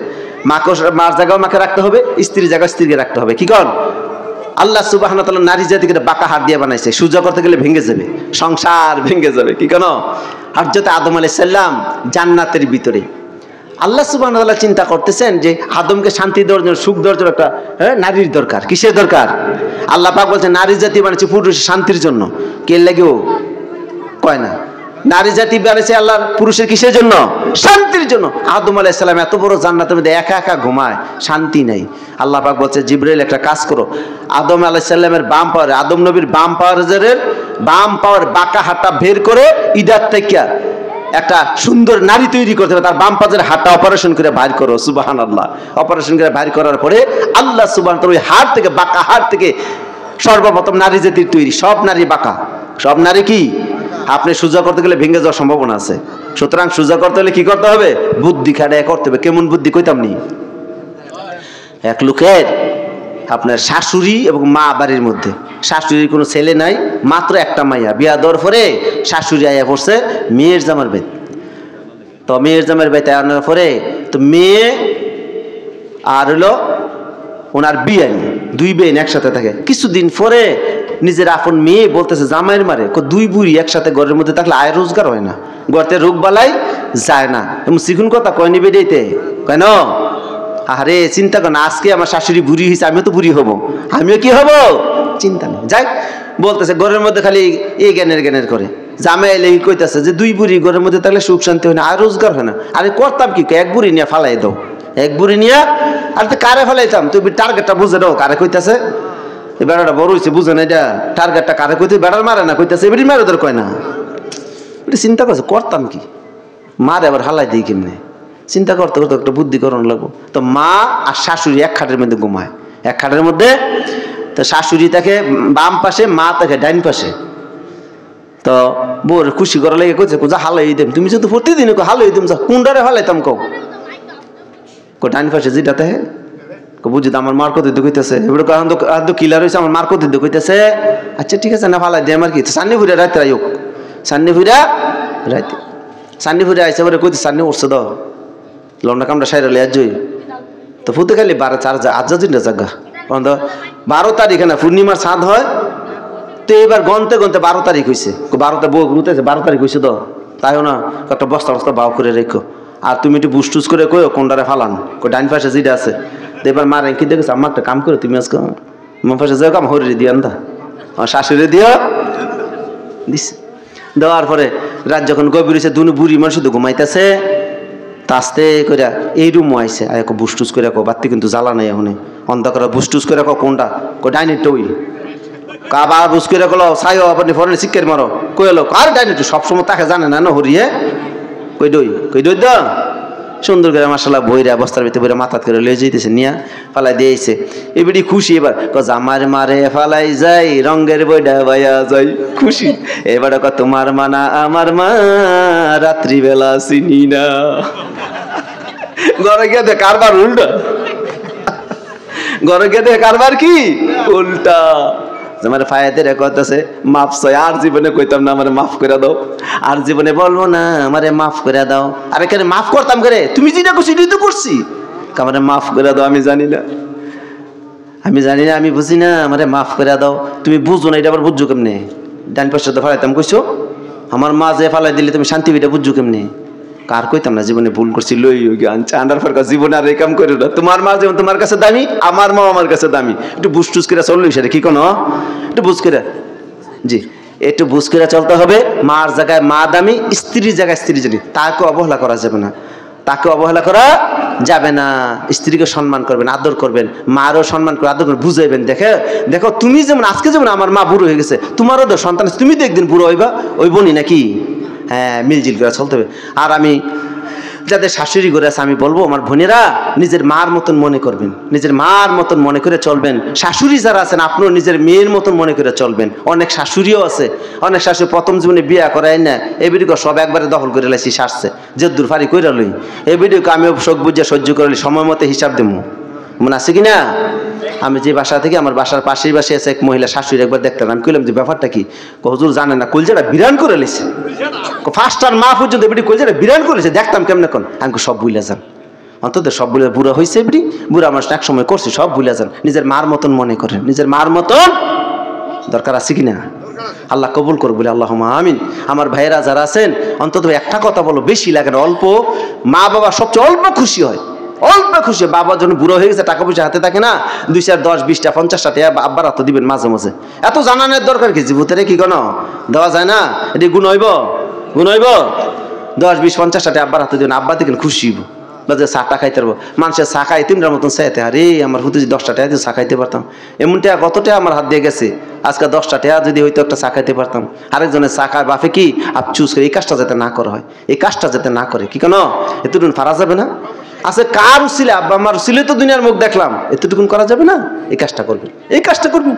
মার জায়গাও মাকে রাখতে হবে, স্ত্রীর জায়গায় স্ত্রীকে রাখতে হবে। কি কন? আল্লাহ সুবহানাহু ওয়া তাআলা নারী জাতিকে বাঁকা হাত দিয়ে বানাইছে, সোজা করতে গেলে ভেঙে যাবে, সংসার ভেঙে যাবে। কি কেন? হযরত আদম আলাইহিস সালাম জান্নাতের ভিতরে আল্লাহ সুবহানাহু ওয়া তাআলা চিন্তা করতেছেন যে আদমকে শান্তি দেওয়ার জন্য, সুখ দেওয়ার জন্য একটা নারীর দরকার। কিসের দরকার? আল্লাহ পাক বলছেন নারী জাতি বানিয়েছে পুরুষের শান্তির জন্য। কে লাগেও কয় না, নারী জাতি বানিয়েছে আল্লাহ পুরুষের কিসের জন্য? শান্তির জন্য। আদম আলাইহিস সালাম এত বড় জান্নাতের মধ্যে একা একা ঘুমায়, শান্তি নেই। আল্লাহ পাক বলছে জিবরাইল একটা কাজ করো, আদম আলাইহিস সালামের বাম পাওয়ারে, আদম নবীর বাম পাওয়ার বাঁকা হাতটা বের করে ইদার থেকে একটা সুন্দর নারী তৈরি করতে হবে। তার বাম পাশের হাতটা অপারেশন করে বাইর করো। সুবহানাল্লাহ। অপারেশন করে বাইর করার পরে আল্লাহ সুবহানাহু ওই হাত থেকে, বাঁকা হাত থেকে সর্বপ্রথম নারী জাতির তৈরি। সব নারী বাঁকা, সব নারী কি? আপনি সোজা করতে গেলে ভেঙে যাওয়ার সম্ভাবনা আছে। সুতরাং সোজা করতে হলে কি করতে হবে? বুদ্ধি খাটায় করতে হবে। কেমন বুদ্ধি কইতাম নি? এক লোকের আপনার শাশুড়ি এবং মা বাড়ির মধ্যে, শাশুড়ির কোনো ছেলে নাই, মাত্র একটা মাইয়া। বিয়া দেওয়ার পরে শাশুড়ি আয়া পড়ছে মেয়ের জামার বেত। তো মেয়ের জামার বেতে আনার পরে তো মেয়ে আর হলো ওনার বিয়ান, দুই বেন একসাথে থাকে। কিছুদিন পরে নিজের আপন মেয়ে বলতেছে জামাইয়ের মারে, দুই বুড়ি একসাথে ঘরের মধ্যে থাকলে আয় রোজগার হয় না, গড়তে রোগ বালাই যায় না। এমন চিকুন কথা কয় নিবে দিতে কেন? আরে চিন্তা কর না, আজকে আমার শাশুড়ি বুড়ি হয়েছে, আমিও তো বুড়ি হবো, আমিও কি হব? চিন্তা নেই। যাই বলতেছে ঘরের মধ্যে খালি এই জ্ঞানের করে। জামাই এলে কইতেছে যে দুই বুড়ি ঘরের মধ্যে থাকলে সুখ শান্তি হয় না, আর রোজগার হয় না। আরে করতাম কি, এক বুড়ি নিয়ে ফালাই দাও, এক বুড়ি নিয়ে। আর তো কারে ফেলাইতাম? তুমি টার্গেটটা বুঝে দাও, কারে কইতেছে? বেড়াটা বড় হয়েছে, বুঝে না এটা টার্গেটটা কারে কইতে? বেড়ার মারে না কইতেছে, এবারই মারে তোর কয় না। এটা চিন্তা করছে করতাম কি, মারে আবার হালাই দিই কেমনে? চিন্তা করতে করতে একটা বুদ্ধি করণ লাগবো। তো মা আর শাশুড়ি এক খাটের মধ্যে ঘুমায়, এক খাটের মধ্যে। তো শাশুড়ি তাকে বাম পাশে, মা তাকে ডাইন পাশে। তো বোর খুশি করা লেগে কইছে যা হালাই দিম, তুমি যদি প্রতিদিন হালাই দিম, কোনটারে হালাইতাম কও? ডাইন পাশে যেটাতে বুঝি তো আমার মার কত কইতেছে, এবার কিলার হয়েছে, আমার মার কত কইতেছে। আচ্ছা ঠিক আছে না, ফালাই দিয়ে আমার কি সান্নি ফুরে রাতে আয়োগ, সান্নি ফুরা রাতে, সান্নি ফুরে আইসে বলে কইতে সান্নি উঠছে দ লন্ডা কামটা সাইরালে আজই তো ফুতে খালি 12 4 আজ দিনটা জাগা 12 তারিখে না পূর্ণিমার চাঁদ হয়। তো এবার গনতে গনতে 12 তারিখ হয়েছে, 12টা বউ গুতেছে 12 তারিখ হয়েছে। তো তাইও না একটা বস্তা বাউ করে রেখো, আর তুমি একটু বুসটুস করে কইও কোনটারে ফালান, ডাইন পাশে যেটা আছে। এবার মা রেখে দেখেছে আমার একটা কাম করে, তুমি আজকে আমার পাশে যাও, কাম হরি দিয়ে আনতা, আমার শাশুড়ি দিও দিছে। দেওয়ার পরে রাত যখন গভীর হয়েছে, দুনু বুড়ি মানুষ শুধু ঘুমাইতেছে, তা আস্তে করে এই রুমও আইসে, বুসটুস করে বাতি কিন্তু জ্বালা নাই এখন, অন্ধকার বুসটুস করে কোনটা ডাইনিংটা ওই কাবার বুস করে গেল সাইও আপনি ফরেন শিক্ষার মারো কই এলো কার ডাইনিংটা সবসময় তাকে জানে না হরিয়ে কই দই দা সুন্দর করে মাসাল্লাহ বইরা বস্তার ভিতরে বইরা মাথাত করে লয়ে যেতেছে, নিয়া ফালাই দিয়েছে। এবারই খুশি, এবার জামার মারে ফালাই যাই রঙের বইডা ভাইয়া যাই খুশি। এবার তোমার মানা আমার মা রাত্রিবেলা চিনি না। ঘরে গিয়ে দেখ কারবার উল্টা, ঘরে গিয়ে দেখ কারবার কি উল্টা। আমার ফায়াদের রেকর্ড আছে, মাফ চাই, আর জীবনে কইতাম না আমারে মাফ করে দাও, আর জীবনে বলবো না আমারে মাফ করে দাও। আরে কেন মাফ করতাম করে, তুমি যেটা করছি এটাই তো করছি, আমারে মাফ করে দাও। আমি জানি না, আমি বুঝি না, আমারে মাফ করে দাও। তুমি বুঝো না, এটা আবার বুঝছো কেমনে? ডান পাশে তো ফালাইতাম কইছো, আমার মা যে ফালাই দিলে তুমি শান্তি এটা বুঝছো কেমনে? কার কইতাম না জীবনে ভুল করছি, লই আনছে আন্ডার ফারকা জীবনে আর এই কাম করে না। তোমার মা যেমন তোমার কাছে দামি, আমার মা আমার কাছে দামি। একটু বুঝটুস করে চললো সেটা কি কোনো একটু বুঝ করে, জি একটু বুঝ করে চলতে হবে। মার জায়গায় মা দামি, স্ত্রীর জায়গায় স্ত্রী জানি, তাকে অবহেলা করা যাবে না, তাকে অবহেলা করা যাবে না। স্ত্রীকে সম্মান করবেন, আদর করবেন, মারও সম্মান করে আদর করে বুঝাইবেন। দেখো তুমি যেমন আজকে যেমন আমার মা বুড়ো হয়ে গেছে, তোমারও তো সন্তান, তুমি তো একদিন বুড়ো হইবা, ওই বনি নাকি? হ্যাঁ, মিলজিল করে চলতে হবে। আর আমি যাদের শাশুড়ি করে আছে আমি বলবো, আমার বোনেরা নিজের মার মতন মনে করবেন, নিজের মার মতন মনে করে চলবেন। শাশুড়ি যারা আছেন আপনিও নিজের মেয়ের মতন মনে করে চলবেন। অনেক শাশুড়িও আছে, অনেক শাশুড়ি প্রথম জীবনে বিয়া করাই না, এই ভিডিও সব একবারে দখল করে লাইছি, সারছে যে দূর ফারি করে লই। এই ভিডিওকে আমিও শোক বুঝে সহ্য করলি, সময় মতো হিসাব দেবো, মনে আছে কিনা? আমি যে বাসা থেকে, আমার বাসার পাশেই বাসে আছে এক মহিলা শাশুড়ি, একবার দেখতাম, আমি কইলাম যে ব্যাপারটা কি? হুজুর জানে না, কলজাটা বিরান করে লেছে, ফার্স্ট আর মা পর্যন্ত এবারে কলজাটা বিরান করেছে, দেখতাম কেমন কোন। আমি সব ভুলে যান, অন্তত সব ভুলে, বুড়া হয়েছে এবারে, বুড়া মানুষ এক সময় করছে, সব ভুলে যান, নিজের মার মতন মনে করেন, নিজের মার মতন। দরকার আছে কিনা? আল্লাহ কবুল করুক বলে আল্লাহুম্মা আমিন। আমার ভাইয়েরা যারা আছেন অন্তত একটা কথা বলো, বেশি লাগে না, অল্প। মা বাবা সবচেয়ে অল্প খুশি হয়, অল্প খুশি। বাবা যখন বুড়ো হয়ে গেছে, টাকা পয়সা হাতে থাকে না, 2 4 10 20টা 50টা আব্বার হাতে দিবেন মাঝে মাঝে। এত জানানোর দরকার কি? জীবুতেরে কি কোনো দেওয়া যায় না? এটি গুণ হইব 10 20 50টা আব্বার হাতে দিবেন, আব্বা দেখেন খুশি হইব। বাজে চাটা খাইতে পারবো, মানুষের চা খাই 3টার মতন চাইতে, আরে আমার হুতে যদি 10টা টাকা চা খাইতে পারতাম, এমন টাকা কত টাকা আমার হাত দিয়ে গেছে, আজকে 10টা টাকা যদি হইতো একটা চা খাইতে পারতাম। আরেকজনের চা খায় বাপে কি আফসুস করে, এই কাজটা যাতে না করা হয়, এই কাজটা যাতে না করে, কি কেন এতটুকুন পারা যাবে না? আছে কার উসিলে, আব্বা আমার উসিলে তো দুনিয়ার মুখ দেখলাম, এতটুকুন করা যাবে না? এই কাজটা করবেন, এই কাজটা করবেন,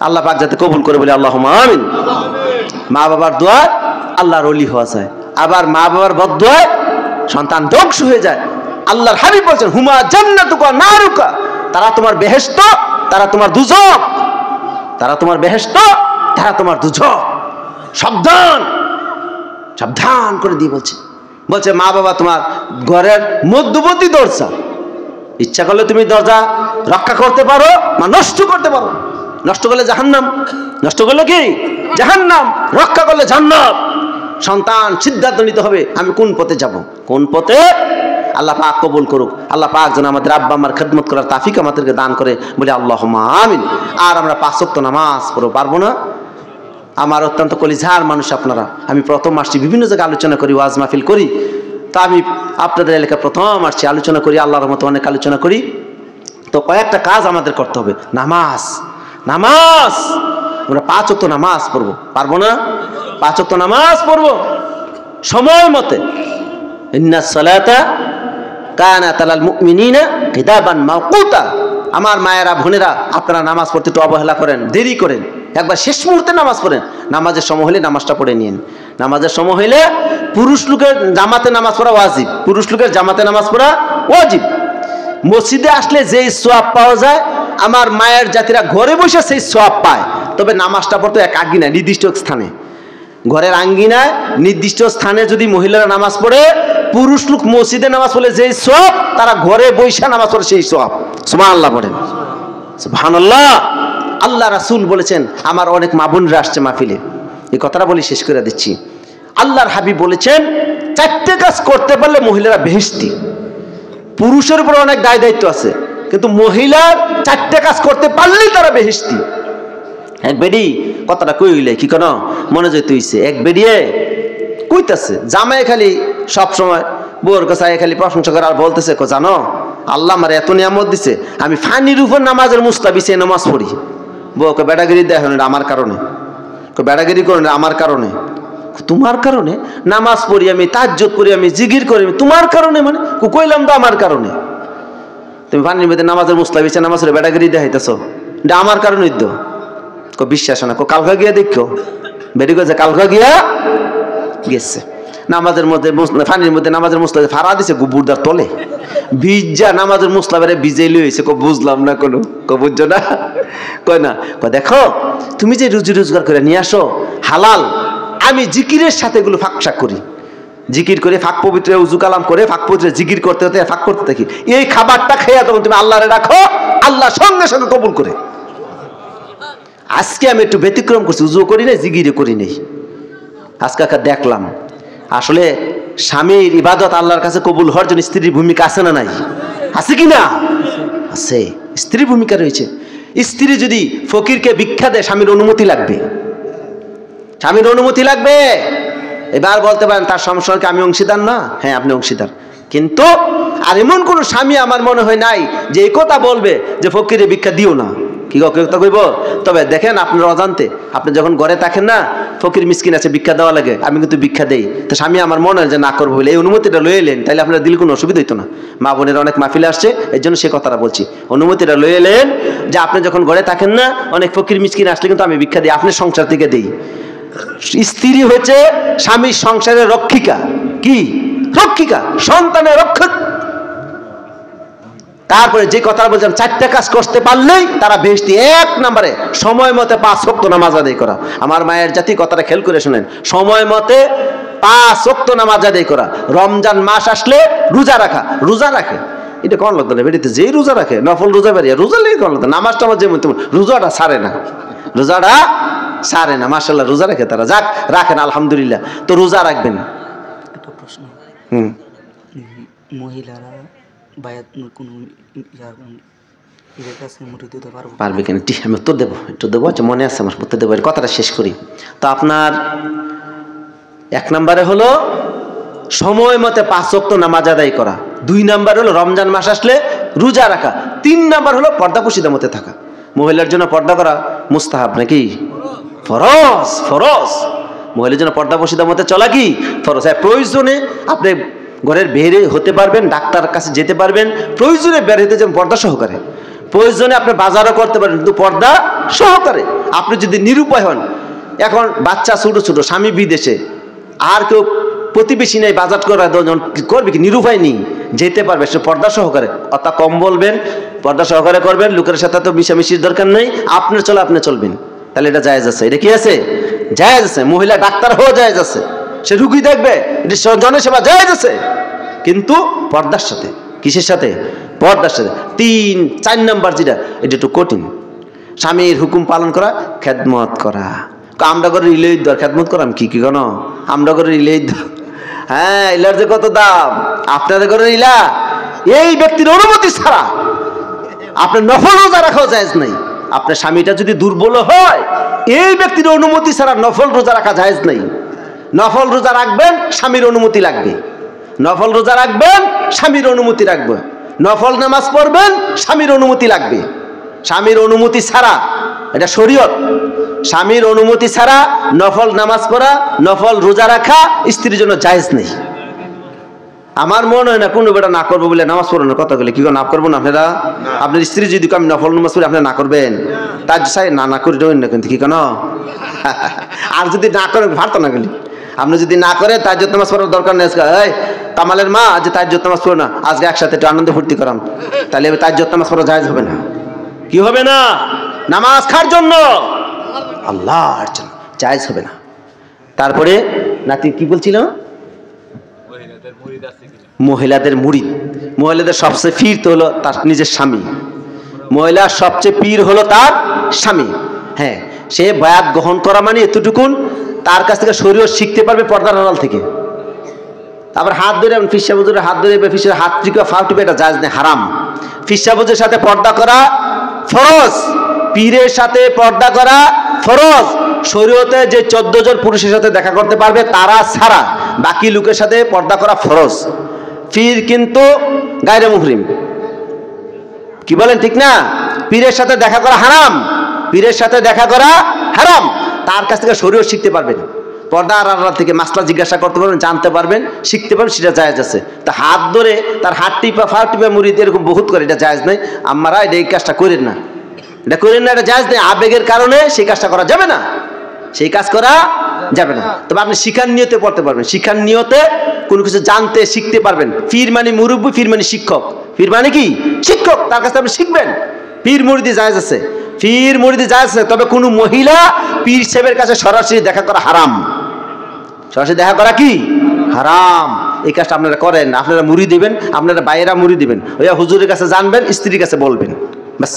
আল্লাহ পাক যাতে কবুল করে বলে আল্লাহুম্মা আমিন। মা বাবার দোয়া আল্লাহর ওলি হওয়া যায়, আবার মা বাবার বদদোয়ায় সন্তান ধ্বংস হয়ে যায়। আল্লাহর হাবিব বলেছেন, হুমা জান্নাতুকা নারুকা, তারা তোমার বেহেশত, তারা তোমার দুজক, তারা তোমার বেহেশত, তারা তোমার দুজক। সাবধান, সাবধান করে দিয়ে বলছে মা বাবা তোমার ঘরের মধ্যবর্তী দরজা, ইচ্ছা করলে তুমি দরজা রক্ষা করতে পারো বা নষ্ট করতে পারো। নষ্ট করলে জাহান্নাম, নষ্ট করলে কি জাহান্নাম, রক্ষা করলে জান্নাত। সন্তান সিদ্ধান্ত নিতে হবে আমি কোন পথে যাব, কোন পথে। আল্লাহ পাক কবুল করুক, আল্লাহ পাক যেন আমাদের আব্বা আমার খেদমত করার তাফিক আমাদেরকে দান করে বলে আল্লাহুম্মা আমিন। আর আমরা 5 ওয়াক্ত নামাজ পড়তে পারবো না? আমার অত্যন্ত কলিজার মানুষ আপনারা, আমি প্রথম আসছি, বিভিন্ন জায়গায় আলোচনা করি, ওয়াজ মাহফিল করি, তা আমি আপনাদের এলাকায় প্রথম আসছি, আলোচনা করি, আল্লাহর রহমতে অনেক আলোচনা করি। তো কয়েকটা কাজ আমাদের করতে হবে। নামাজ, নামাজ আমরা 5 ওয়াক্ত নামাজ পড়বো, পারবো না? 5 ওয়াক্ত নামাজ পড়বো সময় মতে। ইন্নাস সালাতা কানাত আলাল মুমিনিনা কিতাবান মাওকুতা। আমার মায়েরা বোনেরা, আপনারা নামাজ পড়তে একটু অবহেলা করেন, দেরি করেন, একবার শেষ মুহূর্তে নামাজ পড়েন। নামাজের সময় হলে নামাজটা পড়ে নিন। নামাজের সময় হইলে পুরুষ লোকের জামাতে নামাজ পড়া ওয়াজিব, পুরুষ লোকের জামাতে নামাজ পড়া ওয়াজিব। মসজিদে আসলে যেই সওয়াব পাওয়া যায়, আমার মায়ের জাতিরা ঘরে বসে সেই সওয়াব পায়। তবে নামাজটা পড়তে এক আঙ্গিনায়, নির্দিষ্ট স্থানে, ঘরের আঙ্গিনায় নির্দিষ্ট স্থানে যদি মহিলারা নামাজ পড়ে, পুরুষ লোক মসজিদে নামাজ পড়লে যেই সওয়াব, তারা ঘরে বসে নামাজ পড়ে সেই সওয়াব। সুবহানাল্লাহ পড়েন, সুবহানাল্লাহ। আল্লাহ রাসূল বলেছেন, আমার অনেক মা বোনরা আসছে মাহফিলে, এই কথাটা বলি শেষ করে দিচ্ছি। আল্লাহর হাবিব বলেছেন 4টে কাজ করতে পারলে মহিলারা বেহেশতি। পুরুষের উপর অনেক দায় দায়িত্ব আছে, কিন্তু মহিলার 4টে কাজ করতে পারলেই তারা বেহেশতি। এক বেডি কথাটা কইলে কি কোনো মনে যেতে হইছে, এক বেডিয়ে কইতাছে জামাই খালি সবসময় বউর কাছে খালি প্রশংসা করে আর বলতেছে জানো আল্লাহ আমার এত নিয়ামত দিছে, আমি ফানির উপর নামাজের মুস্তাবিছে নামাজ পড়ি। বউকে বেড়াগিরি দেখেন এটা আমার কারণে, বেড়াগিরি করেন আমার কারণে। তোমার কারণে নামাজ পড়ি আমি, তাহাজ্জুদ করি আমি, জিকির করি আমি, তোমার কারণে? মানে কইলাম তো আমার কারণে। তুমি ফানির মধ্যে নামাজের মুস্তাবিছে নামাজ পড়ে বেড়াগিরি দেখাইতেছ, এটা আমার কারণেই তো। বিশ্বাস না, কালকা গিয়া দেখো বেড়ি গেছে, কালকা গিয়া গেছে নামাজের মধ্যে ফানির মধ্যে নামাজের মুসলা ফাড়া দিছে গুবুরদার তলে, ভিজা নামাজের মুসলা বেড়ে ভিজে লইছে। বুঝলাম না কোনো, বুঝছো না? কয় না, দেখো তুমি যে রুজি রোজগার করে নিয়ে আসো হালাল, আমি জিকিরের সাথে এগুলো ফাঁকশাক করি, জিকির করে ফাঁক পবিত্র উজু কালাম করে ফাঁক পবিত্র জিকির করতে হতে ফাঁক করতে থাকি। এই খাবারটা খেয়ে তখন তুমি আল্লাহরে রাখো, আল্লাহ সঙ্গে সঙ্গে কবুল করে। আজকে আমি একটু ব্যতিক্রম করছি, উজু করি নাই, জিকিরে করি নাই। আজকে দেখলাম আসলে স্বামীর ইবাদত আল্লাহর কাছে কবুল হওয়ার জন্য স্ত্রীর ভূমিকা আছে না নাই? আছে কি না? আছে, স্ত্রীর ভূমিকা রয়েছে। স্ত্রী যদি ফকিরকে ভিক্ষা দেয় স্বামীর অনুমতি লাগবে, স্বামীর অনুমতি লাগবে। এবার বলতে পারেন তার সংসারকে আমি অংশীদার না? হ্যাঁ আপনি অংশীদার, কিন্তু আর এমন কোন স্বামী আমার মনে হয় নাই যে এই কথা বলবে যে ফকিরে ভিক্ষা দিও না। কি কথা কইব? তবে দেখেন আপনার অজান্তে আপনি যখন ঘরে থাকেন না, ফকির মিসকিন আছে ভিক্ষা দেওয়া লাগে, আমি কিন্তু ভিক্ষা দেই, তো স্বামী আমার মনে হয় যে না করবো বলে এই অনুমতিটা লয়ে এলেন, তাইলে আপনার দিল কোনো অসুবিধা হইতো না। মা বোনের অনেক মাহফিলে আসছে, এই জন্য সে কথাটা বলছি। অনুমতিটা লয়ে এলেন যে আপনি যখন ঘরে থাকেন না, অনেক ফকির মিসকিন আসলে কিন্তু আমি ভিক্ষা দিই, আপনার সংসার থেকে দেই। স্ত্রী হচ্ছে স্বামীর সংসারের রক্ষিকা। কি রক্ষিকা? সন্তানের রক্ষক। তারপরে যে কথা বলছিলাম, 4টা কাজ করতে পারলেই তারা বেহেশতি। 1 নম্বরে সময় মতে 5 ওয়াক্ত নামাজ আদায় করা। আমার মায়ের জাতি কথাটা খেয়াল করে শুনেন, সময় মতে 5 ওয়াক্ত নামাজ আদায় করা। রমজান মাস আসলে রোজা রাখা, রোজা রাখে এটা কোন লাগতো না বেরিতে, যেই রোজা রাখে নফল রোজা বেরিয়ে রোজা লেগে কোন লাগতো, নামাজটা আমার যেমন তেমন, রোজাটা ছাড়ে না, রোজাটা ছাড়ে না। মাশাআল্লাহ রোজা রাখে তারা, যাক রাখেন আলহামদুলিল্লাহ। তো রোজা রাখবেন। একটা প্রশ্ন, মহিলারা বায়াত কোন পারবে কেন? আমি উত্তর দেবো, একটু দেবো, আচ্ছা মনে আছে আমার, উত্তর দেবো। কথাটা শেষ করি। তো আপনার 1 নম্বরে হলো সময় মতে 5 ওয়াক্ত নামাজ আদায় করা। 2 নম্বর হলো রমজান মাস আসলে রোজা রাখা। 3 নম্বর হলো পর্দাপোশিদার মধ্যে থাকা। মহিলার জন্য পর্দা করা মুস্তাহাব নাকি ফরজ? ফরজ। মহিলার জন্য পর্দাপোশিদার মধ্যে চলা কি ফরজ। প্রয়োজনে আপনি ঘরের বেরে হতে পারবেন, ডাক্তার কাছে যেতে পারবেন, প্রয়োজনে বের হতে যাবেন পর্দা সহকারে। প্রয়োজনে আপনি বাজারও করতে পারবেন কিন্তু পর্দা সহকারে। আপনি যদি নিরুপায় হন, এখন বাচ্চা ছোট ছোট, স্বামী বিদেশে, আর কেউ প্রতিবেশী নেই বাজার করা, করবে কি? নিরুপায় নেই, যেতে পারবে সে পর্দা সহকারে। অর্থাৎ কম বলবেন, পর্দা সহকারে করবেন, লোকের সাথে তো মিশামিশির দরকার নেই, আপনার চলে আপনি চলবেন, তাহলে এটা জায়েজ আছে। এটা কি আছে? জায়েজ আছে। মহিলা ডাক্তার হওয়া জায়েজ আছে, সে রুগী দেখবে, এটা জনসেবা জায়েজ আছে, কিন্তু পর্দার সাথে। কিসের সাথে? পর্দার সাথে। 3, 4 নম্বর যেটা, এটা একটু কঠিন। স্বামীর হুকুম পালন করা, খেদমত করা। আমরা করে রিলে দর খেদমত করাম কি কি কেন? আমরা করে রিলে, হ্যাঁ ইলার যে কত দাম, আপনাদের করে রিলা এই ব্যক্তির অনুমতি ছাড়া আপনার নফল রোজা রাখাও জায়েজ নাই। আপনার স্বামীটা যদি দুর্বল হয়, এই ব্যক্তির অনুমতি ছাড়া নফল রোজা রাখা জায়েজ নাই। নফল রোজা রাখবেন, স্বামীর অনুমতি লাগবে। নফল রোজা রাখবেন, স্বামীর অনুমতি রাখবে। নফল নামাজ পড়বেন, স্বামীর অনুমতি লাগবে। স্বামীর অনুমতি ছাড়া, এটা শরীয়ত, স্বামীর অনুমতি ছাড়া নফল নামাজ পড়া, নফল রোজা রাখা স্ত্রীর জন্য জায়েজ নেই। আমার মনে হয় না কোনো বেটা না করবো বলে নামাজ পড়ানোর কথা বলে কি না করবো না আপনারা? আপনার স্ত্রী যদি আমি নফল নামাজ পড়ি, আপনি না করবেন? তার চাই না করে দেবেন না কিন্তু কি কেন? আর যদি না করেন ভারত না গেলি, আপনি যদি না করে তাহাজ্জুদ নামাজ পড়ার দরকার নেই। এই কামালের মা আজ তাহাজ্জুদ নামাজ পড়ো না, আজকে একসাথে একটু আনন্দ ফুর্তি করাম, তাহলে তাহাজ্জুদ নামাজ পড়া জায়েজ হবে না। কি হবে না? নামাজ কার জন্য? আল্লাহর জন্য, জায়েজ হবে না। তারপরে নাতি কি বলছিল? মহিলাদের মুরিদ। মহিলাদের সবচেয়ে পীর তো হলো তার নিজের স্বামী। মহিলার সবচেয়ে পীর হলো তার স্বামী। হ্যাঁ, সে বায়াত গ্রহণ করা মানে এতটুকুন, তার কাছ থেকে শরীয়ত শিখতে পারবে পর্দার আড়াল থেকে। তারপর হাত ধরে ফিসাবুজের হাত ধরে, ফিসের হাত টিপে ফাও টিপে, এটা জায়েজ নেই, হারাম। ফিসাবুজের সাথে পর্দা করা ফরজ, পীরের সাথে পর্দা করা ফরজ। শরীয়তে যে 14 জন পুরুষের সাথে দেখা করতে পারবে তারা ছাড়া বাকি লোকের সাথে পর্দা করা ফরজ। পীর কিন্তু গায়রে মুহরিম। কি বলেন ঠিক না? পীরের সাথে দেখা করা হারাম, পীরের সাথে দেখা করা হারাম। তার কাছ থেকে শরীয়ত শিখতে পারবেন, পর্দা আড়াল থেকে মাসলা জিজ্ঞাসা করতে পারবেন, জানতে পারবেন, শিখতে পারবেন, সেটা জায়েজ আছে। তা হাত ধরে তার হাত টিপা ফা টিপা মুড়ি এরকম বহুত করে, এটা জায়েজ নেই। আমরা এটা এই কাজটা করেন না, এটা করেন না, এটা জায়েজ নেই। আবেগের কারণে সেই কাজটা করা যাবে না, সেই কাজ করা যাবে না। তবে আপনি শিখার নিয়তে পড়তে পারবেন, শিখার নিয়তে কোনো কিছু জানতে শিখতে পারবেন। পীর মানে মুরব্বী, পীর মানে শিক্ষক। পীর মানে কি? শিক্ষক। তার কাছে আপনি শিখবেন। পীর মুরিদি জায়েজ আছে, পীর মুরিদি জায়েজ আছে। তবে কোনো মহিলা পীর সাহেবের কাছে সরাসরি দেখা করা হারাম। সরাসরি দেখা করা কি হারাম। এই কাজটা আপনারা করেন। আপনারা মুড়ি দিবেন, আপনারা বাইরা মুড়ি দিবেন, ওই হুজুরের কাছে জানবেন, স্ত্রীর কাছে বলবেন, ব্যাস।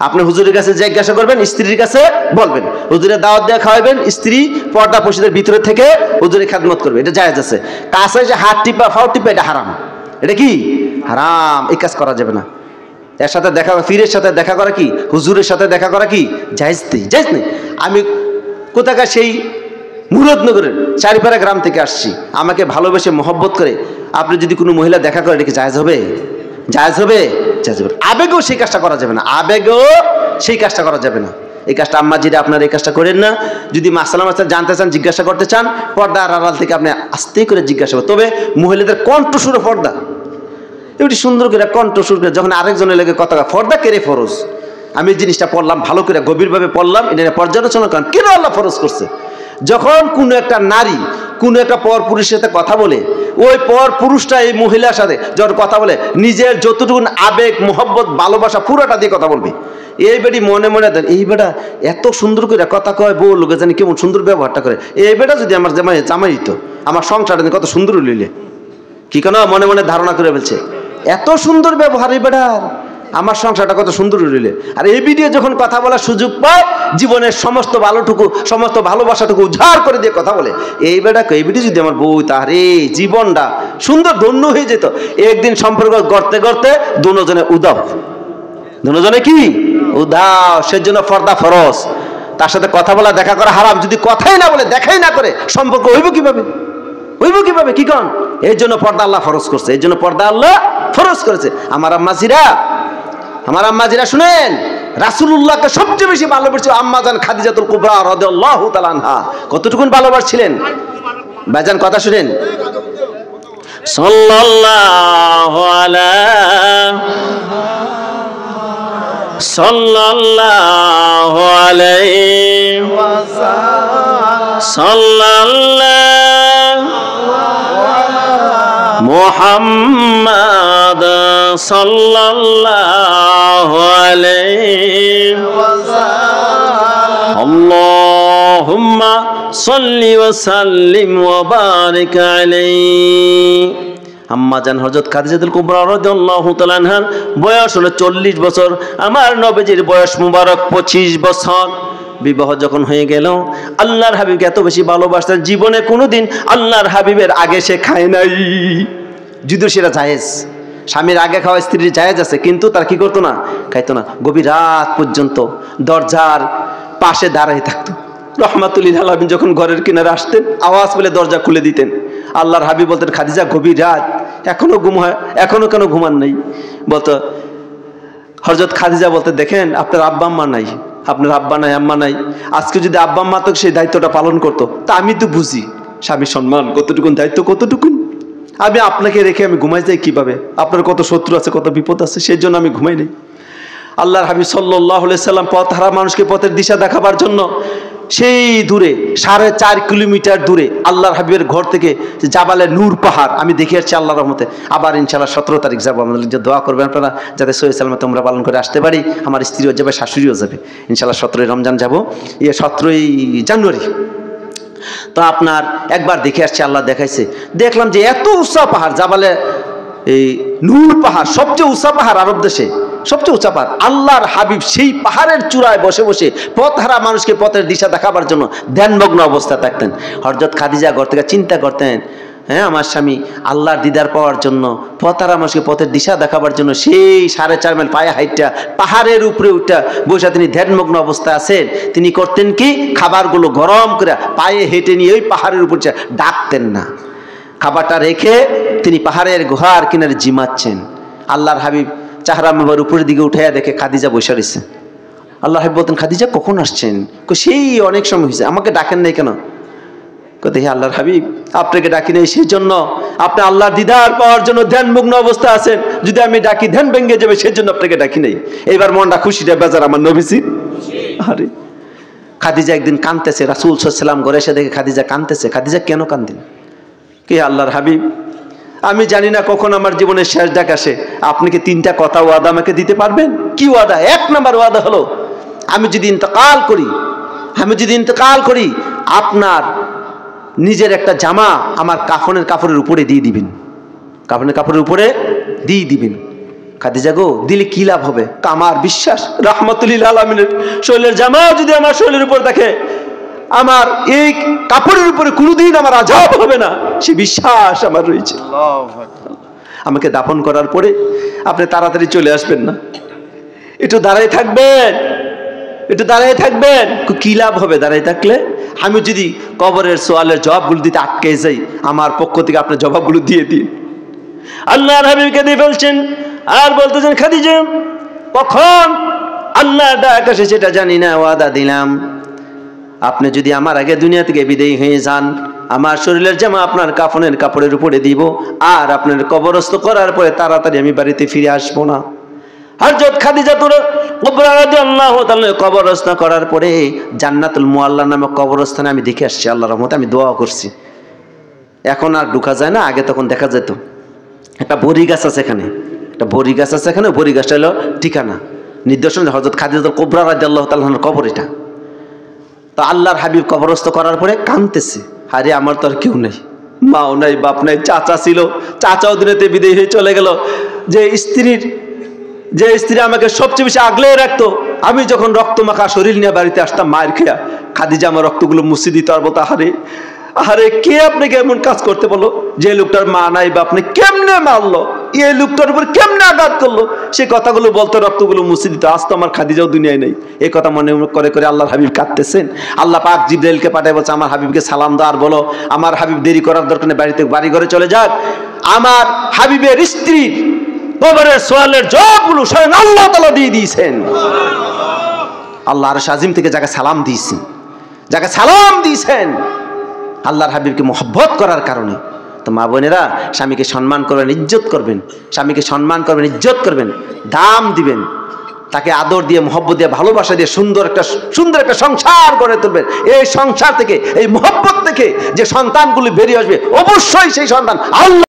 আপনি হুজুরের কাছে জিজ্ঞাসা করবেন, স্ত্রীর কাছে বলবেন। হুজুরের দাওয়াত দিয়ে খাওয়াবেন, স্ত্রী পর্দা পশিদের ভিতরে থেকে হুজুরের খেদমত করবে, এটা জায়েজ আছে। কাছে যে হাত টিপা ফাও টিপা, এটা হারাম। এটা কি হারাম, এই কাজ করা যাবে না। এর সাথে দেখা, পীরের সাথে দেখা করা কি, হুজুরের সাথে দেখা করা কি জায়েজ নেই, জায়েজ নেই। আমি কোথাকার সেই মুরাদনগরের চারিপাড়া গ্রাম থেকে আসছি, আমাকে ভালোবেসে মহব্বত করে আপনি যদি কোনো মহিলা দেখা করে, এটা কি জায়েজ হবে? জায়েজ হবে? জায়েজ হবে। আবেগেও সেই কাজটা করা যাবে না, আবেগেও সেই কাজটা করা যাবে না। এই কাজটা আম্মা জিরা আপনারা এই কাজটা করেন না। যদি মাসালা মাসালা জানতে চান, জিজ্ঞাসা করতে চান, পর্দা আড়াল থেকে আপনি আস্তে করে জিজ্ঞাসা করেন। তবে মহিলাদের কণ্ঠসুরে পর্দা, এটি সুন্দর করে কণ্ঠসুর করে যখন আরেকজনের লেগে কথা, পর্দা কেড়ে ফরজ। আমি এই জিনিসটা পড়লাম, ভালো করে গভীরভাবে পড়লাম, এটা পর্যালোচনা করেন কেন আল্লাহ ফরজ করছে। যখন কোনো একটা নারী কোনো একটা পর পুরুষের সাথে কথা বলে, ওই পর পুরুষটা এই মহিলার সাথে যখন কথা বলে, নিজের যতটুকু আবেগ মহব্বত ভালোবাসা পুরোটা দিয়ে কথা বলবে। এই বেটি মনে মনে দেন, এই বেটা এত সুন্দর করে কথা কয়, বউ লোকে জানি কেমন সুন্দর ব্যবহারটা করে, এই বেটা যদি আমার জামাই দিত, আমার সংসারটা কত সুন্দর লইলে, কি কেন মনে মনে ধারণা করে ফেলছে, এত সুন্দর ব্যবহার এই বেটার, আমার সংসারটা কত সুন্দর রইলে। আর এই ভিডিও যখন কথা বলার সুযোগ পায়, জীবনের সমস্ত ভালোটুকু সমস্ত ভালোবাসাটুকু উজাড় করে দিয়ে কথা বলে, এই বেটাকে এই ভিডিও যদি আমার বউ, তার এই জীবনটা সুন্দর ধন্য হয়ে যেত। একদিন সম্পর্ক করতে করতে দুজনে উদাও, দুজনে কি উদাও। সেজন্য পর্দা ফরজ। তার সাথে কথা বলা দেখা করা হারাম। যদি কথাই না বলে, দেখাই না করে, সম্পর্ক হইব কিভাবে? হইব কিভাবে? কি কন? এই জন্য পর্দা আল্লাহ ফরজ করছে, এই জন্য পর্দা আল্লাহ ফরজ করেছে। আমার আম্মাজিরা শুনেন, রাসূলুল্লাহকে সবচেয়ে বেশি ভালোবাসছে আম্মাজান খাদিজাতুল কুবরা রাদিয়াল্লাহু তাআলা আনহা। কতটুকুন ভালোবাসছিলেন ভাইজান? কথা শুনেন। সাল্লাল্লাহু আলাইহি সাল্লাল্লাহু মুহাম্মাদ সাল্লাল্লাহু আলাইহি ওয়াসাল্লাম। আল্লাহুম্মা সাল্লি ওয়া সাল্লিম ওয়া বারিক আলাইহি। আম্মা জান হযরত খাদিজাতুল কুবরা রাদিয়াল্লাহু তাআলা আনহার বয়স হলো 40 বছর। আমার নবীজির বয়স মুবারক 25 বছর। বিবাহ যখন হয়ে গেল, আল্লাহর হাবিবকে এত বেশি ভালোবাসতেন, জীবনে কোনোদিন আল্লাহর হাবিবের আগে সে খায় নাই। যদিও সেটা জায়েজ, স্বামীর আগে খাওয়া স্ত্রীর জায়েজ আছে, কিন্তু তার কি করতো না, খাইতো না। গভীর রাত পর্যন্ত দরজার পাশে দাঁড়াই থাকতো। রহমাতুল্লিল আলামিন যখন ঘরের কিনারে আসতেন, আওয়াজ পেলে দরজা খুলে দিতেন। আল্লাহর হাবিব বলতেন, খাদিজা গভীর রাত, এখনো ঘুম হয়, এখনো কেন ঘুমান নাই? বলতো হযরত খাদিজা বলতে, দেখেন আপনার আব্বা আম্মা নাই, আপনার আব্বা নাই আম্মা নাই, আজকে যদি আব্বা আম্মা তো সেই দায়িত্বটা পালন করতো, তা আমি তো বুঝি স্বামীর সম্মান কতটুকুন, দায়িত্ব কতটুকুন। আমি আপনাকে রেখে আমি ঘুমাই যাই কিভাবে? আপনার কত শত্রু আছে, কত বিপদ আছে, সেই জন্য আমি ঘুমাই নেই। আল্লাহর হাবিব সাল্লাল্লাহু আলাইহি সাল্লাম পথ হারা মানুষকে পথের দিশা দেখাবার জন্য সেই দূরে 4.5 কিলোমিটার দূরে আল্লাহর হাবিবের ঘর থেকে জাবালে নূর পাহাড় আমি দেখে আসছি আল্লাহর রহমতে। আবার ইনশাআল্লাহ 17 তারিখ যাবো। আমাদের যে দোয়া করবেন আপনারা, যাতে সহি সালামতে তোমরা পালন করে আসতে পারি। আমার স্ত্রীও যাবে, শাশুড়িও যাবে ইনশাআল্লাহ। 17 রমজান যাবো, 17 জানুয়ারি। তো আপনার একবার দেখে আসছি, আল্লাহ দেখাইছে, দেখলাম যে এত উঁচা পাহাড়, জাবালে এই নূর পাহাড়, সবচেয়ে উঁচা পাহাড় আরব দেশে, সবচেয়ে উঁচা পাহাড়। আল্লাহর হাবিব সেই পাহাড়ের চূড়ায় বসে বসে পথহারা মানুষকে পথের দিশা দেখাবার জন্য ধ্যানমগ্ন অবস্থা থাকতেন। হযরত খাদিজা ঘর থেকে চিন্তা করতেন, হ্যাঁ, আমার স্বামী আল্লাহর দিদার পাওয়ার জন্য পথের মানুষকে পথের দিশা দেখাবার জন্য সেই 4.5 মাইল পায়ে হাইটটা পাহাড়ের উপরে উঠা বসে তিনি ধ্যানমগ্ন অবস্থায় আছেন। তিনি করতেন কি, খাবারগুলো গরম করে পায়ে হেঁটে নিয়ে ওই পাহাড়ের উপর ডাকতেন না, খাবারটা রেখে তিনি পাহাড়ের গুহার কিনারে জিমাচ্ছেন। আল্লাহর হাবিব চাহরা মেম্বার উপরের দিকে উঠে দেখে খাদিজা বসে রয়েছে। আল্লাহ হাবিব বলতেন, খাদিজা কখন আসছেন? সেই অনেক সময় হয়েছে, আমাকে ডাকেন নাই কেন? হে আল্লাহর হাবিব, আপনাকে ডাকি নেই সেই জন্য, আপনি আল্লাহর দিদার পাওয়ার জন্য ধ্যানমগ্ন অবস্থা আছেন, যদি আমি ডাকি ধ্যান ভেঙে যাবে, সেই জন্য আপনাকে ডাকি নেই। এইবার মনটা খুশিটা বেজার আমার নবীজি। আরে খাদিজা একদিন কাঁদতেছে, রাসূল সাল্লাল্লাহু আলাইহি ওয়াসাল্লাম ঘরে এসে দেখে খাদিজা কাঁদতেছে। খাদিজা কেন কাঁদেন? কে আল্লাহর হাবিব, আমি জানি না কখন আমার জীবনের শেষ ডাক আসে, আপনি কি 3টা কথা ওয়াদা আমাকে দিতে পারবেন? কি ওয়াদা? 1 নম্বর ওয়াদা হলো, আমি যদি ইন্তেকাল করি আপনার নিজের একটা জামা আমার কাফনের কাপড়ের উপরে দিয়ে দিবেন, কাফনের কাপড়ের উপরে দিয়ে দিবেন। খাদিজা গো, দিলে কি লাভ হবে? আমার বিশ্বাস রাহমাতুল লিল আলামিনের শরীরের জামা যদি আমার শরীরের উপর থাকে, আমার এই কাপড়ের উপরে কোনোদিন আমার আযাব হবে না, সে বিশ্বাস আমার রয়েছে। আমাকে দাফন করার পরে আপনি তাড়াতাড়ি চলে আসবেন না, একটু দাঁড়ায় থাকবেন। কি লাভ হবে দাঁড়ায় থাকলে? আমি যদি কবরের সোয়ালের জবাবগুলো দিতে আটকে যাই, আমার পক্ষ থেকে আপনার জবাবগুলো দিয়ে দিন। আল্লাহর হাবিবকে দিয়ে ফেলছেন আর বলতেছেন, খাদিজা কখন আল্লাহ ডাক আসে সেটা জানি না, ওয়াদা দিলাম আপনি যদি আমার আগে দুনিয়া থেকে বিদায়ী হয়ে যান, আমার শরীরের জামা আপনার কাফনের কাপড়ের উপরে দিব, আর আপনার কবরস্থ করার পরে তাড়াতাড়ি আমি বাড়িতে ফিরে আসবো না। হযরত খাদিজা কুবরা রাদিয়াল্লাহু তাআলা কবরস্থ করার পরে জান্নাতুল মুআল্লা নামক কবরস্থানে আমি দেখে আসছি, আল্লাহর রহমতে আমি দোয়া করছি। এখন আর ঢোকা যায় না, আগে তখন দেখা যেত। একটা বড়ি গাছ আছে এখানে, বড়ি গাছটা হলো ঠিকানা নির্দেশন হযরত খাদিজা কুবরা রাদিয়াল্লাহু তাআলার কবর এটা। তো আল্লাহর হাবিব কবরস্থ করার পরে কাঁদতেছে, আরে আমার তো আর কেউ নেই, মাও নাই, বাপ নাই, চাচা ছিল, চাচাও দুনিয়াতে বিদায় হয়ে চলে গেল। যে স্ত্রী আমাকে সবচেয়ে বেশি আগলে রাখতো, আমি যখন রক্ত মাখা শরীর নিয়ে বাড়িতে আসতাম মায়ের খেয়া, খাদিজা আমার রক্তগুলো মুছে দিত। আর বলতো, আরে কে আপনাকে এমন কাজ করতে বলো? যে লোকটার মা নাই, বাপ নেই, কেমনে মারলো, এই লোকটার উপর কেমনে আঘাত করলো, সে কথাগুলো বলতো, রক্তগুলো মুছে দিত। আজ তো আমার খাদিজাও দুনিয়ায় নেই। এই কথা মনে করে করে আল্লাহর হাবিব কাঁদতেছেন। আল্লাহ পাক জিবরাইলকে পাঠায় বলছে, আমার হাবিবকে সালাম দাও আর বলো আমার হাবিব দেরি করার দরকার নেই, বাড়ি ঘরে চলে যাক। আমার হাবিবের স্ত্রীর কবরের সোয়ালের জবাবগুলো স্বয়ং আল্লাহ তাআলা দিয়ে দিয়েছেন। আল্লাহ আরশ আজিম থেকে যাকে সালাম দিয়েছেন আল্লাহর হাবিবকে মহব্বত করার কারণে। তো মা বোনেরা, স্বামীকে সম্মান করবেন, ইজ্জত করবেন, দাম দিবেন, তাকে আদর দিয়ে, মহব্বত দিয়ে, ভালোবাসা দিয়ে সুন্দর একটা সংসার গড়ে তুলবেন। এই সংসার থেকে, এই মহব্বত থেকে যে সন্তানগুলি বেরিয়ে আসবে, অবশ্যই সেই সন্তান আল্লাহ